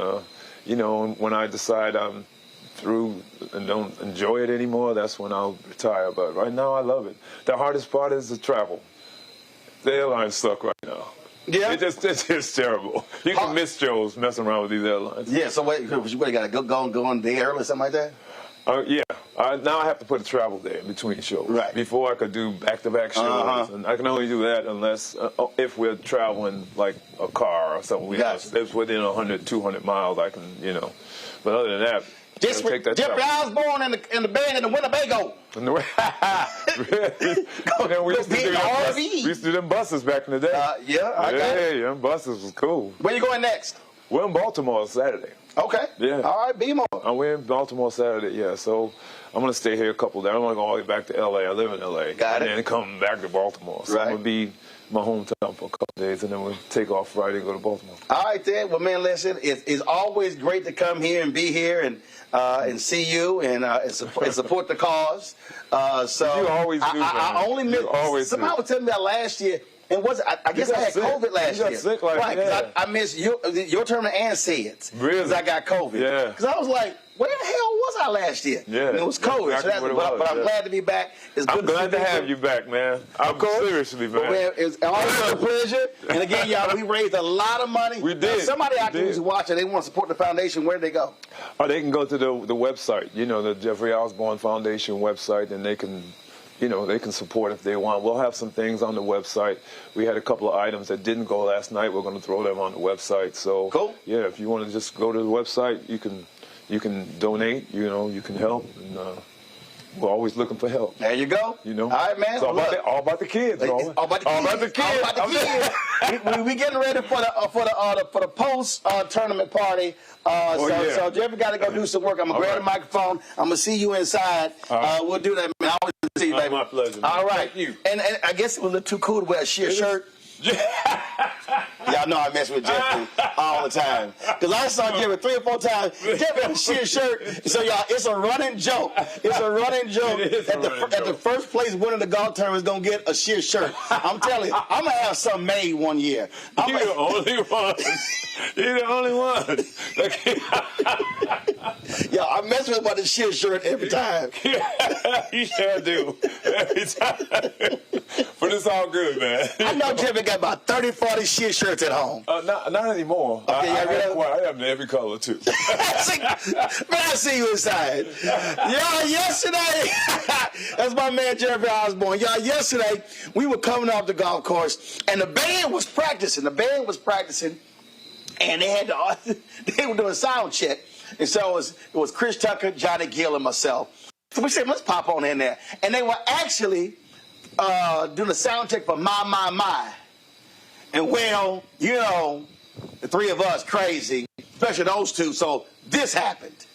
[SPEAKER 10] you know, when I decide I'm through and don't enjoy it anymore, that's when I'll retire. But right now, I love it. The hardest part is the travel. The airlines suck right now.
[SPEAKER 2] Yeah,
[SPEAKER 10] it's just terrible. You can miss shows messing around with these airlines.
[SPEAKER 2] Yeah, so what you got to go on day early or something like that?
[SPEAKER 10] Yeah. Now I have to put a travel day in between shows.
[SPEAKER 2] Right.
[SPEAKER 10] Before I could do back-to-back shows, and I can only do that unless if we're traveling like a car or something. It's within 100, 200 miles. I can, you know. But other than that.
[SPEAKER 2] Jeffrey Osborne and the band in the Winnebago.
[SPEAKER 10] We used to do them buses back in the day.
[SPEAKER 2] I got it.
[SPEAKER 10] Them buses was cool.
[SPEAKER 2] Where you going next?
[SPEAKER 10] We're in Baltimore Saturday.
[SPEAKER 2] Okay.
[SPEAKER 10] Yeah.
[SPEAKER 2] All right, be more.
[SPEAKER 10] We're in Baltimore Saturday, yeah. So I'm going to stay here a couple days. I'm going to go all the way back to L.A. I live in L.A.
[SPEAKER 2] Got it.
[SPEAKER 10] And then come back to Baltimore. So I'm going to be my hometown for a couple of days, and then we'll take off Friday and go to Baltimore. All
[SPEAKER 2] right, then. Well, man, listen, it's always great to come here and be here and see you and support the cause. So
[SPEAKER 10] you always do,
[SPEAKER 2] I only missed. Somebody was telling me that last year. And I guess I had COVID last year.
[SPEAKER 10] You got sick last year.
[SPEAKER 2] Right, because I missed your tournament and Sid's.
[SPEAKER 10] Really?
[SPEAKER 2] Because I got COVID.
[SPEAKER 10] Yeah.
[SPEAKER 2] Because I was like, where the hell was I last year?
[SPEAKER 10] Yeah.
[SPEAKER 2] And it was COVID.
[SPEAKER 10] Exactly
[SPEAKER 2] but I'm glad to be back.
[SPEAKER 10] I'm glad to have you back, man. I'm seriously, man.
[SPEAKER 2] It's always a pleasure. And again, y'all, we raised a lot of money.
[SPEAKER 10] We did.
[SPEAKER 2] Somebody out there who's watching, they want to support the foundation. Where do they go?
[SPEAKER 10] They can go to the website, the Jeffrey Osborne Foundation website, and they can support if they want. We'll have some things on the website. We had a couple of items that didn't go last night. We're going to throw them on the website. So,
[SPEAKER 2] cool.
[SPEAKER 10] Yeah, if you want to just go to the website, you can donate. You can help. And we're always looking for help.
[SPEAKER 2] There you go.
[SPEAKER 10] All
[SPEAKER 2] right, man.
[SPEAKER 10] It's all about the kids. All about the kids.
[SPEAKER 2] We getting ready for the post tournament party. So Jeffrey got to go do some work. I'm gonna grab the microphone. I'm gonna see you inside. We'll do that, man. I always see you, baby.
[SPEAKER 10] My pleasure.
[SPEAKER 2] All right.
[SPEAKER 10] Thank you.
[SPEAKER 2] And I guess it was a little too cool to wear a sheer shirt. Y'all know I mess with Jeffrey all the time. Because I saw Jeffrey 3 or 4 times. Jeffrey in a sheer shirt. So, y'all, it's a running joke. It's a running joke that the first place winner of the golf tournament is going to get a sheer shirt. I'm telling you, I'm going to have something made one year.
[SPEAKER 10] You're the only one. You're the only one.
[SPEAKER 2] Yeah, I mess with him about the sheer shirt every time.
[SPEAKER 10] You sure do. Every time. But it's all good, man.
[SPEAKER 2] I know Jeffrey got about 30, 40 sheer shirts at home.
[SPEAKER 10] Not anymore.
[SPEAKER 2] Okay,
[SPEAKER 10] I have them every color, too.
[SPEAKER 2] I see you inside. Y'all, yesterday, that's my man Jeffrey Osborne. Y'all, yesterday, we were coming off the golf course, and the band was practicing. And they were doing sound check. And so it was Chris Tucker, Johnny Gill, and myself. So we said, let's pop on in there. And they were actually doing a sound check for My. And well, you know, the three of us crazy, especially those two, so this happened.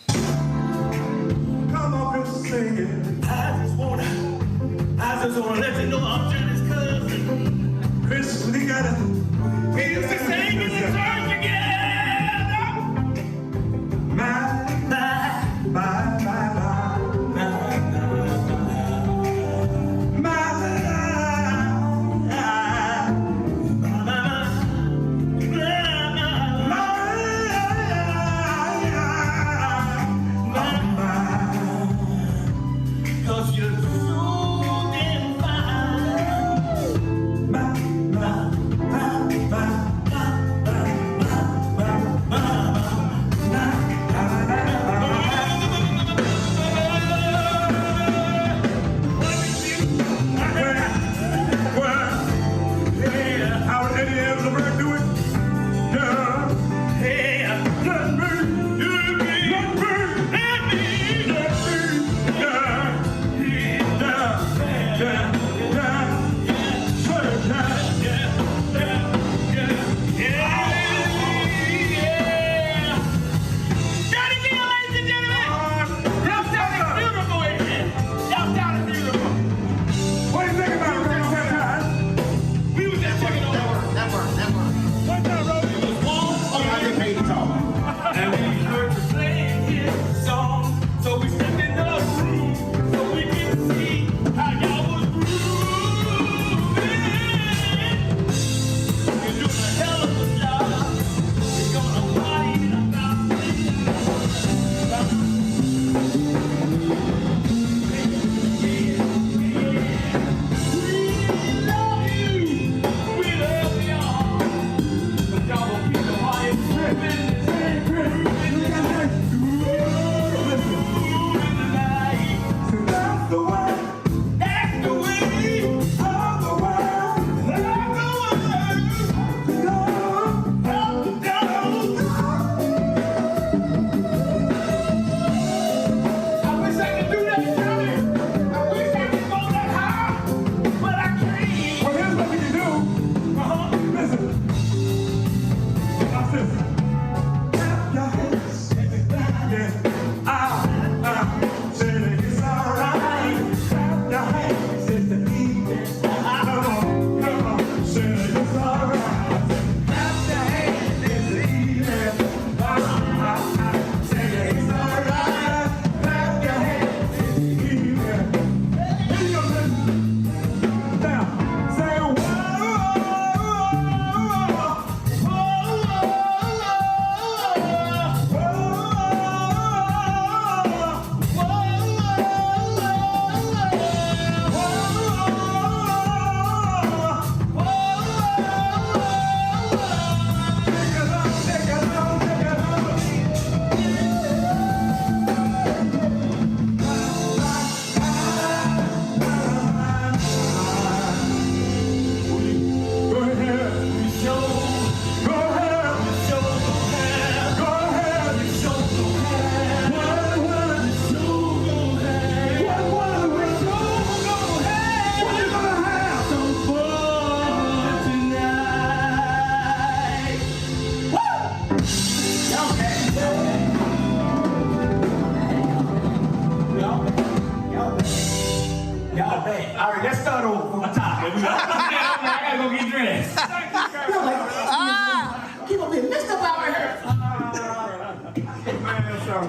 [SPEAKER 1] Come on, Chris, sing it. I just wanna let you know I'm Johnny's cousin. Chris, we gotta. We used to sing in the church together. My.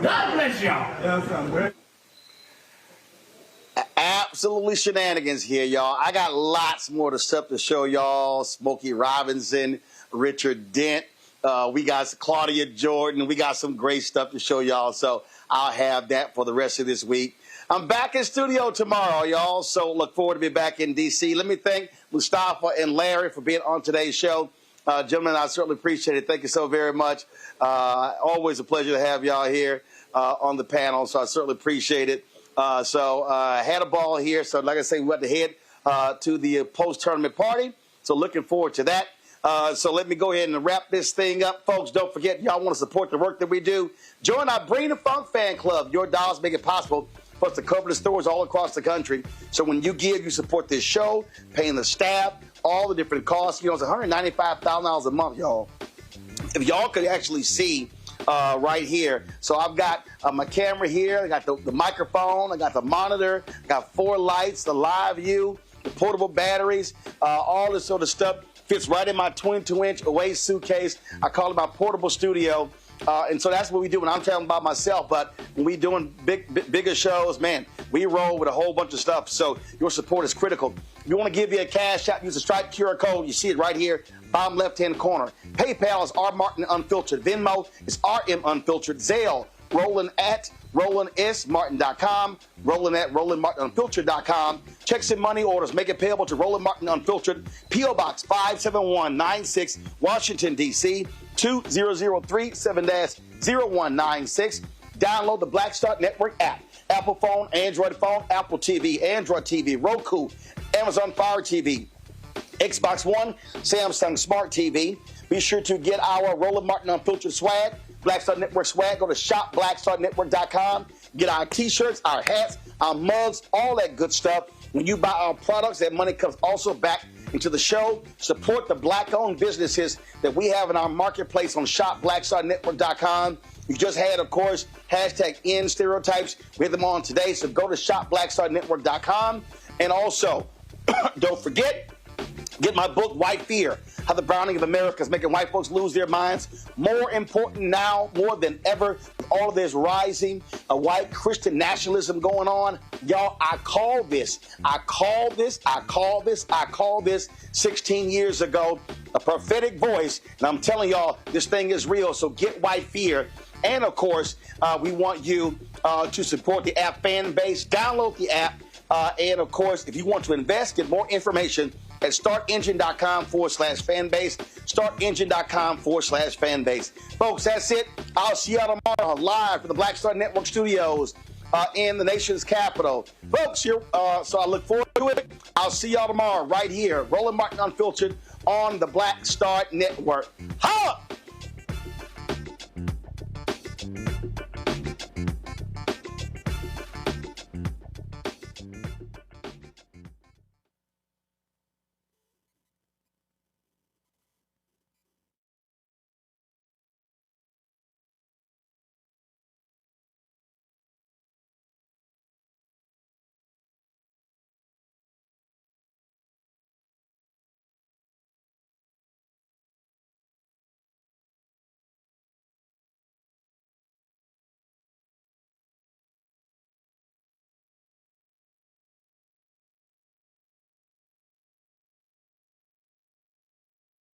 [SPEAKER 1] God bless y'all.
[SPEAKER 2] Absolutely shenanigans here, y'all. I got lots more stuff to show y'all. Smokey Robinson, Richard Dent. We got Claudia Jordan. We got some great stuff to show y'all. So I'll have that for the rest of this week. I'm back in studio tomorrow, y'all. So look forward to be back in D.C. Let me thank Mustafa and Larry for being on today's show. Gentlemen, I certainly appreciate it. Thank you so very much. Always a pleasure to have y'all here on the panel. So I certainly appreciate it. Had a ball here. So like I say, we have to head to the post-tournament party. So looking forward to that. So let me go ahead and wrap this thing up, folks. Don't forget, y'all want to support the work that we do. Join our Bring the Funk fan club. Your dollars make it possible for us to cover the stores all across the country. So when you give, you support this show, paying the staff, all the different costs. You know, it's $195,000 a month, y'all. If y'all could actually see right here. So I've got my camera here. I got the microphone. I got the monitor. I got 4 lights, the live view, the portable batteries, all this sort of stuff fits right in my 22-inch away suitcase. I call it my portable studio. And so that's what we do when I'm telling about myself. But when we doing bigger shows, man, we roll with a whole bunch of stuff. So your support is critical. If you want to give you a cash out, use the Stripe QR code. You see it right here, bottom left-hand corner. PayPal is R Martin Unfiltered. Venmo is RM Unfiltered. Zelle, Roland at RolandSMartin.com. Roland at RolandMartinUnfiltered.com. Checks and money orders. Make it payable to Roland Martin Unfiltered. P.O. Box 57196, Washington, D.C. 20037 7-0196. Download the Black Star Network app. Apple phone, Android phone, Apple TV, Android TV, Roku, Amazon Fire TV, Xbox One, Samsung Smart TV. Be sure to get our Roland Martin Unfiltered swag, Black Star Network swag. Go to shopblackstarnetwork.com. Get our T-shirts, our hats, our mugs, all that good stuff. When you buy our products, that money comes also back into the show. Support the black-owned businesses that we have in our marketplace on shopblackstarnetwork.com. We just had, of course, #End Stereotypes. We had them on today, so go to shopblackstarnetwork.com. And also, don't forget, get my book, White Fear, How the Browning of America is Making White Folks Lose Their Minds. More important now, more than ever, with all of this rising white Christian nationalism going on. Y'all, I called this 16 years ago, a prophetic voice. And I'm telling y'all, this thing is real. So get White Fear. And, of course, we want you to support the app Fanbase. Download the app. And, of course, if you want to invest, get more information at startengine.com/fanbase. Startengine.com/fanbase. Folks, that's it. I'll see y'all tomorrow live from the Black Star Network studios in the nation's capital. Folks, so I look forward to it. I'll see y'all tomorrow right here. Roland Martin Unfiltered on the Black Star Network.